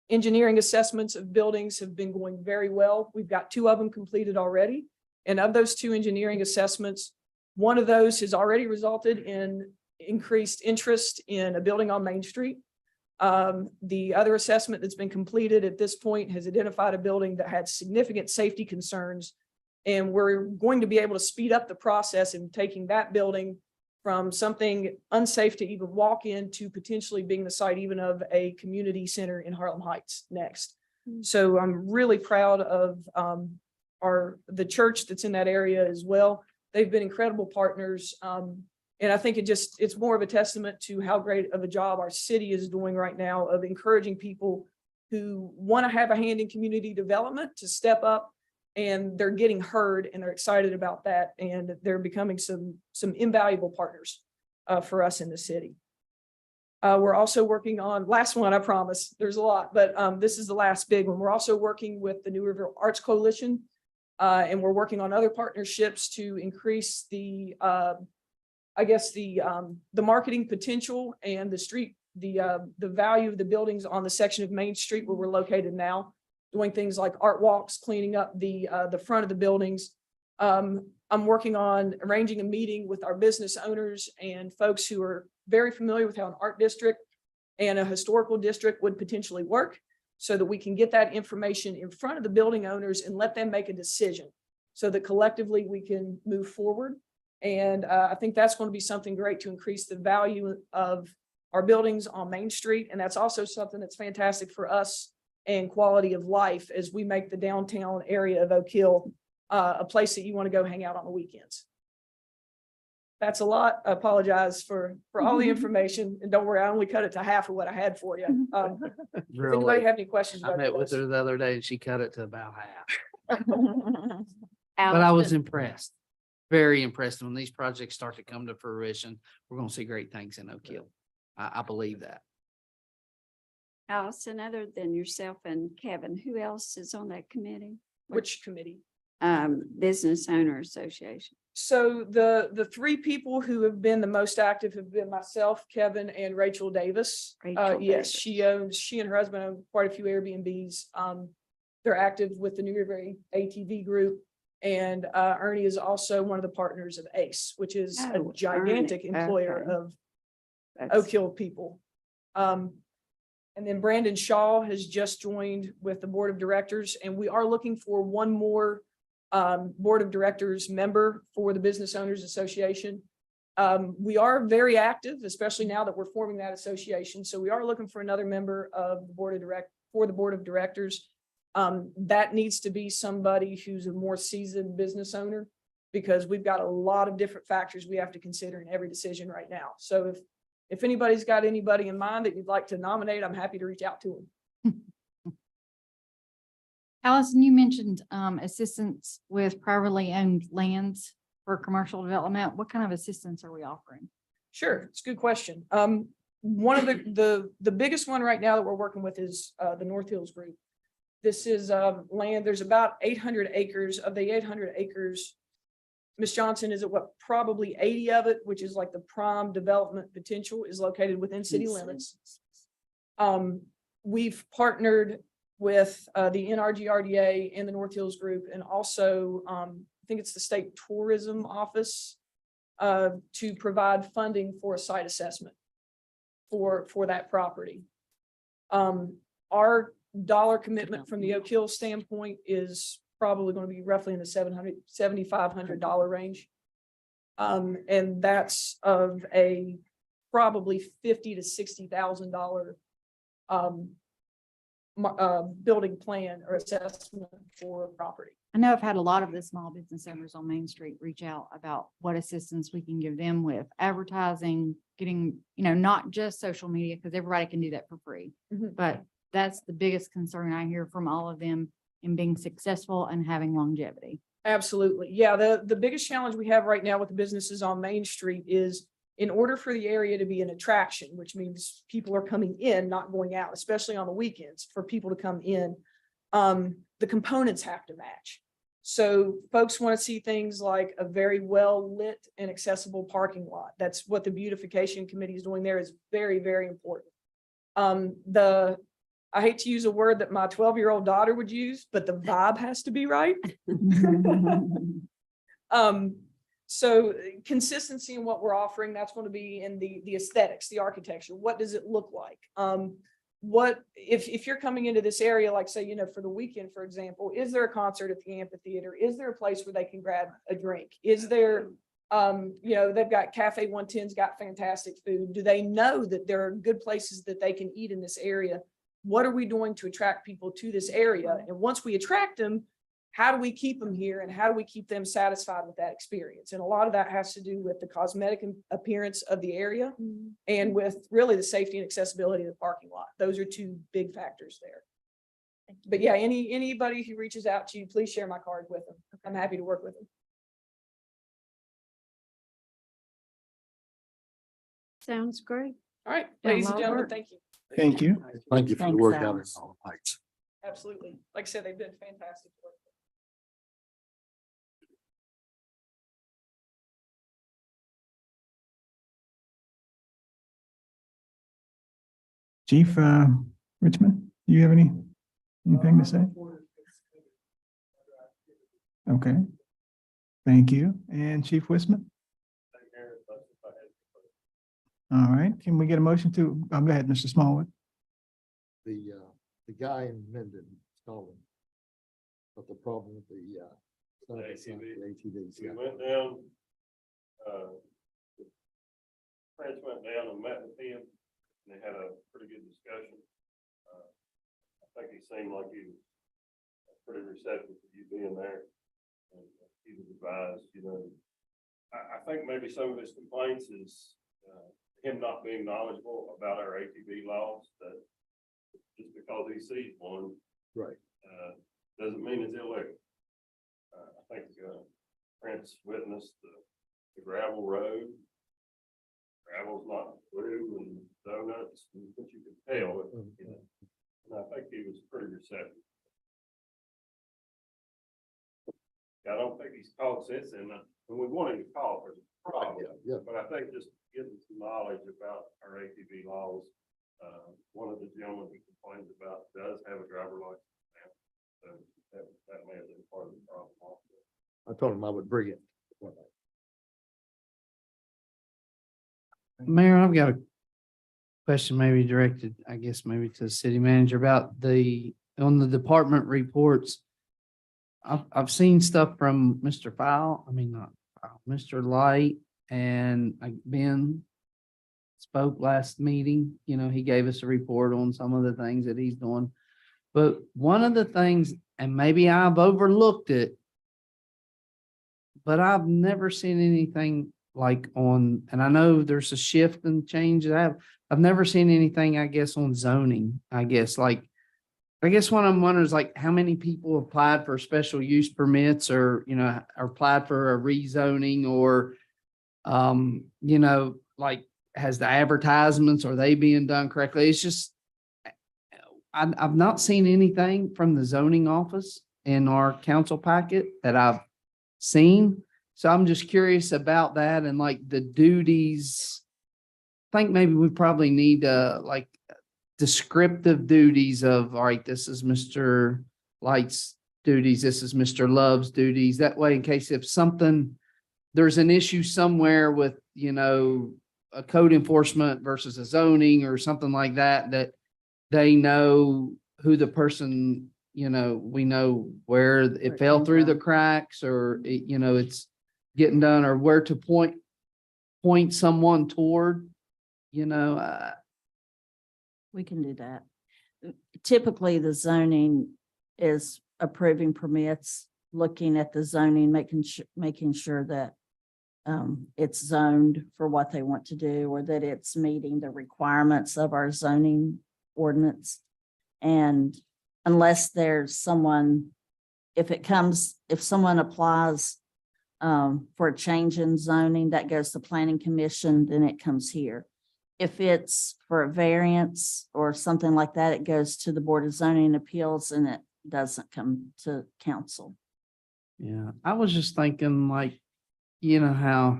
engineering assessments of buildings have been going very well. We've got 2 of them completed already. And of those 2 engineering assessments, one of those has already resulted in increased interest in a building on Main Street. The other assessment that's been completed at this point has identified a building that had significant safety concerns, and we're going to be able to speed up the process in taking that building from something unsafe to even walk in to potentially being the site even of a community center in Harlem Heights next. So I'm really proud of the church that's in that area as well. They've been incredible partners. And I think it's more of a testament to how great of a job our city is doing right now of encouraging people who want to have a hand in community development to step up, and they're getting heard and they're excited about that. And they're becoming some invaluable partners for us in the city. We're also working on, last one, I promise, there's a lot, but this is the last big one. We're also working with the New River Arts Coalition, and we're working on other partnerships to increase the marketing potential and the value of the buildings on the section of Main Street where we're located now, doing things like art walks, cleaning up the front of the buildings. I'm working on arranging a meeting with our business owners and folks who are very familiar with how an art district and a historical district would potentially work, so that we can get that information in front of the building owners and let them make a decision so that collectively we can move forward. And I think that's going to be something great to increase the value of our buildings on Main Street. And that's also something that's fantastic for us and quality of life as we make the downtown area of Oak Hill a place that you want to go hang out on the weekends. That's a lot. I apologize for all the information, and don't worry, I only cut it to half of what I had for you. If anybody have any questions I about met with this? her the other day and she cut it to about half, but I Allison, was impressed. Very impressed. When these projects start to come to fruition, we're going to see great things in Oak Hill. I believe that. Allison, other than yourself and Kevin, who else is on that committee? Which committee? Business Owner Association. So the three people who have been the most active have been myself, Kevin, and Rachel Davis. Rachel Yes, Davis. she and her husband own quite a few Airbnbs. They're active with the New River ATV group. And Ernie is also one of the partners of ACE, which is a gigantic Ernie. employer Okay. of That's- Oak Hill people. And then Brandon Shaw has just joined with the board of directors, and we are looking for one more board of directors member for the Business Owners Association. We are very active, especially now that we're forming that association. So we are looking for another member of the board of directors. That needs to be somebody who's a more seasoned business owner, because we've got a lot of different factors we have to consider in every decision right now. So if anybody's got anybody in mind that you'd like to nominate, I'm happy to reach out to them. Allison, you mentioned assistance with privately owned lands for commercial development. What kind of assistance are we offering? Sure, it's a good question. One of the biggest one right now that we're working with is the North Hills Group. This is land, there's about 800 acres. Of the 800 acres, Ms. Johnson is at probably 80 of it, which is like the prime development potential, is located within city limits. We've partnered with the NRGRDA and the North Hills Group, and also I think it's the State Tourism Office to provide funding for a site assessment for that property. Our dollar commitment from the Oak Hill standpoint is probably going to be roughly in the $7,500 range. And that's of a probably $50,000 to $60,000 building plan or assessment for property. I know I've had a lot of the small business owners on Main Street reach out about what assistance we can give them with advertising, getting, not just social media, because everybody can do that for free. Mhm. But that's the biggest concern I hear from all of them in being successful and having longevity. Absolutely. Yeah, the biggest challenge we have right now with the businesses on Main Street is, in order for the area to be an attraction, which means people are coming in, not going out, especially on the weekends, for people to come in, the components have to match. So folks want to see things like a very well lit and accessible parking lot. That's what the beautification committee is doing there, is very, very important. I hate to use a word that my 12-year-old daughter would use, but the vibe has to be right. So consistency in what we're offering, that's going to be in the aesthetics, the architecture. What does it look like? What if you're coming into this area, like say, for the weekend, for example, is there a concert at the amphitheater? Is there a place where they can grab a drink? Is there, they've got Cafe 110's got fantastic food. Do they know that there are good places that they can eat in this area? What are we doing to attract people to this area? And once we attract them, how do we keep them here and how do we keep them satisfied with that experience? And a lot of that has to do with the cosmetic appearance of the area and with really the safety and accessibility of the parking lot. Those are two big factors there. But yeah, anybody who reaches out to you, please share my card with them. I'm happy to work with them. Sounds great. All right, Yeah, a ladies lot and of gentlemen, work. thank you. Thank you. Thank you for the Thanks, work out in Alex. all the heights. Absolutely. Like I said, they've been fantastic to work with. Chief, Richmond, do you have anything to say? Okay. Thank you. And Chief Wisman? All right, can we get a motion to, go ahead, Mr. Smallwood. The guy in Menden, Stalin. But the problem with the ATVs. We went down, Prince went down and met with him, and they had a pretty good discussion. I think he seemed like he was pretty receptive to you being there. And he was advised, I think maybe some of his complaints is him not being knowledgeable about our ATV laws, that just because he sees one. Right. Doesn't mean it's illegal. I think Prince witnessed the gravel road. Gravel's not blue and donuts, but you can tell, and I think he was pretty receptive. I don't think he's called since then, and we want him to call for the problem. Yeah. But I think just getting some knowledge about our ATV laws. One of the gentlemen he complains about does have a driver license now, so that may have been part of the problem also. I told him I would bring it. Mayor, I've got a question maybe directed, I guess, maybe to the city manager about on the department reports. I've seen stuff from Mr. Mr. Light, and Ben spoke last meeting. He gave us a report on some of the things that he's doing. But one of the things, and maybe I've overlooked it, but I've never seen anything like and I know there's a shift and change. I've never seen anything, I guess, on zoning. I guess what I'm wondering is like how many people applied for special use permits or, or applied for a rezoning or, like has the advertisements, are they being done correctly? It's just, I've not seen anything from the zoning office in our council packet that I've seen. So I'm just curious about that and like the duties. I think maybe we probably need like descriptive duties of, all right, this is Mr. Light's duties, this is Mr. Love's duties. That way, in case if there's an issue somewhere with, a code enforcement versus a zoning or something like that, that they know who the person, we know where it fell through the cracks or, it's getting done or where to point someone toward, We can do that. Typically, the zoning is approving permits, looking at the zoning, making sure that it's zoned for what they want to do or that it's meeting the requirements of our zoning ordinance. And unless there's someone, if someone applies for a change in zoning, that goes to planning commission, then it comes here. If it's for a variance or something like that, it goes to the Board of Zoning Appeals and it doesn't come to council. Yeah, I was just thinking like, how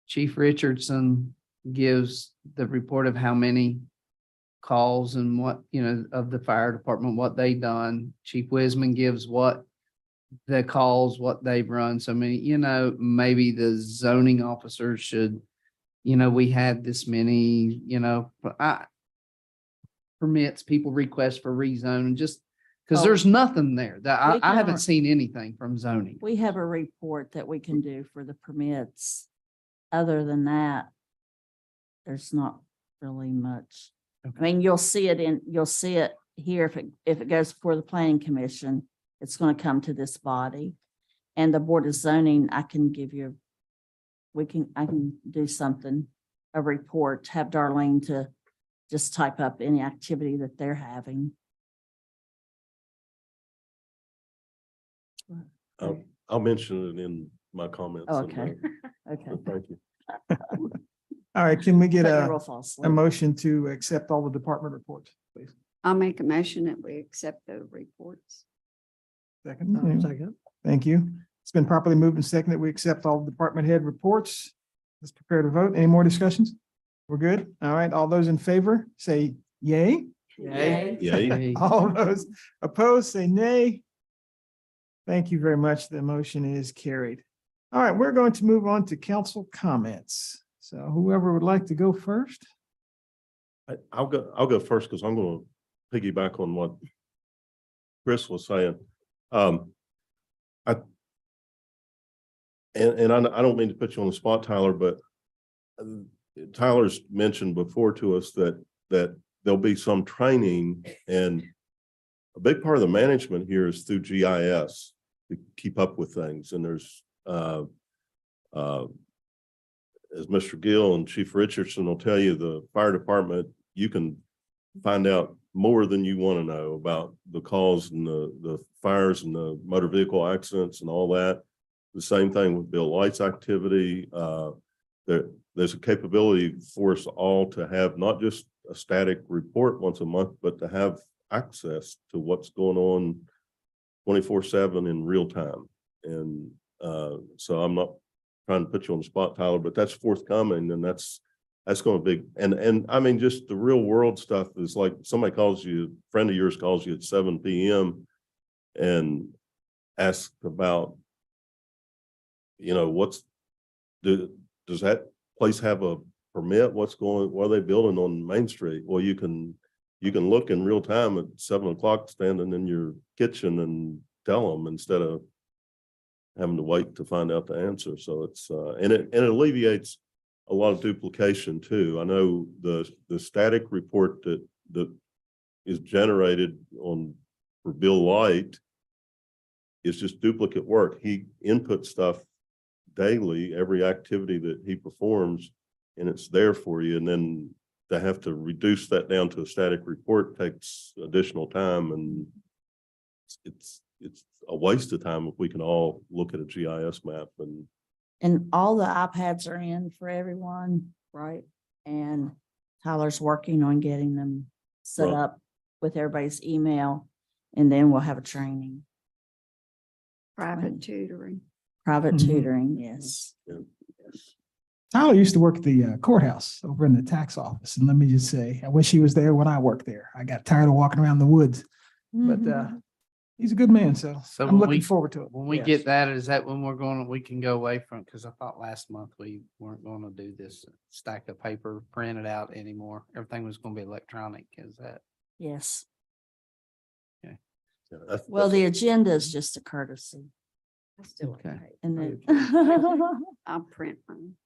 Chief Richardson gives the report of how many calls and what, of the fire department, what they done. Chief Wisman gives what the calls, what they've run. So many, maybe the zoning officers should, we had this many, permits, people request for rezone, just because there's nothing there that I haven't seen anything from zoning. We have a report that we can do for the permits. Other than that, there's not really much. I mean, you'll see it here if it goes before the planning commission. it's going to come to this body. And the Board of Zoning, I can give you, I can do something, a report, have Darlene to just type up any activity that they're having. I'll mention it in my comments. Okay, okay. Thank you. All right, can we get But you a, will fall a asleep. motion to accept all the department reports, please? I'll make a motion that we accept the reports. Second. Second. Thank you. It's been properly moved and seconded that we accept all department head reports. Let's prepare to vote. Any more discussions? We're good? All right, all those in favor, say yay. Yay. Yay. All those opposed, say nay. Thank you very much. The motion is carried. All right, we're going to move on to council comments. So whoever would like to go first? I'll go first because I'm going to piggyback on what Chris was saying. I don't mean to put you on the spot, Tyler, but Tyler's mentioned before to us that there'll be some training, and a big part of the management here is through GIS to keep up with things. And there's as Mr. Gill and Chief Richardson will tell you, the fire department, you can find out more than you want to know about the calls and the fires and the motor vehicle accidents and all that. The same thing with Bill Light's activity. There's a capability for us all to have not just a static report once a month, but to have access to what's going on 24/7 in real time. And so I'm not trying to put you on the spot, Tyler, but that's forthcoming, and that's going to be, and I mean, just the real world stuff is like somebody calls you, a friend of yours calls you at 7 p.m. and asks about, does that place have a permit? What are they building on Main Street? Well, you can look in real time at 7 o'clock, standing in your kitchen, and tell them instead of having to wait to find out the answer. So it's and it alleviates a lot of duplication too. I know the static report that is generated for Bill Light is just duplicate work. He inputs stuff daily, every activity that he performs, and it's there for you. And then to have to reduce that down to a static report takes additional time, and it's a waste of time if we can all look at a GIS map. And all the iPads are in for everyone, right? And Tyler's working on getting them set Right. up with everybody's email, and then we'll have a training. Private tutoring. Private Mhm. tutoring, yes. Tyler used to work at the courthouse over in the tax office. And let me just say, I wish he was there when I worked there. I got tired of walking around the woods, but he's a good man. So So I'm when looking we- forward to it. When we Yes. get that, is that when we can go away from, because I thought last month we weren't going to do this stack of paper printed out anymore. Everything was going to be electronic. Is that? Yes. Yeah, Well, the agenda is just a courtesy. I still Okay. okay. And then I'll print mine.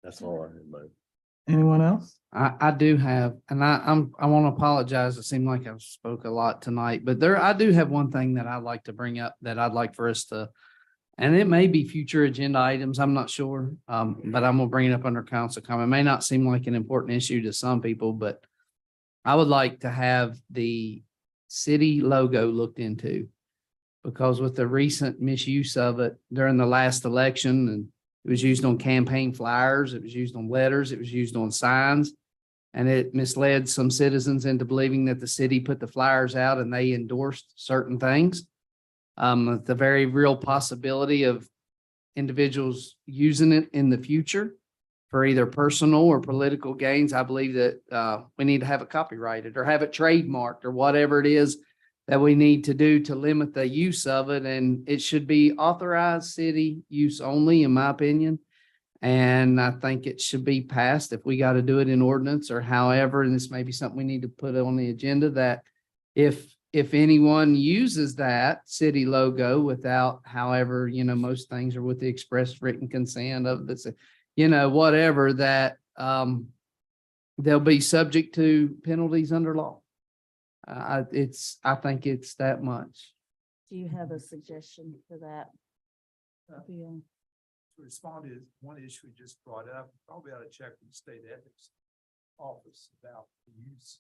that's all I had, man. Anyone else? I do have, and I want to apologize. It seemed like I've spoke a lot tonight, but I do have one thing that I'd like to bring up that I'd like for us to, and it may be future agenda items. I'm not sure. But I'm gonna bring it up under council comment. It may not seem like an important issue to some people, but I would like to have the city logo looked into, because with the recent misuse of it during the last election, and it was used on campaign flyers, it was used on letters, it was used on signs. And it misled some citizens into believing that the city put the flyers out and they endorsed certain things. The very real possibility of individuals using it in the future for either personal or political gains. I believe that we need to have it copyrighted or have it trademarked or whatever it is that we need to do to limit the use of it. And it should be authorized city use only, in my opinion. And I think it should be passed if we got to do it in ordinance or however, and this may be something we need to put on the agenda, that if anyone uses that city logo without, however, most things are with the express written consent of this, whatever, that they'll be subject to penalties under law. I think it's that much. Do you have a suggestion for that? Bill? To respond to one issue we just brought up, probably ought to check with the state ethics office about the use.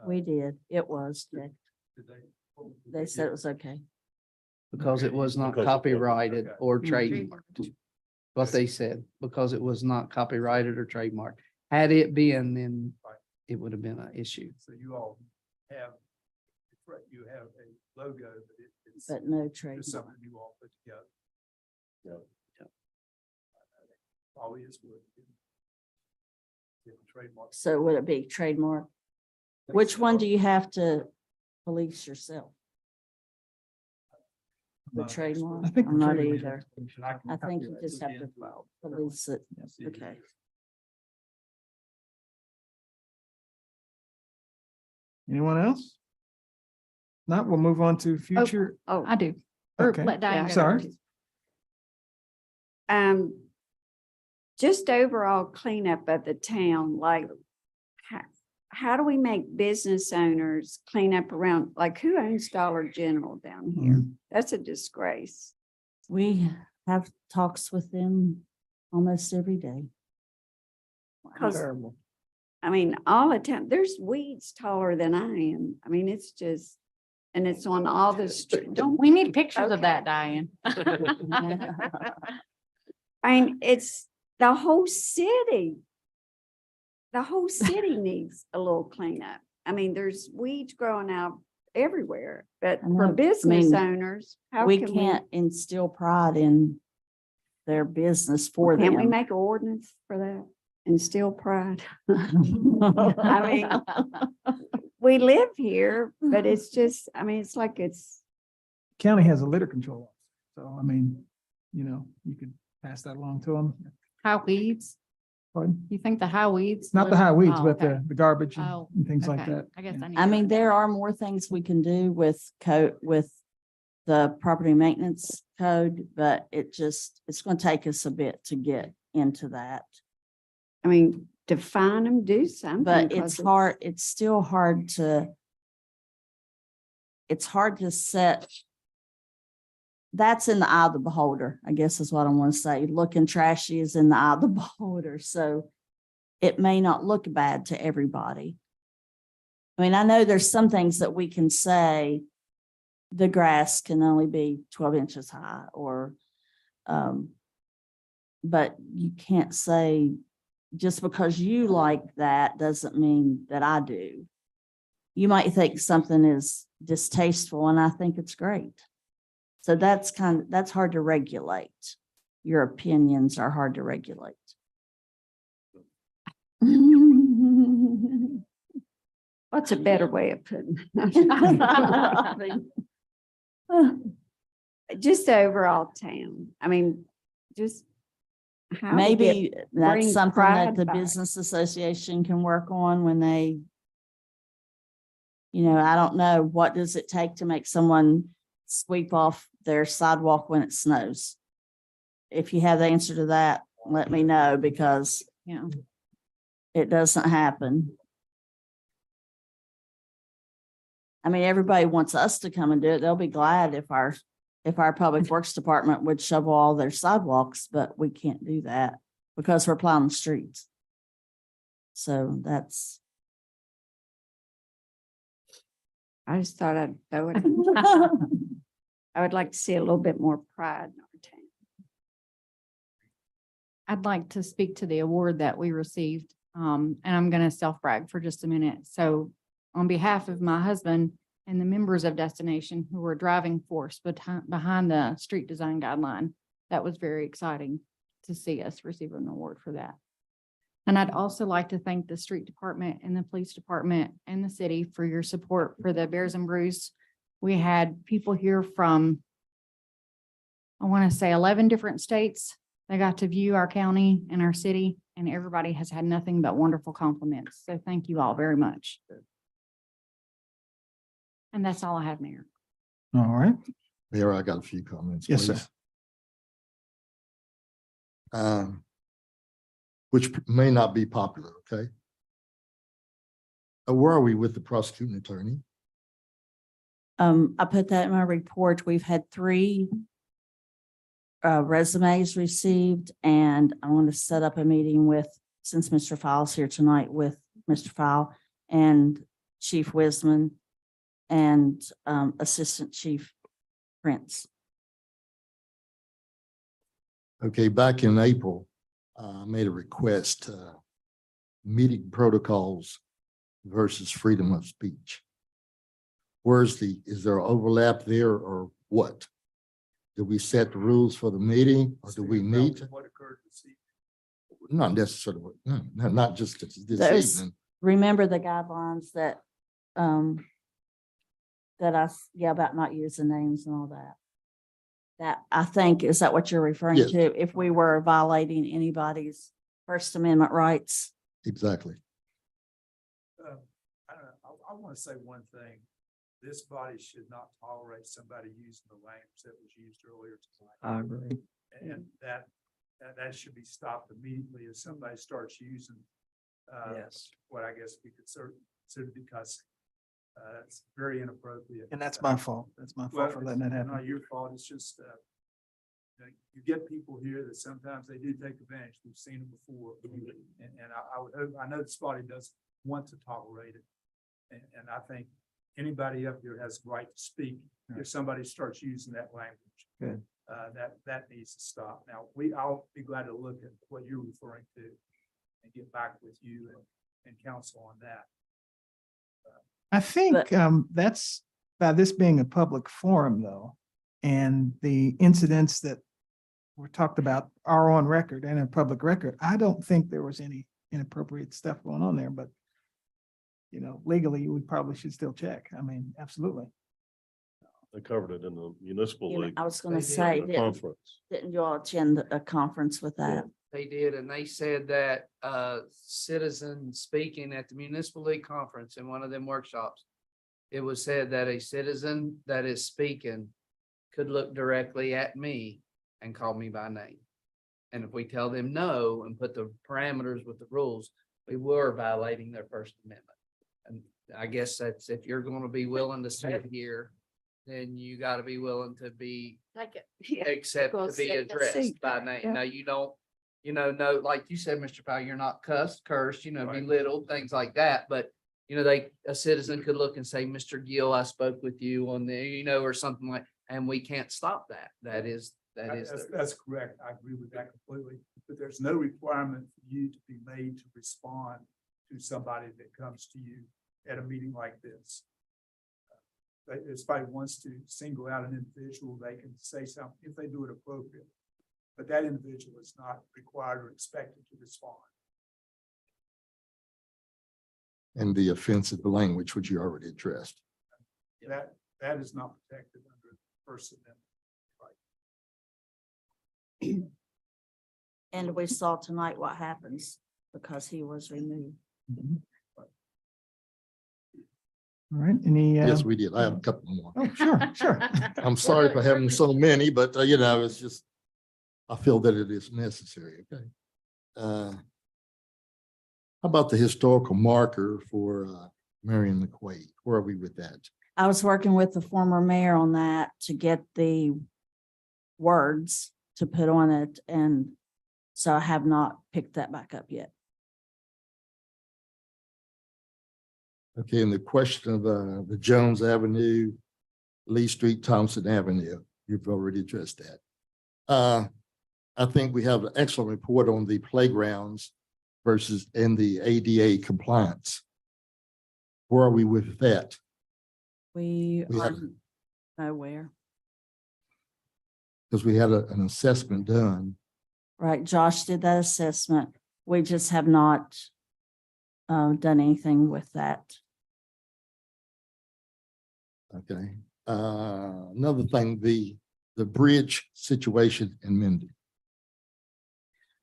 We did. It was. Did they? They said it was okay. Because it was not Because it wasn't, copyrighted okay. or trademarked. What they said, because it was not copyrighted or trademarked. Had it been, then Right. it would have been an issue. So you all have, you have a logo, but it's But no just trademark. something you all put together. Probably is what. Trademark. So would it be trademark? Which one do you have to police yourself? The trademark? I think I'm not trademark- either. I think you just have to police it. Okay. Anyone else? Not, we'll move on to future. Oh, I do. Or Okay. let Diane Yeah. go Sorry. first. Just overall cleanup of the town, like how do we make business owners clean up around, like who owns Dollar General down here? That's a disgrace. We have talks with them almost every day. 'Cause, I mean, all the time, there's weeds taller than I am. I mean, it's just, and it's on all the street. Don't We need pictures of that, Okay. Diane. I mean, it's the whole city. The whole city needs a little cleanup. I mean, there's weeds growing out everywhere, but I know. for I business mean, owners, how We can can't instill pride in their business for Can't we them. make an ordinance for that and still pride? I mean, we live here, but it's just, I mean, it's like it's, County has a litter control. So, I mean, you could pass that along to them. High weeds. Pardon? You think the high weeds? Not the live- high weeds, Oh, but okay. the garbage Oh, and things like okay. that. I guess Yeah. I need. I to- mean, there are more things we can do with with the property maintenance code, but it's going to take us a bit to get into that. I mean, define them, do something. But 'cause it's hard, it's still hard to, it's hard to set. That's in the eye of the beholder, I guess is what I want to say. Looking trashy is in the eye of the beholder, so it may not look bad to everybody. I mean, I know there's some things that we can say, the grass can only be 12 inches high or, but you can't say, just because you like that doesn't mean that I do. You might think something is distasteful and I think it's great. So that's hard to regulate. Your opinions are hard to regulate. What's a better way of putting it? Just the overall town. I mean, just. how to get- Maybe that's bring something that pride the back. business association can work on when they, I don't know, what does it take to make someone sweep off their sidewalk when it snows? If you have the answer to that, let me know because Yeah. it doesn't happen. I mean, everybody wants us to come and do it. They'll be glad if our public works department would shovel all their sidewalks, but we can't do that because we're plowing the streets. So that's. I just thought I'd throw it. I would like to see a little bit more pride in our town. I'd like to speak to the award that we received. And I'm going to self brag for just a minute. So on behalf of my husband and the members of Destination who were driving force behind the street design guideline, that was very exciting to see us receive an award for that. And I'd also like to thank the street department and the police department and the city for your support for the Bears and Brews. We had people here from, I want to say 11 different states. They got to view our county and our city, and everybody has had nothing but wonderful compliments. So thank you all very much. And that's all I have, Mayor. All right. Mayor, I got a few comments. Yes, sir. please. Which may not be popular, okay? Where are we with the prosecuting attorney? I put that in my report. We've had 3 resumes received, and I want to set up a meeting with, since Mr. File's here tonight, with Mr. File and Chief Wisman and Assistant Chief Prince. Okay, back in April, I made a request, meeting protocols versus freedom of speech. Is there overlap there or what? Do we set the rules for the meeting or do we need to? What occurred this evening? Not necessarily, no, not just this Those- evening. Remember the guidelines that about not using names and all that. That, I think, is that what you're referring Yes. to? If we were violating anybody's First Amendment rights? Exactly. I don't know, I want to say one thing. This body should not tolerate somebody using the language that was used earlier tonight. I agree. And that should be stopped immediately if somebody starts using Yes. what I guess we could consider to be cussing. It's very inappropriate. And that's my fault. That's my fault for letting that It's happen. not your fault. It's just, you get people here that sometimes they do take advantage. We've seen it before. And I would hope, I know this body doesn't want to tolerate it. And I think anybody up here has the right to speak if somebody starts using that language. Good. That needs to stop. Now, I'll be glad to look at what you're referring to and get back with you and counsel on that. I think that's, by this being a public forum though, and the incidents that were talked about are on record and a public record. I don't think there was any inappropriate stuff going on there, but legally, we probably should still check. I mean, absolutely. They covered it in the municipal league. I was gonna They did. say, the Conference. didn't you all attend a conference with that? They did, and they said that citizen speaking at the municipal league conference in one of them workshops, it was said that a citizen that is speaking could look directly at me and call me by name. And if we tell them no and put the parameters with the rules, we were violating their First Amendment. And I guess that's, if you're gonna be willing to sit here, then you gotta be willing to be accept to be addressed by name. Now, you don't, no, like you said, Mr. Powell, you're not cursed, Right. belittled, things like that, but a citizen could look and say, Mr. Gill, I spoke with you on the, or something like, and we can't stop that. That's Correct. I agree with that completely. But there's no requirement for you to be made to respond to somebody that comes to you at a meeting like this. If somebody wants to single out an individual, they can say something if they do it appropriately. But that individual is not required or expected to respond. And the offensive language, which you already addressed. That is not protected under the First Amendment. And we saw tonight what happens because he was removed. All right, any? Yes, we did. I have a couple more. Oh, sure. I'm sorry for having so many, but it's just, I feel that it is necessary, okay? How about the historical marker for Marion McQuaid? Where are we with that? I was working with the former mayor on that to get the words to put on it, and so I have not picked that back up yet. Okay, and the question of the Jones Avenue, Lee Street, Thompson Avenue, you've already addressed that. I think we have an excellent report on the playgrounds versus and the ADA compliance. Where are we with that? We We are have- nowhere. Because we had an assessment done. Right, Josh did that assessment. We just have not done anything with that. Okay, another thing, the bridge situation in Minden.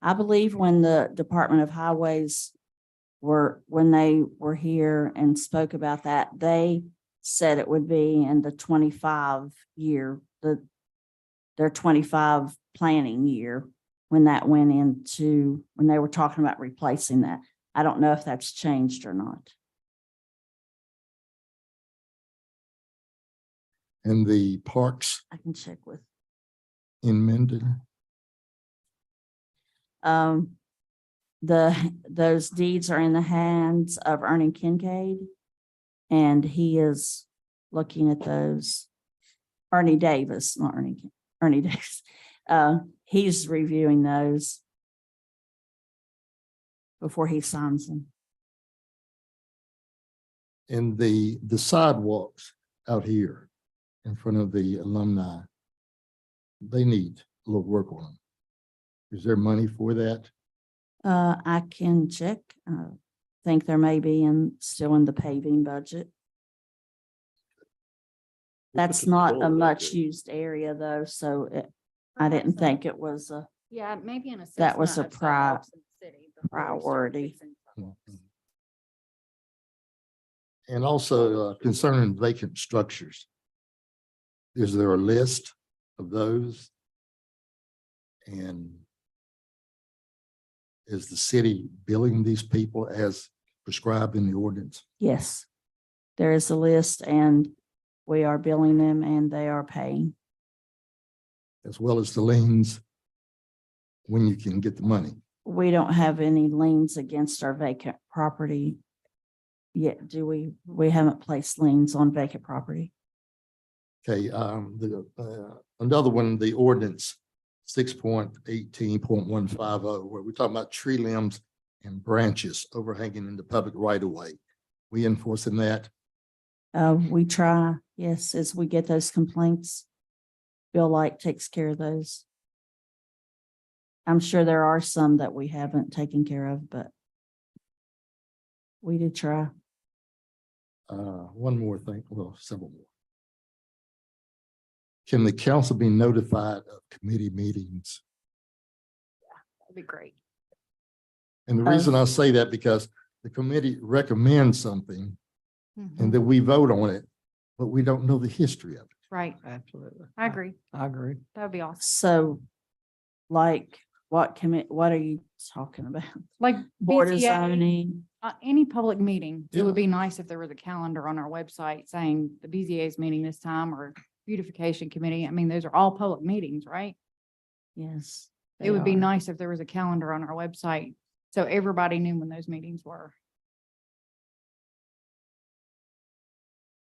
I believe when the Department of Highways when they were here and spoke about that, they said it would be in the 25 year, their 25 planning year, when that went into, when they were talking about replacing that. I don't know if that's changed or not. And the parks I can check with. in Minden? Those deeds are in the hands of Ernie Kincaid. And he is looking at those. Ernie Davis, not Ernie Davis. He's reviewing those before he signs them. And the sidewalks out here in front of the alumni, they need a little work on them. Is there money for that? I can check. Think there may be still in the paving budget. That's not a much used area though, so I didn't think it was a Yeah, maybe an assessment. That was a of sidewalks in the city before we start priority. fixing sidewalks. And also concerning vacant structures. Is there a list of those? And is the city billing these people as prescribed in the ordinance? Yes, there is a list and we are billing them and they are paying. As well as the liens when you can get the money? We don't have any liens against our vacant property yet, do we? We haven't placed liens on vacant property. Okay, another one, the ordinance 6.18.150, where we're talking about tree limbs and branches overhanging in the public right of way. We enforcing that? We try, yes, as we get those complaints. Bill Light takes care of those. I'm sure there are some that we haven't taken care of, but we do try. One more thing, well, several more. Can the council be notified of committee meetings? That'd be great. And the reason I say that because the committee recommends something Mhm. and then we vote on it, but we don't know the history of it. Right, Absolutely. I agree. I agree. That would be awesome. So like what are you talking about? Like Board of BZA, zoning? any public meeting, it Yeah. would be nice if there was a calendar on our website saying the BZA's meeting this time or beautification committee. I mean, those are all public meetings, right? Yes. It would be they are. nice if there was a calendar on our website, so everybody knew when those meetings were.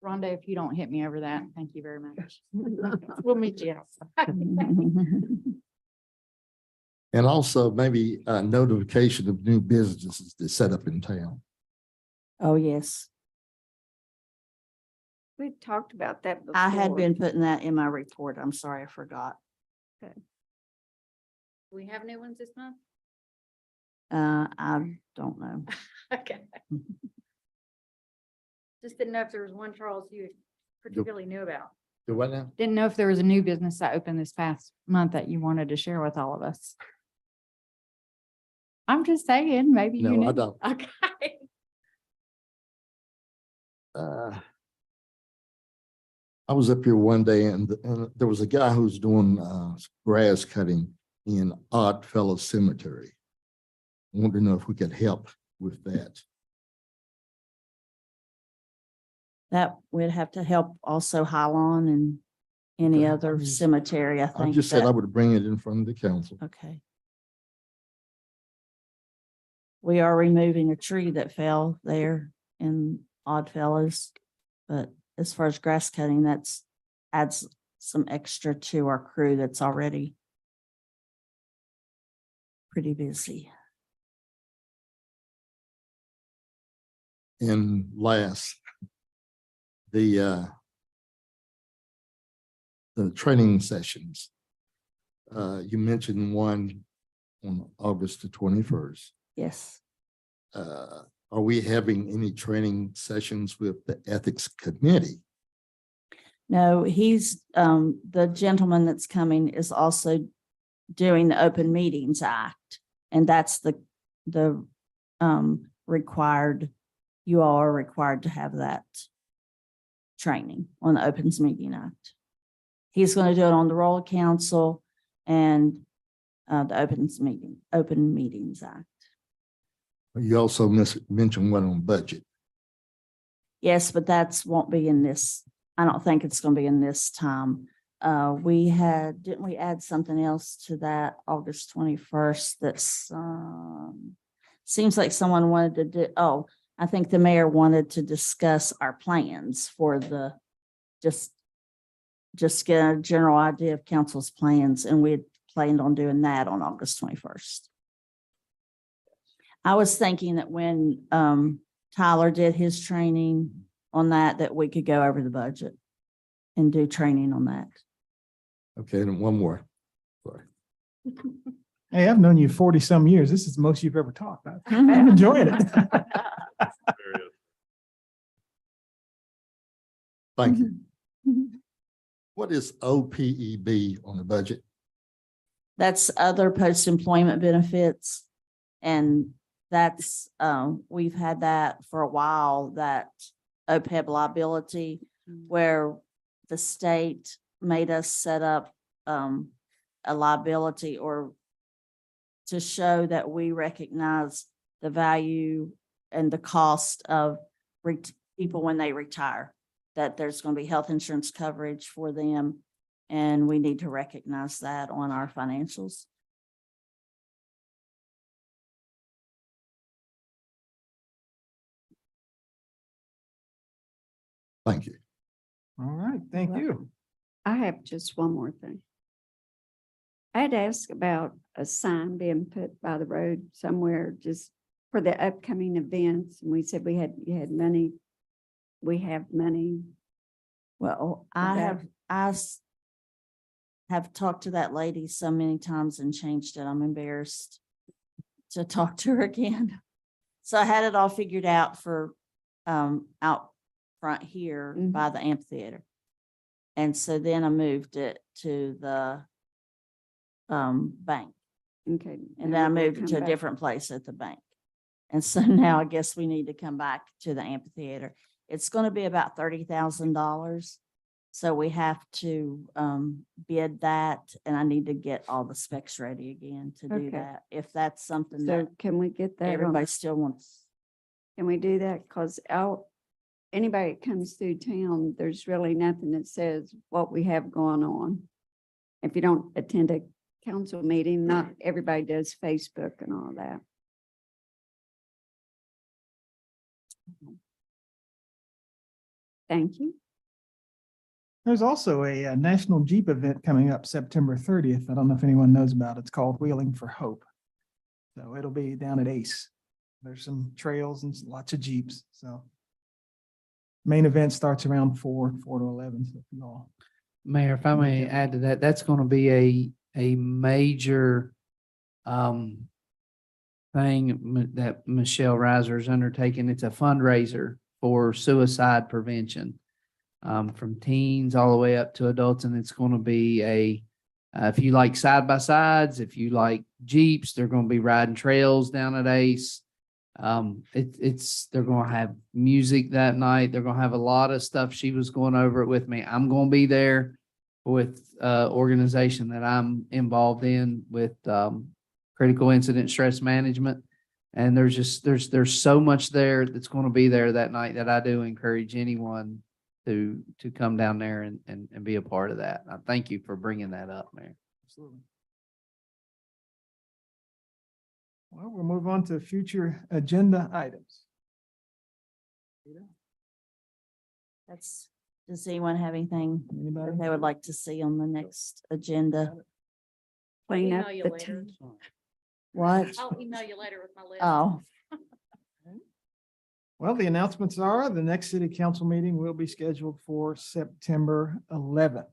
Rhonda, if you don't hit me over that, thank you very much. We'll meet you outside. And also maybe a notification of new businesses that set up in town. Oh, yes. We talked about that before. I had been putting that in my report. I'm sorry, I forgot. Do we have new ones this month? I don't know. Okay. Just didn't know if there was one, Charles, you particularly knew about. Do what now? Didn't know if there was a new business that opened this past month that you wanted to share with all of us. I'm just saying, maybe you No, knew. I don't. Okay. I was up here one day and there was a guy who was doing grass cutting in Odd Fellow Cemetery. I wanted to know if we could help with that. That would have to help also Highland and any Okay. other cemetery, I I think. just said I that- would bring it in front of the council. Okay. We are removing a tree that fell there in Oddfellows, but as far as grass cutting, adds some extra to our crew that's already pretty busy. And last, the training sessions. You mentioned one on August the 21st. Yes. Are we having any training sessions with the ethics committee? No, he's, the gentleman that's coming is also doing the Open Meetings Act. And that's the required, you all are required to have that training on the Opens Meeting Act. He's going to do it on the roll of council and the Open Meetings Act. You also mentioned one on budget. Yes, but won't be in this. I don't think it's gonna be in this time. We had, didn't we add something else to that August 21st? That's, seems like someone wanted to do, oh, I think the mayor wanted to discuss our plans for the, just get a general idea of council's plans, and we had planned on doing that on August 21st. I was thinking that when Tyler did his training on that we could go over the budget and do training on that. Okay, and one more. Sorry. Hey, I've known you 40-some years. This is the most you've ever talked. I'm enjoying it. Thank you. What is OPEB on the budget? That's other post-employment benefits. And that's, we've had that for a while, that OPEB liability, where the state made us set up a liability, or to show that we recognize the value and the cost of people when they retire, that there's going to be health insurance coverage for them. And we need to recognize that on our financials. Thank you. All right, thank you. I have just one more thing. I had asked about a sign being put by the road somewhere just for the upcoming events. And we said you had money. We have money. Well, Okay. I have talked to that lady so many times and changed it. I'm embarrassed to talk to her again. So I had it all figured out for out front here by the amphitheater. And so then I moved it to the bank. Okay. And then I moved it to a different place at the bank. And so now I guess we need to come back to the amphitheater. It's going to be about $30,000. So we have to bid that, and I need to get all the specs ready again to do Okay. that. If that's something So that can we get that? everybody still wants. Can we do that? Because anybody that comes through town, there's really nothing that says what we have going on. If you don't attend a council meeting, not everybody does Facebook and all that. Thank you. There's also a National Jeep event coming up September 30th. I don't know if anyone knows about it. It's called Wheeling for Hope. So it'll be down at Ace. There's some trails and lots of Jeeps. So main event starts around 4 to 11. So if you all. Mayor, if I may add to that, that's going to be a major thing that Michelle Reiser is undertaking. It's a fundraiser for suicide prevention, from teens all the way up to adults. And it's going to be if you like side-by-sides, if you like Jeeps, they're going to be riding trails down at Ace. They're going to have music that night. They're going to have a lot of stuff. She was going over it with me. I'm going to be there with organization that I'm involved in with critical incident stress management. And there's so much there that's going to be there that night that I do encourage anyone to come down there and be a part of that. I thank you for bringing that up, Mayor. Absolutely. Well, we'll move on to future agenda items. Does anyone have anything that they would like to see on the next agenda? Clean up Email you the later. town. What? I'll email you later with my list. Oh, Well, the announcements are the next city council meeting will be scheduled for September 11th.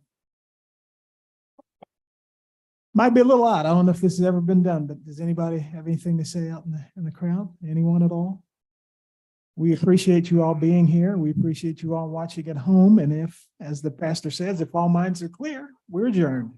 Might be a little odd. I don't know if this has ever been done, but does anybody have anything to say out in the crowd? Anyone at all? We appreciate you all being here. We appreciate you all watching at home. And if, as the pastor says, if all minds are clear, we're adjourned.